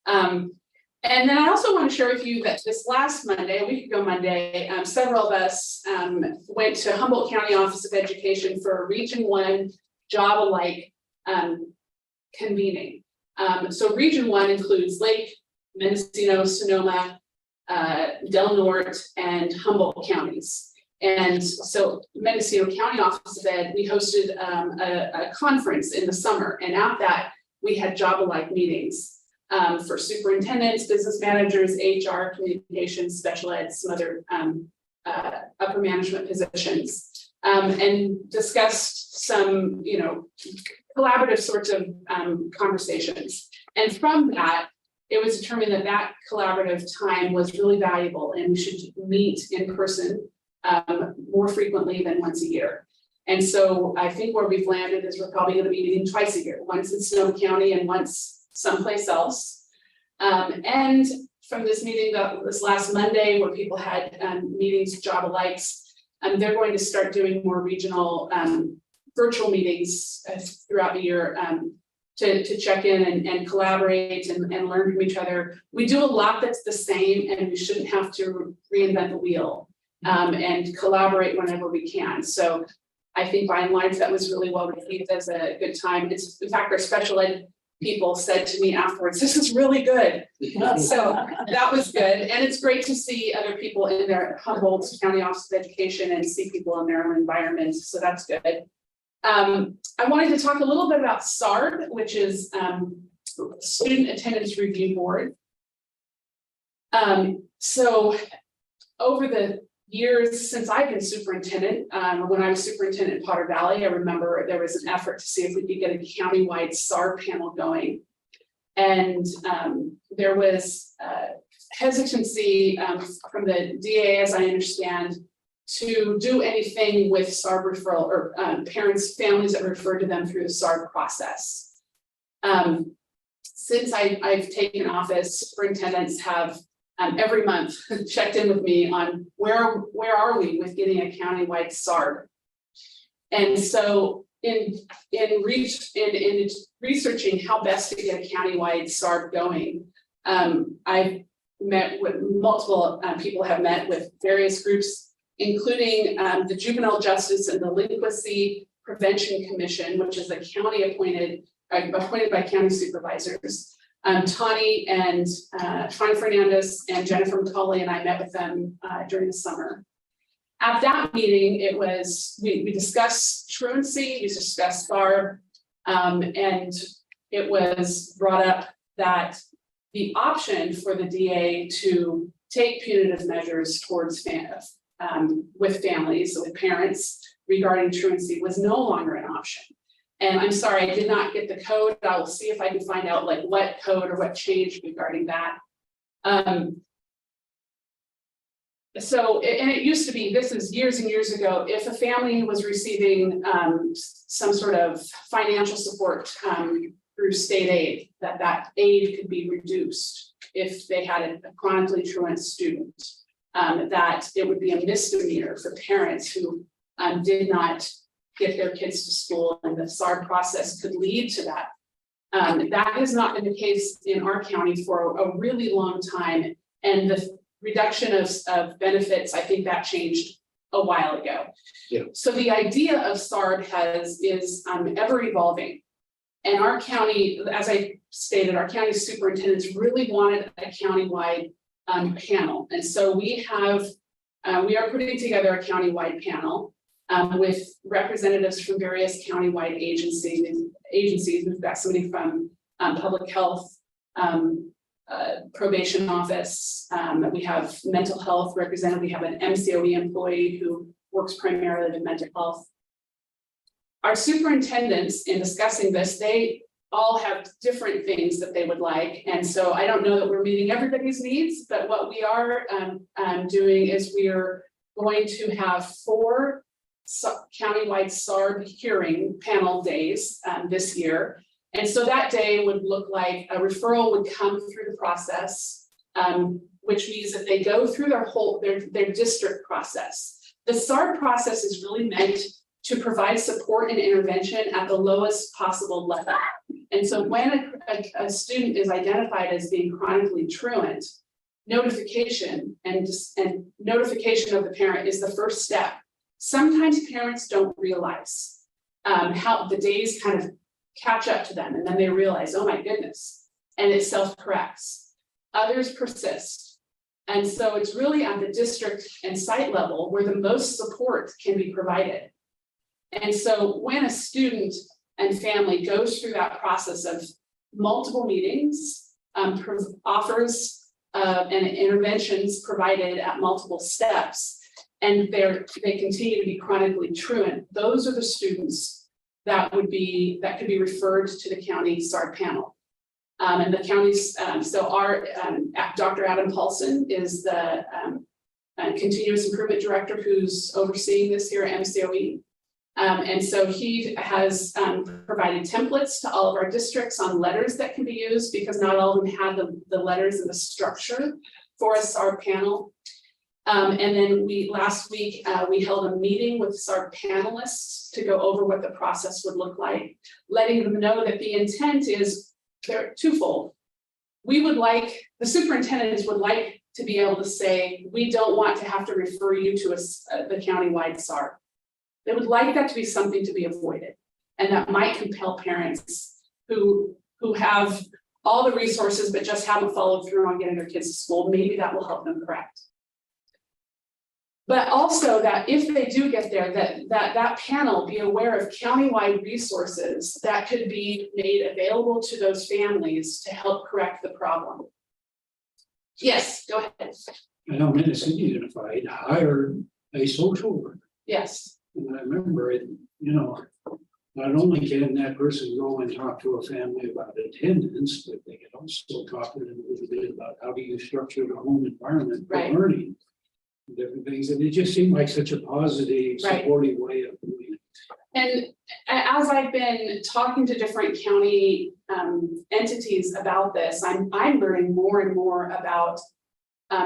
And then I also want to share with you that this last Monday, a week ago Monday, several of us went to Humboldt County Office of Education for a Region 1 job alike convening. So Region 1 includes Lake, Mendocino, Sonoma, Del Norte, and Humboldt counties. And so Mendocino County Office of Ed, we hosted a conference in the summer, and at that, we had job-alike meetings for superintendents, business managers, HR, communications, special ed, some other upper management positions, and discussed some, collaborative sorts of conversations. And from that, it was determined that that collaborative time was really valuable, and we should meet in person more frequently than once a year. And so I think where we've landed is we're probably going to be meeting twice a year, once in Sonoma County and once someplace else. And from this meeting this last Monday, where people had meetings, job alikes, they're going to start doing more regional virtual meetings throughout the year to check in and collaborate and learn from each other. We do a lot that's the same, and we shouldn't have to reinvent the wheel and collaborate whenever we can. So I think by and large, that was really well received as a good time. It's, in fact, our special ed people said to me afterwards, "This is really good." So that was good. And it's great to see other people in their Humboldt County Office of Education and see people in their own environments. So that's good. I wanted to talk a little bit about SARB, which is Student Attendance Review Board. So over the years since I've been superintendent, when I was superintendent in Potter Valley, I remember there was an effort to see if we could get a countywide SARB panel going. And there was hesitancy from the DA, as I understand, to do anything with SARB referral or parents, families that refer to them through the SARB process. Since I've taken office, superintendents have every month checked in with me on where are we with getting a countywide SARB. And so in researching how best to get a countywide SARB going, I've met with multiple people have met with various groups, including the Juvenile Justice and Delinquency Prevention Commission, which is a county appointed by county supervisors. Tani Fernandez and Jennifer McCauley and I met with them during the summer. At that meeting, we discussed truancy, we discussed SARB, and it was brought up that the option for the DA to take punitive measures towards with families, with parents regarding truancy was no longer an option. And I'm sorry, I did not get the code. I will see if I can find out like what code or what changed regarding that. So it used to be, this is years and years ago, if a family was receiving some sort of financial support through state aid, that aid could be reduced if they had a chronically truant student. That it would be a misdemeanor for parents who did not get their kids to school, and the SARB process could lead to that. That has not been the case in our county for a really long time, and the reduction of benefits, I think that changed a while ago. Yeah. So the idea of SARB is ever evolving, and our county, as I stated, our county superintendents really wanted a countywide panel, and so we are putting together a countywide panel. With representatives from various countywide agencies. We've got somebody from public health, probation office. We have mental health representative. We have an MCOE employee who works primarily with mental health. Our superintendents, in discussing this, they all have different things that they would like. And so I don't know that we're meeting everybody's needs, but what we are doing is we are going to have 4 countywide SARB hearing panel days this year. And so that day would look like a referral would come through the process, which means that they go through their district process. The SARB process is really meant to provide support and intervention at the lowest possible level. And so when a student is identified as being chronically truant, notification and notification of the parent is the first step. Sometimes parents don't realize how the days kind of catch up to them, and then they realize, oh my goodness, and it self-corrects. Others persist. And so it's really at the district and site level where the most support can be provided. And so when a student and family goes through that process of multiple meetings, offers and interventions provided at multiple steps, and they continue to be chronically truant, those are the students that could be referred to the county SARD panel. And the counties, so our Dr. Adam Paulson is the continuous improvement director who's overseeing this here at MCOE. And so he has provided templates to all of our districts on letters that can be used, because not all of them have the letters and the structure for a SARD panel. And then last week, we held a meeting with SARD panelists to go over what the process would look like, letting them know that the intent is they're twofold. The superintendents would like to be able to say, we don't want to have to refer you to the countywide SARD. They would like that to be something to be avoided. And that might compel parents who have all the resources, but just haven't followed through on getting their kids to school. Maybe that will help them correct. But also that if they do get there, that panel be aware of countywide resources that could be made available to those families to help correct the problem. Yes, go ahead. I know Mendocino Unified hired a social worker. Yes. And I remember it, not only can that person go and talk to a family about attendance, but they can also talk to them a little bit about how do you structure the home environment for Right. learning. Different things, and it just seemed like such a positive, Right. supportive way of doing it. And as I've been talking to different county entities about this, I'm learning more and more about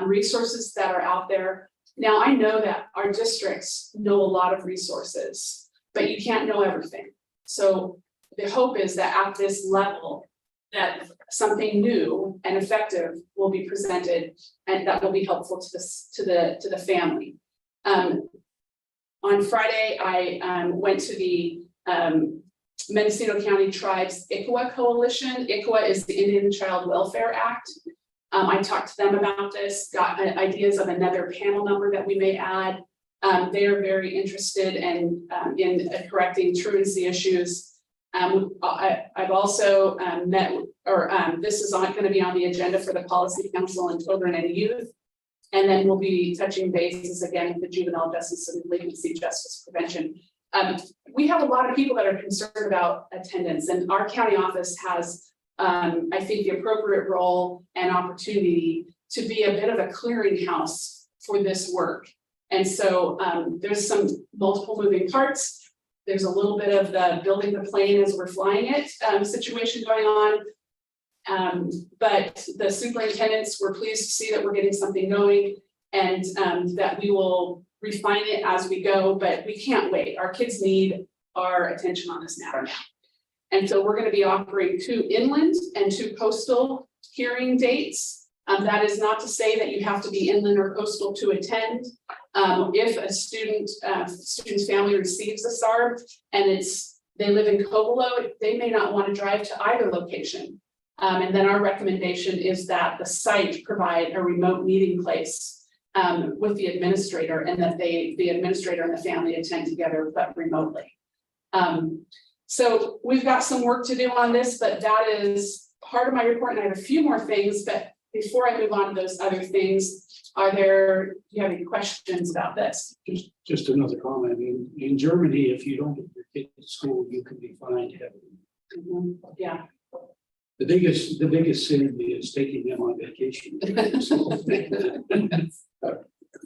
resources that are out there. Now, I know that our districts know a lot of resources, but you can't know everything. So the hope is that at this level, that something new and effective will be presented, and that will be helpful to the family. On Friday, I went to the Mendocino County Tribes ICWA Coalition. ICWA is the Indian Child Welfare Act. I talked to them about this, got ideas of another panel number that we may add. They are very interested in correcting truancy issues. I've also met, this is going to be on the agenda for the Policy Council on Children and Youth. And then we'll be touching bases again with the Juvenile Justice and Delinquency Justice Prevention. We have a lot of people that are concerned about attendance, and our county office has, I think, the appropriate role and opportunity to be a bit of a clearinghouse for this work. And so there's some multiple moving parts. There's a little bit of the building the plane as we're flying it situation going on. But the superintendents were pleased to see that we're getting something going, and that we will refine it as we go, but we can't wait. Our kids need our attention on this matter now. And so we're going to be offering 2 inland and 2 coastal hearing dates. That is not to say that you have to be inland or coastal to attend. If a student's family receives a SARB and they live in Covelo, they may not want to drive to either location. And then our recommendation is that the site provide a remote meeting place with the administrator, and that the administrator and the family attend together but remotely. So we've got some work to do on this, but that is part of my report, and I have a few more things. But before I move on to those other things, do you have any questions about this? Just another comment. I mean, in Germany, if you don't get your kid to school, you can be fined heavily. Yeah. The biggest sin is taking them on vacation.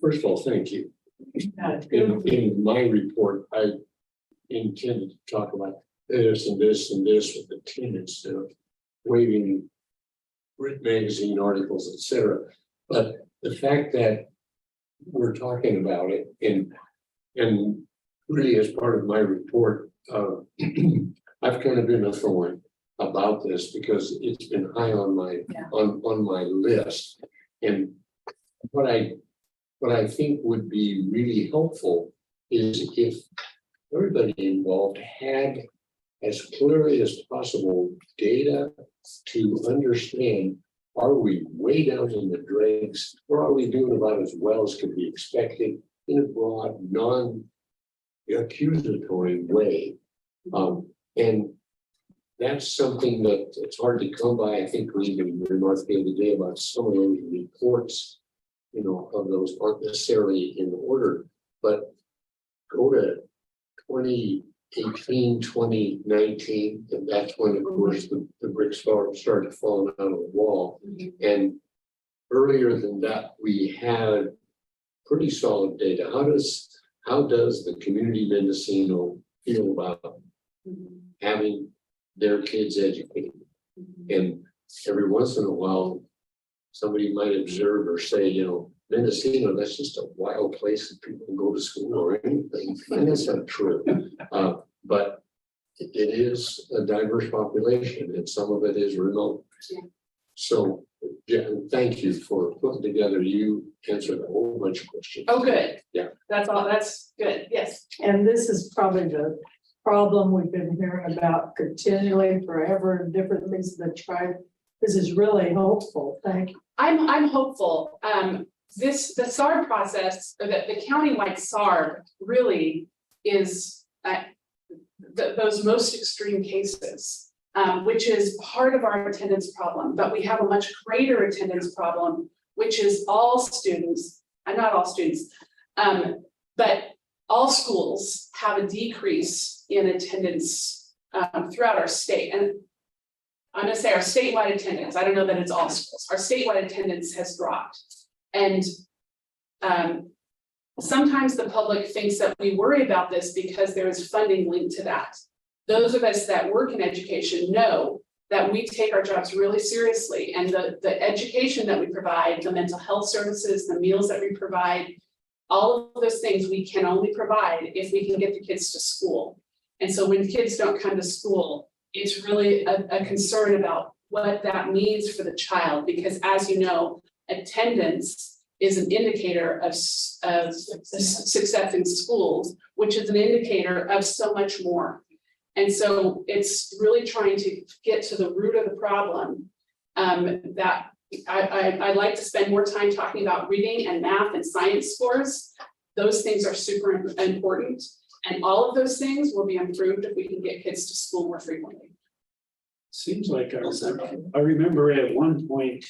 First of all, thank you. In my report, I intended to talk about this and this and this with the tenants of waiving written magazine articles, etc. But the fact that we're talking about it and really as part of my report, I've kind of been a thorn about this because it's been high on my on my list. And what I think would be really helpful is if everybody involved had as clearly as possible data to understand are we way down in the dregs, or are we doing about as well as could be expected in a broad, non-accusatory way? And that's something that it's hard to come by. I think we even remarked the other day about some of those reports, you know, of those aren't necessarily in order, but go to 2018, 2019, and that's when, of course, the bricks started falling out of the wall. And earlier than that, we had pretty solid data. How does the community of Mendocino feel about having their kids educated? And every once in a while, somebody might observe or say, you know, Mendocino, that's just a wild place that people can go to school or anything. And that's not true. But it is a diverse population and some of it is remote. Yeah. So, yeah, thank you for putting together. You answered a whole bunch of questions. Oh, good. Yeah. That's all, that's good, yes. And this is probably the problem we've been hearing about continually forever in different things that tribe. This is really hopeful. Thank you. I'm hopeful. The SARB process, or the countywide SARB really is those most extreme cases, which is part of our attendance problem, but we have a much greater attendance problem, which is all students, and not all students, but all schools have a decrease in attendance throughout our state. And I'm gonna say our statewide attendance, I don't know that it's all schools, our statewide attendance has dropped. And sometimes the public thinks that we worry about this because there is funding linked to that. Those of us that work in education know that we take our jobs really seriously, and the education that we provide, the mental health services, the meals that we provide, all of those things we can only provide if we can get the kids to school. And so when kids don't come to school, it's really a concern about what that means for the child, because as you know, attendance is an indicator of success in schools, which is an indicator of so much more. And so it's really trying to get to the root of the problem. That I'd like to spend more time talking about reading and math and science scores. Those things are super important. And all of those things will be improved if we can get kids to school more frequently. Seems like I remember at one point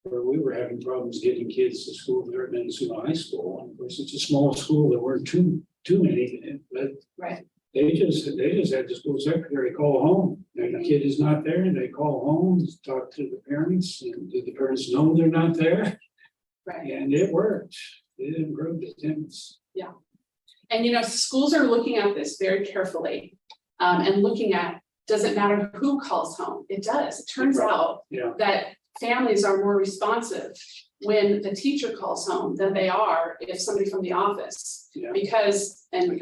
where we were having problems getting kids to school there at Mendocino High School. And of course, it's a small school, there weren't too many, but Right. they just had the school secretary call home. And the kid is not there, and they call home, talk to the parents, and do the parents know they're not there? Right. And it worked. It improved attendance. And you know, schools are looking at this very carefully, and looking at, does it matter who calls home? It does. It turns out Yeah. that families are more responsive when the teacher calls home than they are if somebody from the office. Yeah. Because, and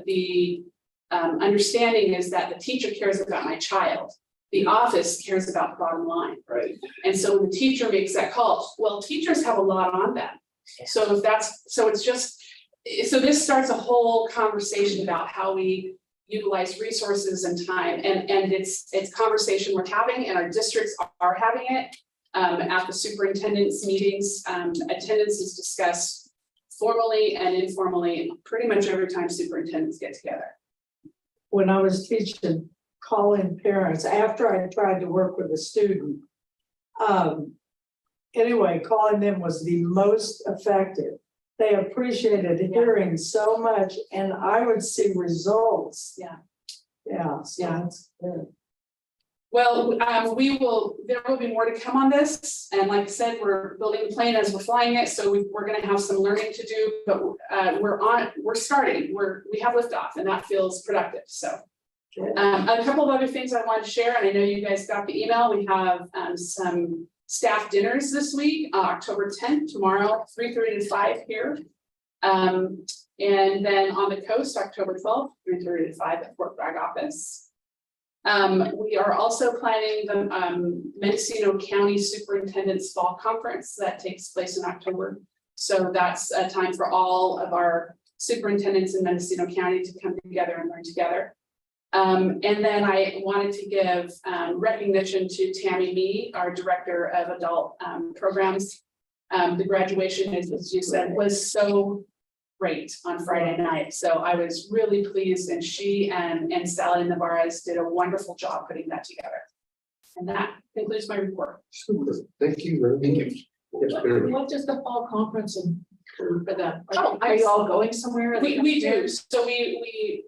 the understanding is that the teacher cares about my child. The office cares about the bottom line. Right. And so when the teacher makes that call, well, teachers have a lot on them. So if that's, so it's just, so this starts a whole conversation about how we utilize resources and time, and it's conversation we're having, and our districts are having it. At the superintendent's meetings, attendance is discussed formally and informally, pretty much every time superintendents get together. When I was teaching, calling parents, after I tried to work with a student. Anyway, calling them was the most effective. They appreciated hearing so much, and I would see results. Yeah. Yeah, so Yeah. that's good. Well, there will be more to come on this, and like I said, we're building the plane as we're flying it, so we're gonna have some learning to do, but we're starting, we have liftoff, and that feels productive, so. A couple of other things I wanted to share, and I know you guys got the email, we have some staff dinners this week, October 10th, tomorrow, 3:30 to 5 here. And then on the coast, October 12th, 3:30 to 5 at Fort Bragg office. We are also planning the Mendocino County Superintendent's Fall Conference that takes place in October. So that's a time for all of our superintendents in Mendocino County to come together and learn together. And then I wanted to give recognition to Tammy Mee, our Director of Adult Programs. The graduation, as you said, was so great on Friday night. So I was really pleased, and she and Sally Navarez did a wonderful job putting that together. And that concludes my report. Super, thank you very much. Yes, very much. What does the fall conference include for them? Oh, Are you all going somewhere? We do, so we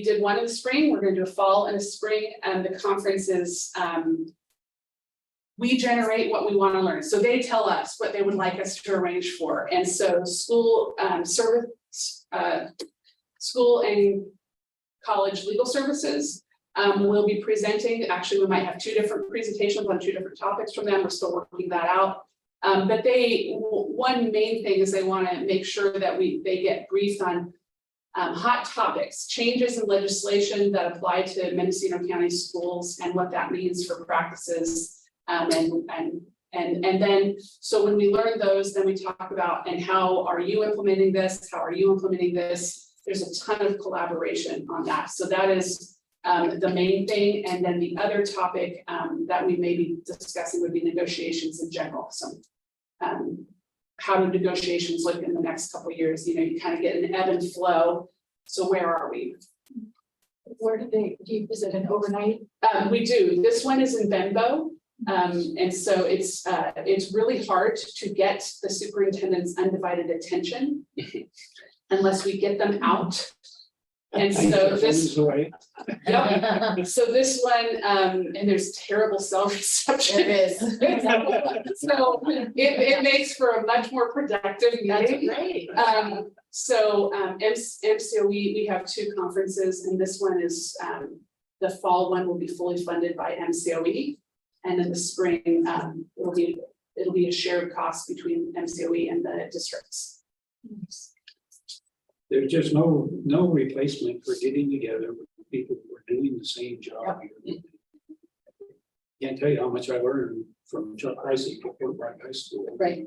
did one in the spring, we're gonna do a fall and a spring, and the conference is, we generate what we want to learn, so they tell us what they would like us to arrange for, and so school, school and college legal services will be presenting. Actually, we might have two different presentations on two different topics from them, we're still working that out. But one main thing is they want to make sure that they get briefed on hot topics, changes in legislation that apply to Mendocino County schools and what that means for practices. And then, so when we learn those, then we talk about, and how are you implementing this? How are you implementing this? There's a ton of collaboration on that. So that is the main thing. And then the other topic that we may be discussing would be negotiations in general. So how do negotiations look in the next couple of years? You know, you kind of get an ebb and flow. So where are we? Where is it an overnight? We do. This one is in Benbow. And so it's really hard to get the superintendent's undivided attention unless we get them out. And so this, yep. So this one, and there's terrible cell reception. It is. So it makes for a much more productive meeting. Great. MCO, we have two conferences, and this one is, the fall one will be fully funded by MCOE. And in the spring, it'll be a shared cost between MCOE and the districts. There's just no replacement for getting together with people who are doing the same job. Can't tell you how much I learned from Chuck Pricey at Fort Bragg High School. Right.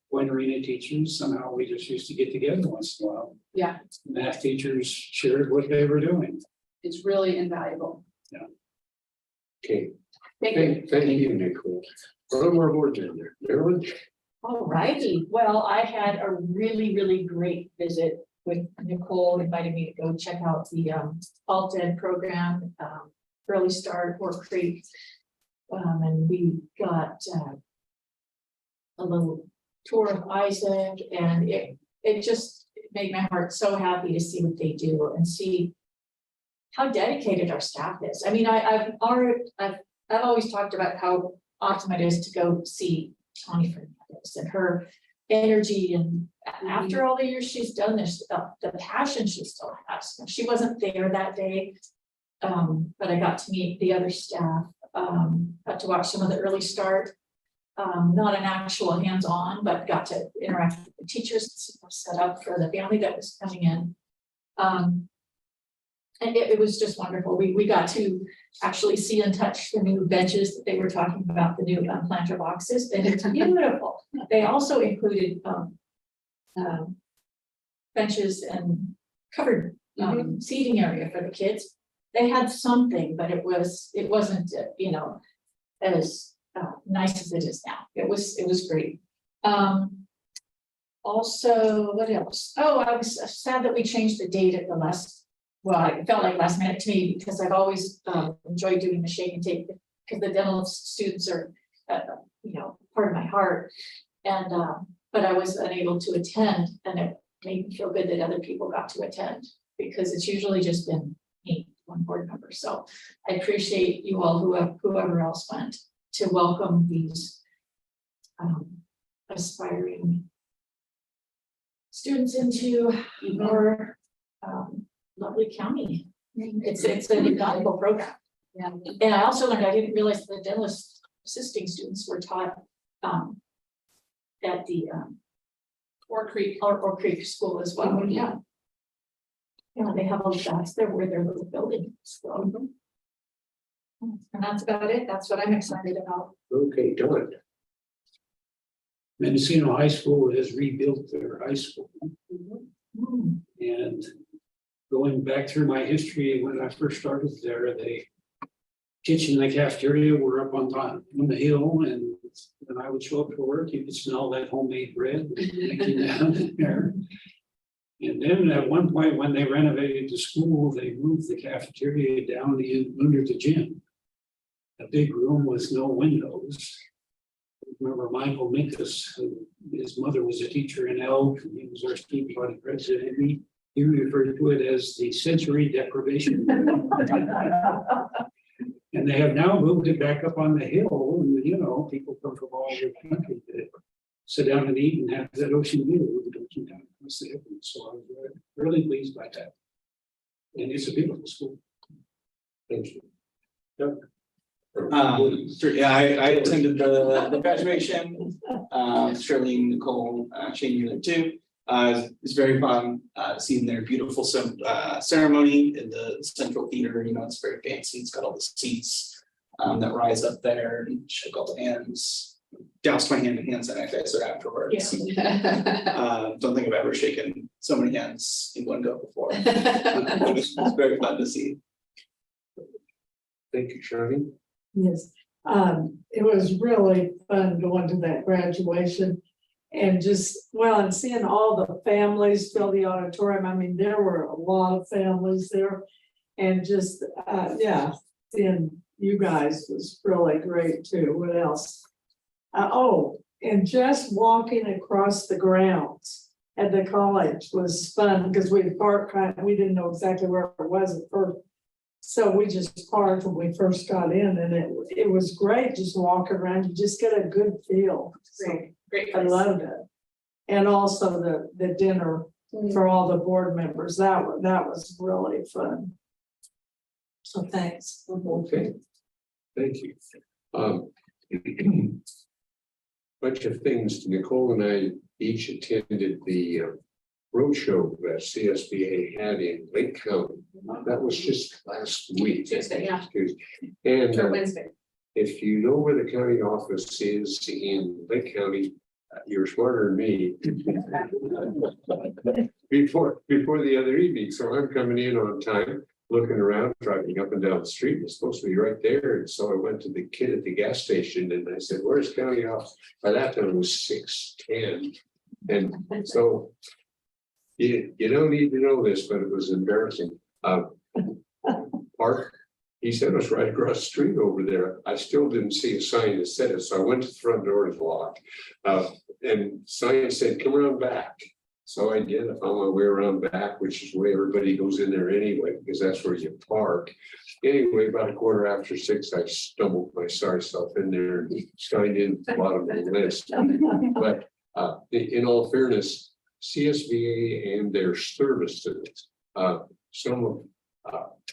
When arena teachers, somehow we just used to get together once in a while. Yeah, Math teachers shared what they were doing. it's really invaluable. Okay, Thank you. thank you, Nicole. One more board member, Marilyn. All righty. Well, I had a really, really great visit with Nicole, invited me to go check out the alt ed program, early start or Creek. And we got a little tour of Isaac, and it just made my heart so happy to see what they do and see how dedicated our staff is. I mean, I've always talked about how awesome it is to go see Tawny Fernandez and her energy, and after all the years she's done this, the passion she still has. She wasn't there that day, but I got to meet the other staff, got to watch some of the early start, not an actual hands-on, but got to interact with the teachers, set up for the family that was coming in. And it was just wonderful. We got to actually see and touch the new benches that they were talking about, the new planter boxes, and it's beautiful. They also included benches and covered seating area for the kids. They had something, but it wasn't as nice as it is now. It was great. Also, what else? Oh, I was sad that we changed the date at the last. Well, it felt like last minute to me, because I've always enjoyed doing the shake and take, because the dental students are, part of my heart. And but I was unable to attend, and it made me feel good that other people got to attend, because it's usually just been me, one board member. So I appreciate you all, whoever else went, to welcome these aspiring students into our lovely county. It's an invaluable program. Yeah. And I also learned, I didn't realize the dental assisting students were taught at the Or Creek School as well. Yeah. Yeah, they have all the that's there where their little building. So. And that's about it. That's what I'm excited about. Okay, Don. Mendocino High School has rebuilt their high school, and going back through my history, when I first started there, the kitchen and the cafeteria were up on the hill, and when I would show up for work, you could smell that homemade bread making down there. And then at one point, when they renovated the school, they moved the cafeteria down under the gym. A big room with no windows. Remember Michael Minkus, his mother was a teacher in Elk, and he was our student body president. He referred to it as the sensory deprivation. And they have now moved it back up on the hill, and you know, people come from all over the country to sit down and eat and have that ocean view. Down across the hill. So I was really pleased by that. And it's a beautiful school. Thank you. Yeah, I attended the graduation, Shirley, Nicole, Shane, you there too. It's very fun, seeing their beautiful ceremony in the central theater. You know, it's very fancy. It's got all the seats that rise up there and shake all the hands. Doused my hand in hand sanitizer afterwards. Don't think I've ever shaken so many hands in one go before. It's very fun to see. Thank you, Shirley. Yes, it was really fun going to that graduation. And just, well, and seeing all the families fill the auditorium. I mean, there were a lot of families there. And just, yeah, seeing you guys was really great too. What else? Oh, and just walking across the grounds at the college was fun because we parked, we didn't know exactly where it was at first. So we just parked when we first got in, and it was great just walking around. You just get a good feel. Great. I loved it. And also the dinner for all the board members. That was really fun. So thanks. Okay, thank you. Bunch of things. Nicole and I each attended the roadshow that CSBA had in Lake County. That was just last week. Tuesday, yeah. And Or Wednesday. if you know where the county office is in Lake County, you're smarter than me. Before the other evening, so I'm coming in on time, looking around, driving up and down the street. It's supposed to be right there, and so I went to the kid at the gas station and I said, "Where's county office?" By that time it was 6:10, and so you don't need to know this, but it was embarrassing. Park. He said it was right across the street over there. I still didn't see a sign that said it, so I went to the front door, it was locked. And sign said, "Come around back." So I did. I found my way around back, which is the way everybody goes in there anyway, because that's where you park. Anyway, about 6:15, I stumbled my sorry self in there and signed in at the bottom of the list. But in all fairness, CSBA and their services, some of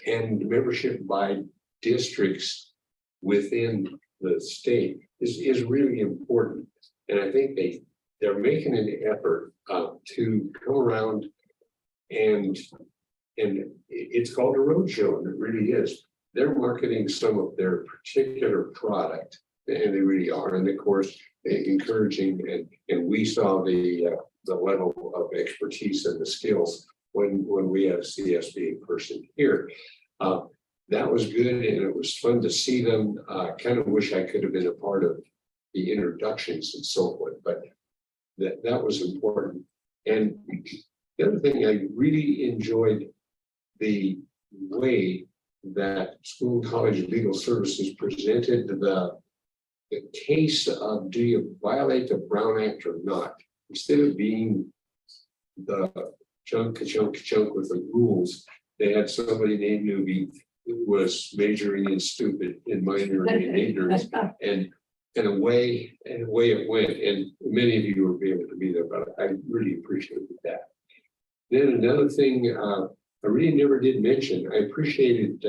and membership by districts within the state is really important. And I think they're making an effort to come around and it's called a roadshow, and it really is. They're marketing some of their particular product, and they really are. And of course, encouraging and we saw the level of expertise and the skills when we had a CSB person here. That was good, and it was fun to see them. Kind of wish I could have been a part of the introductions and so forth, but that was important. And the other thing, I really enjoyed the way that School College of Legal Services presented the case of, do you violate the Brown Act or not? Instead of being the chunk with the rules, they had somebody named Newbie who was majoring in stupid and minoring in ignorance, and away it went. And many of you were able to be there, but I really appreciated that. Then another thing I really never did mention, I appreciated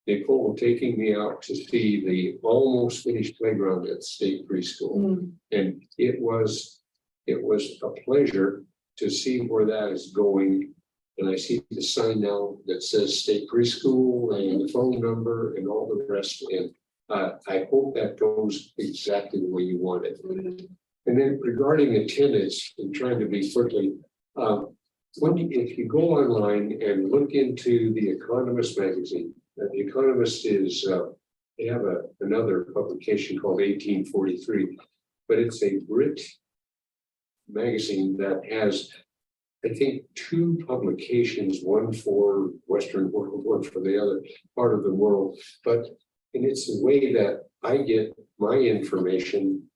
Nicole taking me out to see the almost finished playground at State Preschool. And it was a pleasure to see where that is going. And I see the sign now that says State Preschool and the phone number and all the rest. And I hope that goes exactly the way you want it. And then regarding attendance, and trying to be quickly, if you go online and look into the Economist magazine, the Economist is, they have another publication called 1843, but it's a Brit magazine that has, I think, two publications, one for Western world, one for the other part of the world. But and it's the way that I get my information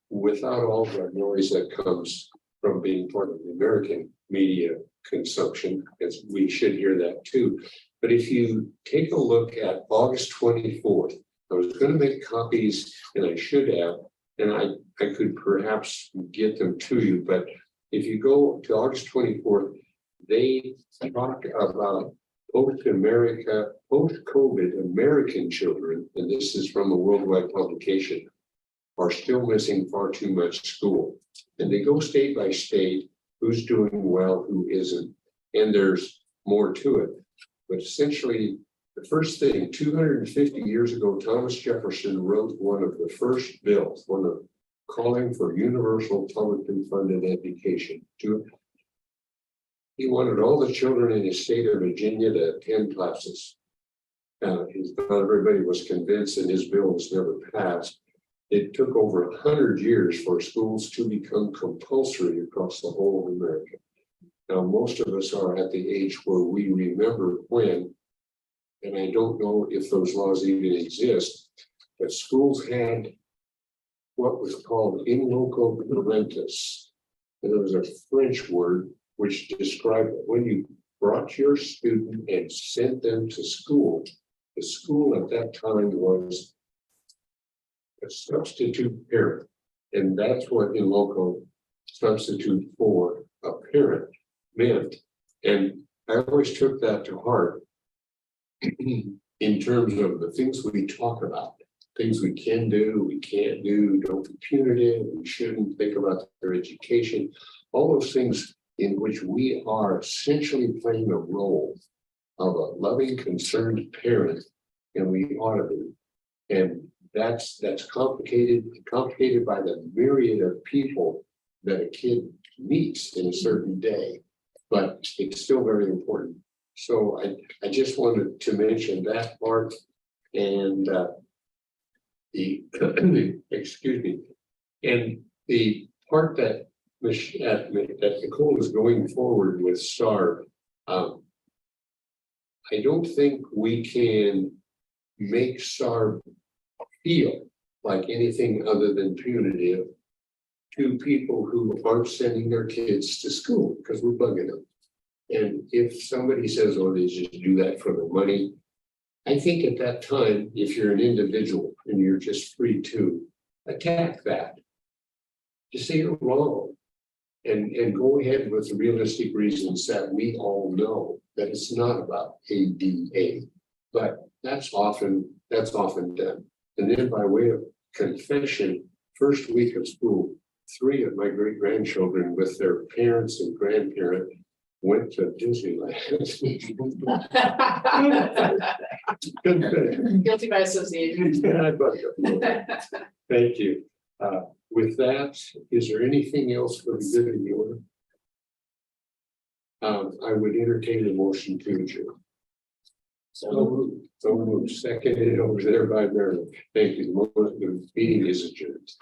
without all the noise that comes from being part of the American media consumption, as we should hear that too. But if you take a look at August 24th, I was going to make copies, and I should have, and I could perhaps get them to you, but if you go to August 24th, they talk about post-COVID American children, and this is from a worldwide publication, are still missing far too much school. And they go state by state, who's doing well, who isn't, and there's more to it. But essentially, the first thing, 250 years ago, Thomas Jefferson wrote one of the first bills, one of calling for universal publicly funded education. He wanted all the children in his state of Virginia to attend classes. Not everybody was convinced, and his bill was never passed. It took over 100 years for schools to become compulsory across the whole of America. Now, most of us are at the age where we remember when, and I don't know if those laws even exist, but schools had what was called in loco parentis. And it was a French word which described when you brought your student and sent them to school. The school at that time was a substitute parent. And that's what in loco substitute for a parent meant. And I always took that to heart in terms of the things we talk about, things we can do, we can't do, don't be punitive, we shouldn't think about their education, all those things in which we are essentially playing a role of a loving, concerned parent, and we ought to be. And that's complicated by the myriad of people that a kid meets in a certain day, but it's still very important. So I just wanted to mention that part, and the excuse me, and the part that Nicole is going forward with SAR. I don't think we can make SAR feel like anything other than punitive to people who aren't sending their kids to school because we're bugging them. And if somebody says, oh, they just do that for the money, I think at that time, if you're an individual and you're just free to attack that, just say you're wrong and go ahead with the realistic reasons that we all know that it's not about ADA, but that's often done. And then by way of confession, first week of school, 3 of my great-grandchildren with their parents and grandparents went to Disneyland. Guilty by association. Thank you. With that, is there anything else for the good of the order? I would entertain a motion to adjourn. So moved. Seconded over there by Marilyn. Thank you. The meeting is adjourned.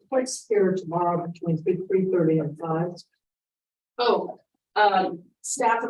What's here tomorrow between 3:30 and 5? Oh, staff